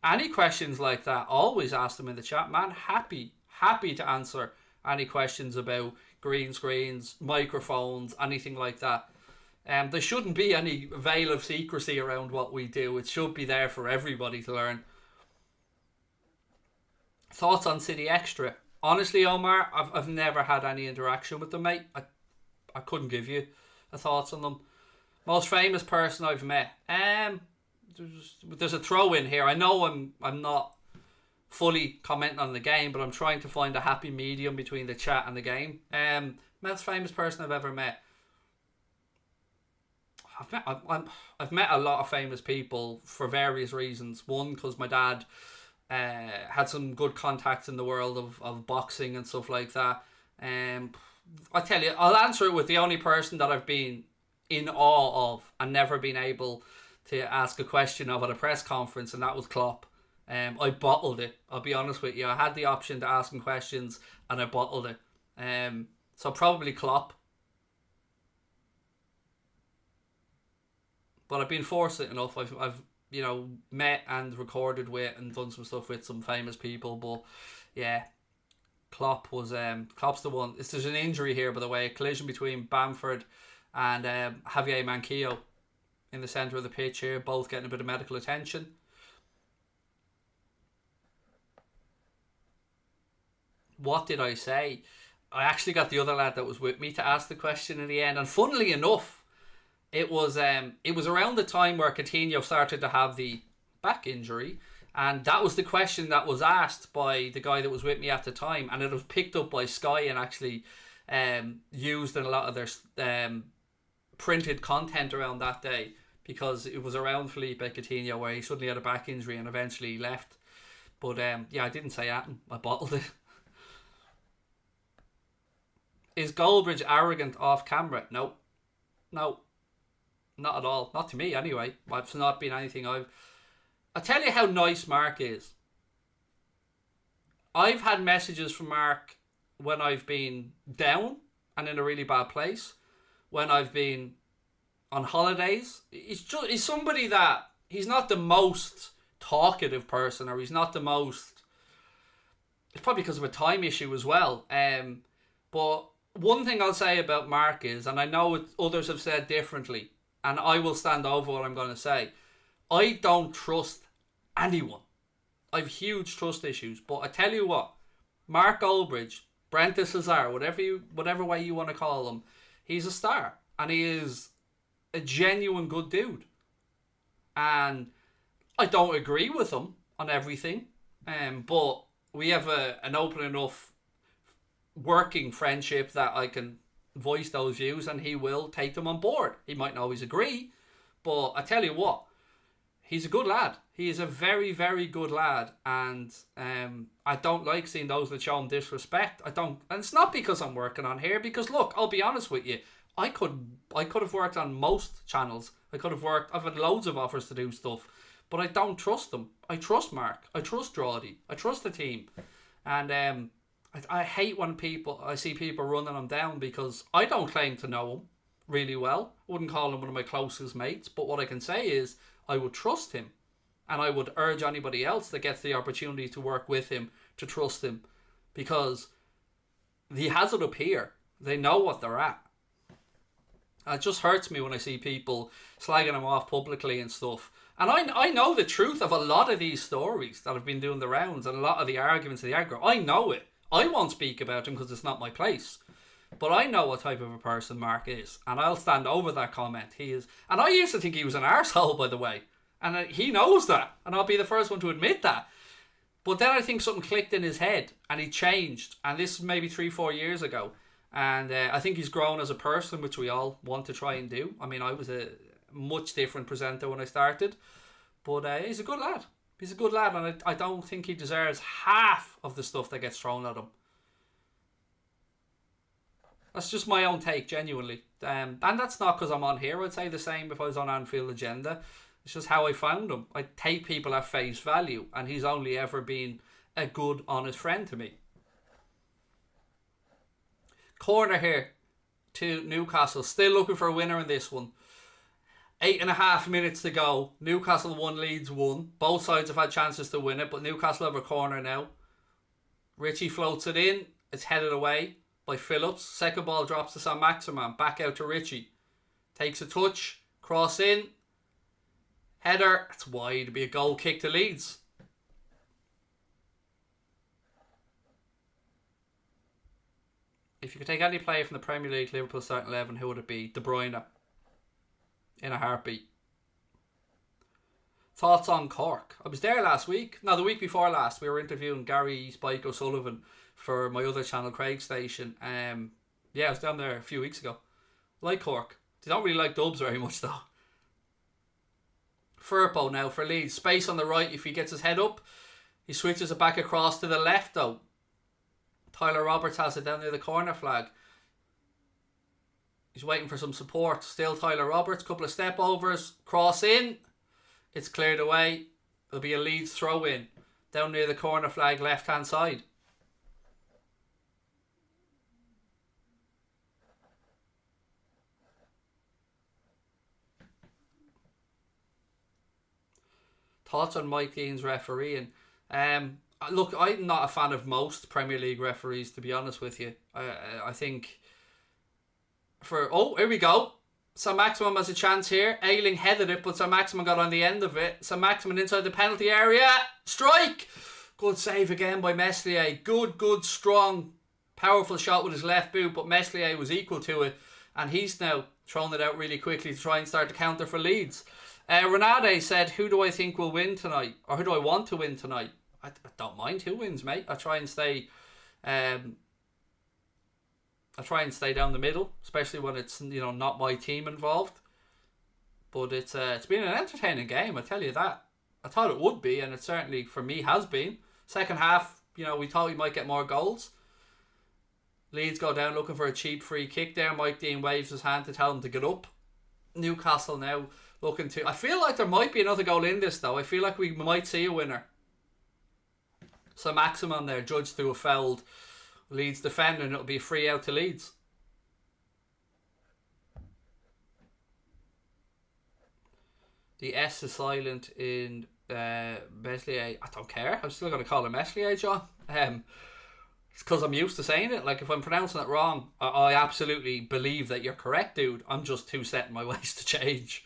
Any questions like that, always ask them in the chat, man. Happy to answer any questions about green screens, microphones, anything like that. There shouldn't be any veil of secrecy around what we do. It should be there for everybody to learn. Thoughts on City Extra? Honestly, Omar, I've never had any interaction with them, mate. I couldn't give you a thoughts on them. Most famous person I've met. There's a throw in here. I know I'm not fully commenting on the game, but I'm trying to find a happy medium between the chat and the game. Most famous person I've ever met. I've met a lot of famous people for various reasons. One, because my dad had some good contacts in the world of boxing and stuff like that. I tell you, I'll answer it with the only person that I've been in awe of and never been able to ask a question of at a press conference, and that was Klopp. I bottled it. I'll be honest with you. I had the option to ask him questions and I bottled it. So probably Klopp. But I've been fortunate enough. I've met and recorded with and done some stuff with some famous people. But yeah, Klopp's the one. There's an injury here, by the way, a collision between Bamford and Javier Manquillo in the centre of the pitch here, both getting a bit of medical attention. What did I say? I actually got the other lad that was with me to ask the question in the end, and funnily enough, it was around the time where Coutinho started to have the back injury, and that was the question that was asked by the guy that was with me at the time, and it was picked up by Sky and actually used in a lot of their printed content around that day, because it was around Felipe Coutinho where he suddenly had a back injury and eventually left. But yeah, I didn't say that. I bottled it. Is Goldbridge arrogant off camera? No, not at all. Not to me, anyway. It's not been anything I'll tell you how nice Mark is. I've had messages from Mark when I've been down and in a really bad place, when I've been on holidays. He's somebody that, he's not the most talkative person, or he's not the most... It's probably because of a time issue as well. But one thing I'll say about Mark is, and I know others have said differently, and I will stand over what I'm going to say, I don't trust anyone. I've huge trust issues. But I tell you what, Mark Goldbridge, Brent de Cesar, whatever way you want to call him, he's a star. And he is a genuine good dude. And I don't agree with him on everything. But we have an open enough working friendship that I can voice those views and he will take them on board. He mightn't always agree, but I tell you what, he's a good lad. He is a very, very good lad, and I don't like seeing those that show him disrespect. I don't, and it's not because I'm working on here, because look, I'll be honest with you, I could have worked on most channels. I've had loads of offers to do stuff, but I don't trust them. I trust Mark. I trust Geordie. I trust the team. And I hate when I see people running him down, because I don't claim to know him really well. I wouldn't call him one of my closest mates, but what I can say is I would trust him, and I would urge anybody else that gets the opportunity to work with him to trust him, because he has it up here. They know what they're at. And it just hurts me when I see people slagging him off publicly and stuff. And I know the truth of a lot of these stories that have been doing the rounds, and a lot of the arguments of the aggro. I know it. I won't speak about him because it's not my place. But I know what type of a person Mark is, and I'll stand over that comment. He is, and I used to think he was an arsehole, by the way, and he knows that, and I'll be the first one to admit that. But then I think something clicked in his head, and he changed, and this is maybe 3-4 years ago, and I think he's grown as a person, which we all want to try and do. I mean, I was a much different presenter when I started, but he's a good lad. He's a good lad, and I don't think he deserves half of the stuff that gets thrown at him. That's just my own take, genuinely. And that's not because I'm on here. I'd say the same if I was on Anfield Agenda. It's just how I found him. I take people at face value, and he's only ever been a good, honest friend to me. Corner here to Newcastle. Still looking for a winner in this one. 8.5 minutes to go. Newcastle 1, Leeds 1. Both sides have had chances to win it, but Newcastle have a corner now. Richie floats it in. It's headed away by Phillips. Second ball drops to Sam Maximan. Back out to Richie. Takes a touch. Cross in. Header. It's wide. It'll be a goal kick to Leeds. If you could take any player from the Premier League Liverpool starting 11, who would it be? De Bruyne. In a heartbeat. Thoughts on Cork? I was there last week. No, the week before last. We were interviewing Gary Spike O'Sullivan for my other channel, Craig Station. Yeah, I was down there a few weeks ago. Like Cork. They don't really like Dubs very much though. Firpo now for Leeds. Space on the right if he gets his head up. He switches it back across to the left though. Tyler Roberts has it down near the corner flag. He's waiting for some support. Still Tyler Roberts. Couple of step overs. Cross in. It's cleared away. There'll be a Leeds throw in. Down near the corner flag left hand side. Thoughts on Mike Dean's refereeing? Look, I'm not a fan of most Premier League referees, to be honest with you. I think here we go. Sam Maximan has a chance here. Ayling headed it, but Sam Maximan got on the end of it. Sam Maximan inside the penalty area. Strike! Good save again by Meslier. Good, strong, powerful shot with his left boot, but Meslier was equal to it. And he's now thrown it out really quickly to try and start the counter for Leeds. Renate said, who do I think will win tonight? Or who do I want to win tonight? I don't mind who wins, mate. I try and stay down the middle, especially when it's not my team involved. But it's been an entertaining game, I tell you that. I thought it would be, and it certainly for me has been. Second half, we thought we might get more goals. Leeds go down looking for a cheap free kick there. Mike Dean waves his hand to tell them to get up. Newcastle now looking to. I feel like there might be another goal in this though. I feel like we might see a winner. So Maximan there, judged to have fouled Leeds defender, and it'll be a free out to Leeds. The S is silent in Meslier. I don't care. I'm still going to call him Meslier, John. It's because I'm used to saying it. Like, if I'm pronouncing it wrong, I absolutely believe that you're correct, dude. I'm just too set in my ways to change.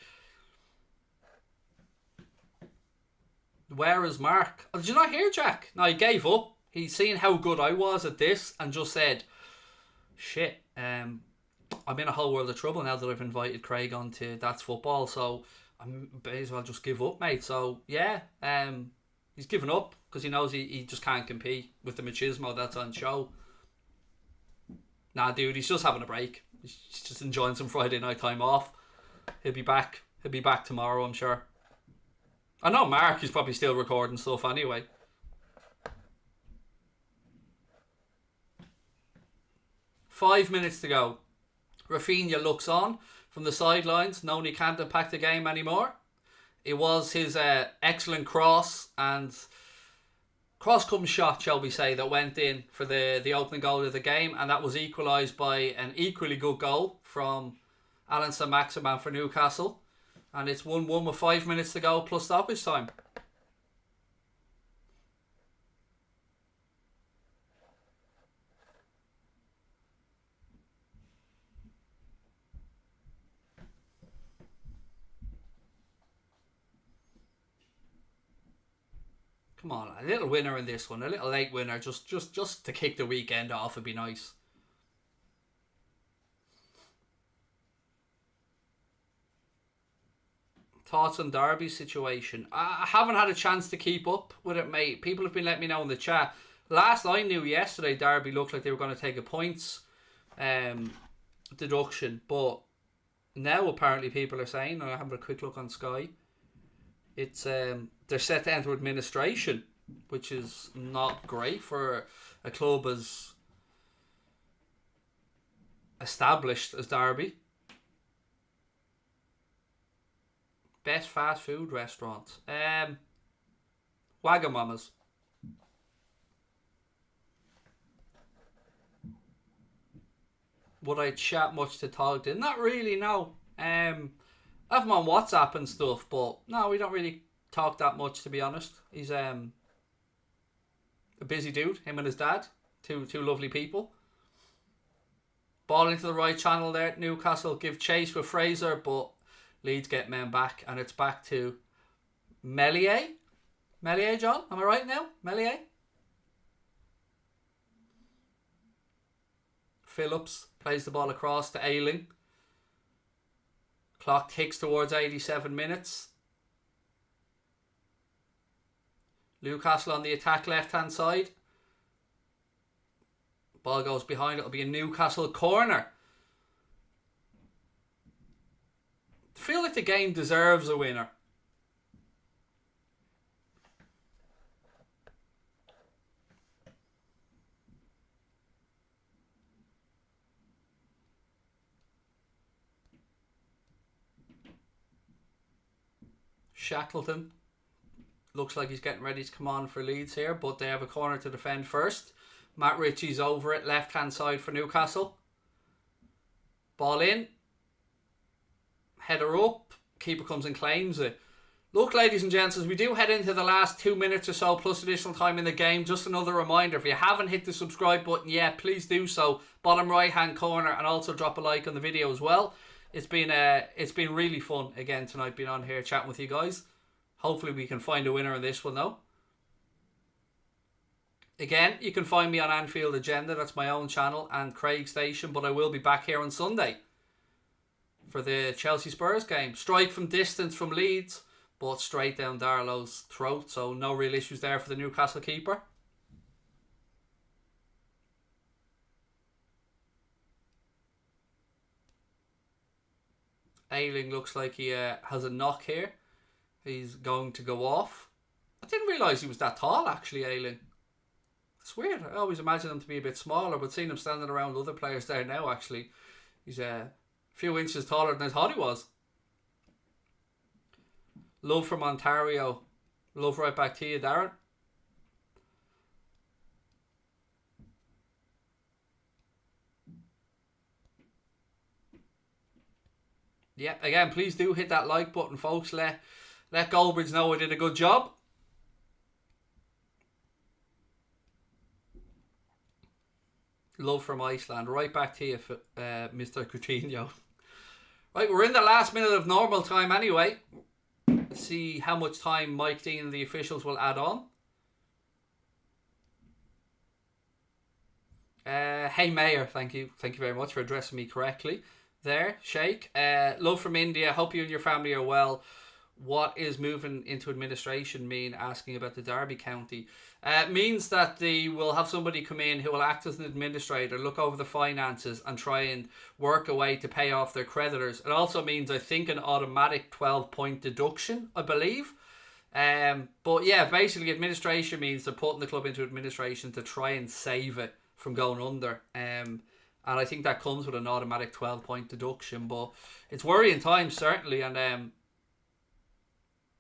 Where is Mark? Oh, did you not hear Jack? No, he gave up. He's seen how good I was at this and just said, shit, I'm in a whole world of trouble now that I've invited Craig on to That's Football, so I may as well just give up, mate. So, yeah, he's given up because he knows he just can't compete with the machismo that's on show. Nah, dude, he's just having a break. He's just enjoying some Friday night time off. He'll be back. He'll be back tomorrow, I'm sure. I know Mark is probably still recording stuff anyway. Five minutes to go. Rafinha looks on from the sidelines. No, he can't impact the game anymore. It was his excellent cross and cross-come shot, shall we say, that went in for the opening goal of the game, and that was equalised by an equally good goal from Alan Saint-Maximin for Newcastle. And it's 1-1 with 5 minutes to go plus stoppage time. Come on, a little winner in this one. A little late winner. Just to kick the weekend off would be nice. Thoughts on Derby's situation? I haven't had a chance to keep up with it, mate. People have been letting me know in the chat. Last I knew yesterday, Derby looked like they were going to take a points deduction. But now apparently people are saying, I have a quick look on Sky, it's they're set to enter administration, which is not great for a club as established as Derby. Best fast food restaurants. Wagamama's. Would I chat much to Togden? Not really, no. I have him on WhatsApp and stuff, but no, we don't really talk that much, to be honest. He's a busy dude, him and his dad. Two lovely people. Ball into the right channel there. Newcastle give chase with Fraser, but Leeds get men back, and it's back to Meslier. Meslier, John? Am I right now? Meslier? Phillips plays the ball across to Ayling. Clock ticks towards 87 minutes. Newcastle on the attack left-hand side. Ball goes behind. It'll be a Newcastle corner. I feel like the game deserves a winner. Shackleton looks like he's getting ready to come on for Leeds here, but they have a corner to defend first. Matt Ritchie's over it, left hand side for Newcastle. Ball in. Header up. Keeper comes and claims it. Look, ladies and gents, as we do head into the last 2 minutes or so plus additional time in the game, just another reminder, if you haven't hit the subscribe button yet, please do so. Bottom right hand corner, and also drop a like on the video as well. It's been really fun again tonight, being on here chatting with you guys. Hopefully we can find a winner in this one though. Again, you can find me on Anfield Agenda, that's my own channel, and Craig Station, but I will be back here on Sunday for the Chelsea Spurs game. Strike from distance from Leeds, but straight down Darlow's throat, so no real issues there for the Newcastle keeper. Ayling looks like he has a knock here. He's going to go off. I didn't realise he was that tall, actually, Ayling. It's weird. I always imagine him to be a bit smaller, but seeing him standing around other players there now, actually, he's a few inches taller than I thought he was. Love from Ontario. Love right back to you, Darren. Yeah, again, please do hit that like button, folks. Let Goldbridge know I did a good job. Love from Iceland. Right back to you, Mr. Coutinho. Right, we're in the last minute of normal time anyway. Let's see how much time Mike Dean and the officials will add on. Hey Mayor, thank you very much for addressing me correctly there, Sheikh. Love from India. Hope you and your family are well. What is moving into administration mean? Asking about the Derby County. Means that they will have somebody come in who will act as an administrator, look over the finances and try and work a way to pay off their creditors. It also means, I think, an automatic 12-point deduction, I believe. But yeah, basically administration means they're putting the club into administration to try and save it from going under. And I think that comes with an automatic 12-point deduction. But it's worrying times, certainly, and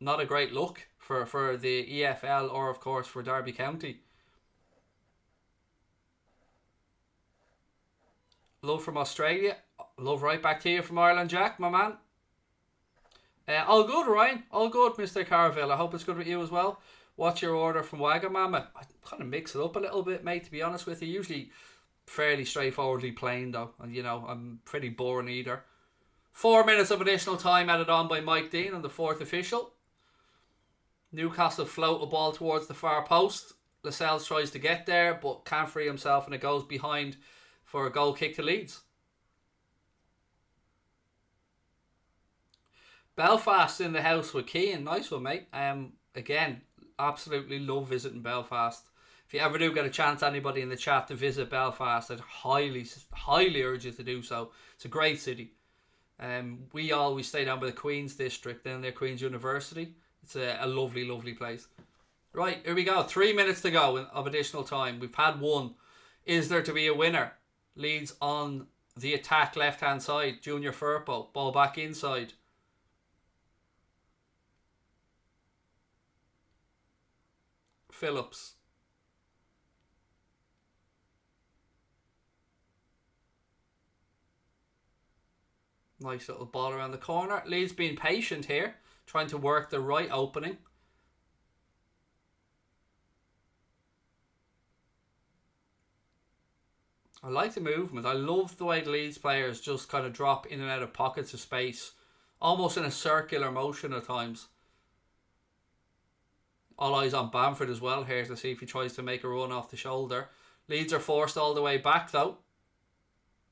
not a great look for the EFL or, of course, for Derby County. Love from Australia. Love right back to you from Ireland, Jack, my man. All good, Ryan. All good, Mr. Carville. I hope it's good with you as well. What's your order from Wagamama? I kind of mix it up a little bit, mate, to be honest with you. Usually fairly straightforwardly plain, though. And, you know, I'm pretty boring eater. 4 minutes of additional time added on by Mike Dean on the fourth official. Newcastle float a ball towards the far post. Lascelles tries to get there, but can't free himself, and it goes behind for a goal kick to Leeds. Belfast in the house with Keane. Nice one, mate. Again, absolutely love visiting Belfast. If you ever do get a chance, anybody in the chat, to visit Belfast, I'd highly urge you to do so. It's a great city. We always stay down by the Queen's District, down there, Queen's University. It's a lovely, lovely place. Right, here we go. 3 minutes to go of additional time. We've had one. Is there to be a winner? Leeds on the attack, left-hand side. Junior Firpo. Ball back inside. Phillips. Nice little ball around the corner. Leeds being patient here, trying to work the right opening. I like the movement. I love the way the Leeds players just kind of drop in and out of pockets of space, almost in a circular motion at times. All eyes on Bamford as well here to see if he tries to make a run off the shoulder. Leeds are forced all the way back though.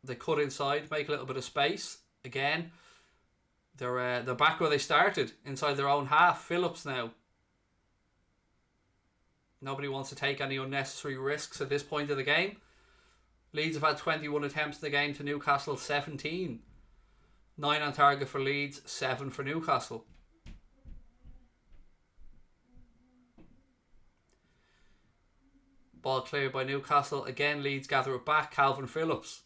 They cut inside, make a little bit of space. Again, they're back where they started, inside their own half. Phillips now. Nobody wants to take any unnecessary risks at this point of the game. Leeds have had 21 attempts in the game to Newcastle 17. 9 on target for Leeds, 7 for Newcastle. Ball cleared by Newcastle. Again, Leeds gather it back. Calvin Phillips.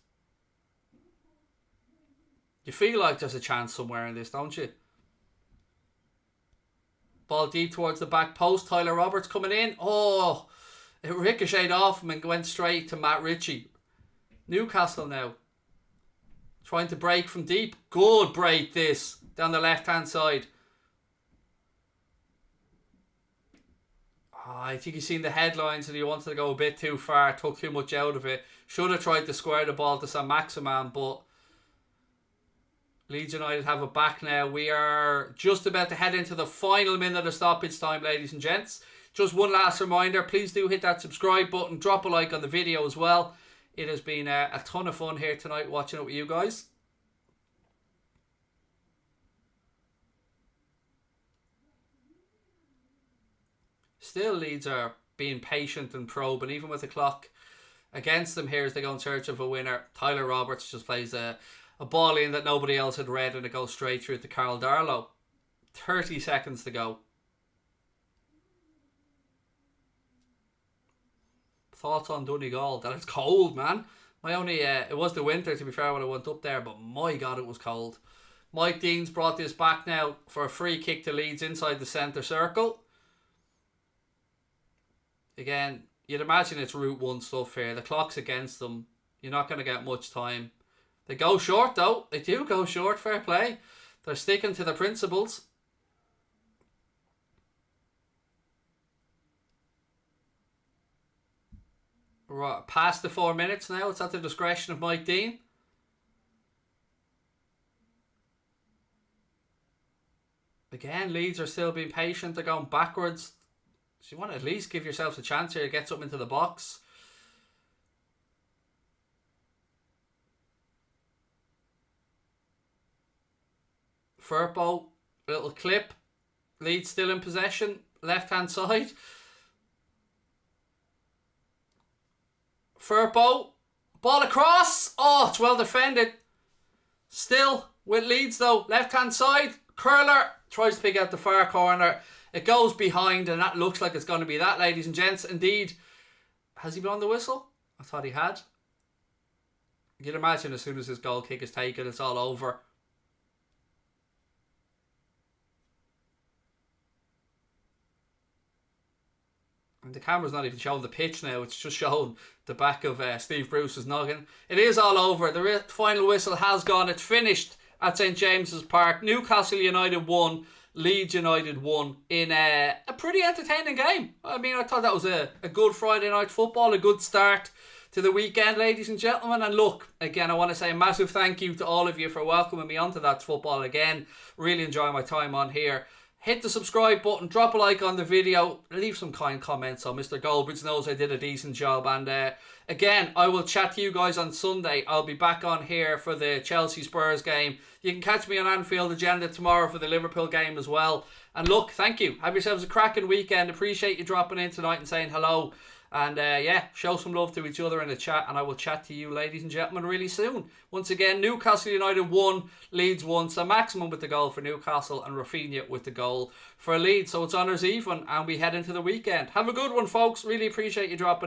You feel like there's a chance somewhere in this, don't you? Ball deep towards the back post. Tyler Roberts coming in. Oh, it ricocheted off him and went straight to Matt Ritchie. Newcastle now. Trying to break from deep. Good break this. Down the left-hand side. I think he's seen the headlines and he wanted to go a bit too far. Took too much out of it. Should have tried to square the ball to Saint-Maximin, but Leeds United have it back now. We are just about to head into the final minute of stoppage time, ladies and gents. Just one last reminder, please do hit that subscribe button. Drop a like on the video as well. It has been a ton of fun here tonight watching it with you guys. Still, Leeds are being patient and probing, even with the clock against them here as they go in search of a winner. Tyler Roberts just plays a ball in that nobody else had read, and it goes straight through to Carl Darlow. 30 seconds to go. Thoughts on Donegal? That it's cold, man. It was the winter, to be fair, when I went up there, but my God, it was cold. Mike Dean's brought this back now for a free kick to Leeds inside the centre circle. Again, you'd imagine it's Route 1 stuff here. The clock's against them. You're not going to get much time. They go short though. They do go short. Fair play. They're sticking to the principles. Right, past the 4 minutes now. It's at the discretion of Mike Dean. Again, Leeds are still being patient. They're going backwards. So you want to at least give yourselves a chance here to get something into the box. Firpo, little clip. Leeds still in possession. Left hand side. Firpo. Ball across. Oh, it's well defended. Still with Leeds though. Left hand side. Curler tries to pick out the far corner. It goes behind, and that looks like it's going to be that, ladies and gents. Indeed. Has he blown the whistle? I thought he had. You'd imagine as soon as this goal kick is taken, it's all over. And the camera's not even showing the pitch now. It's just showing the back of Steve Bruce's noggin. It is all over. The final whistle has gone. It's finished at St James's Park. Newcastle United won. Leeds United won in a pretty entertaining game. I mean, I thought that was a good Friday night football, a good start to the weekend, ladies and gentlemen. And look, again, I want to say a massive thank you to all of you for welcoming me onto That Football again. Really enjoying my time on here. hit the subscribe button, drop a like on the video, leave some kind comments so Mr. Goldbridge knows I did a decent job. And again, I will chat to you guys on Sunday. I'll be back on here for the Chelsea Spurs game. You can catch me on Anfield Agenda tomorrow for the Liverpool game as well. And look, thank you. Have yourselves a cracking weekend. Appreciate you dropping in tonight and saying hello. And yeah, show some love to each other in the chat, and I will chat to you, ladies and gentlemen, really soon. Once again, Newcastle United 1, Leeds 1. So Maximum with the goal for Newcastle and Rafinha with the goal for Leeds. So it's honours even, and we head into the weekend. Have a good one, folks. Really appreciate you dropping in.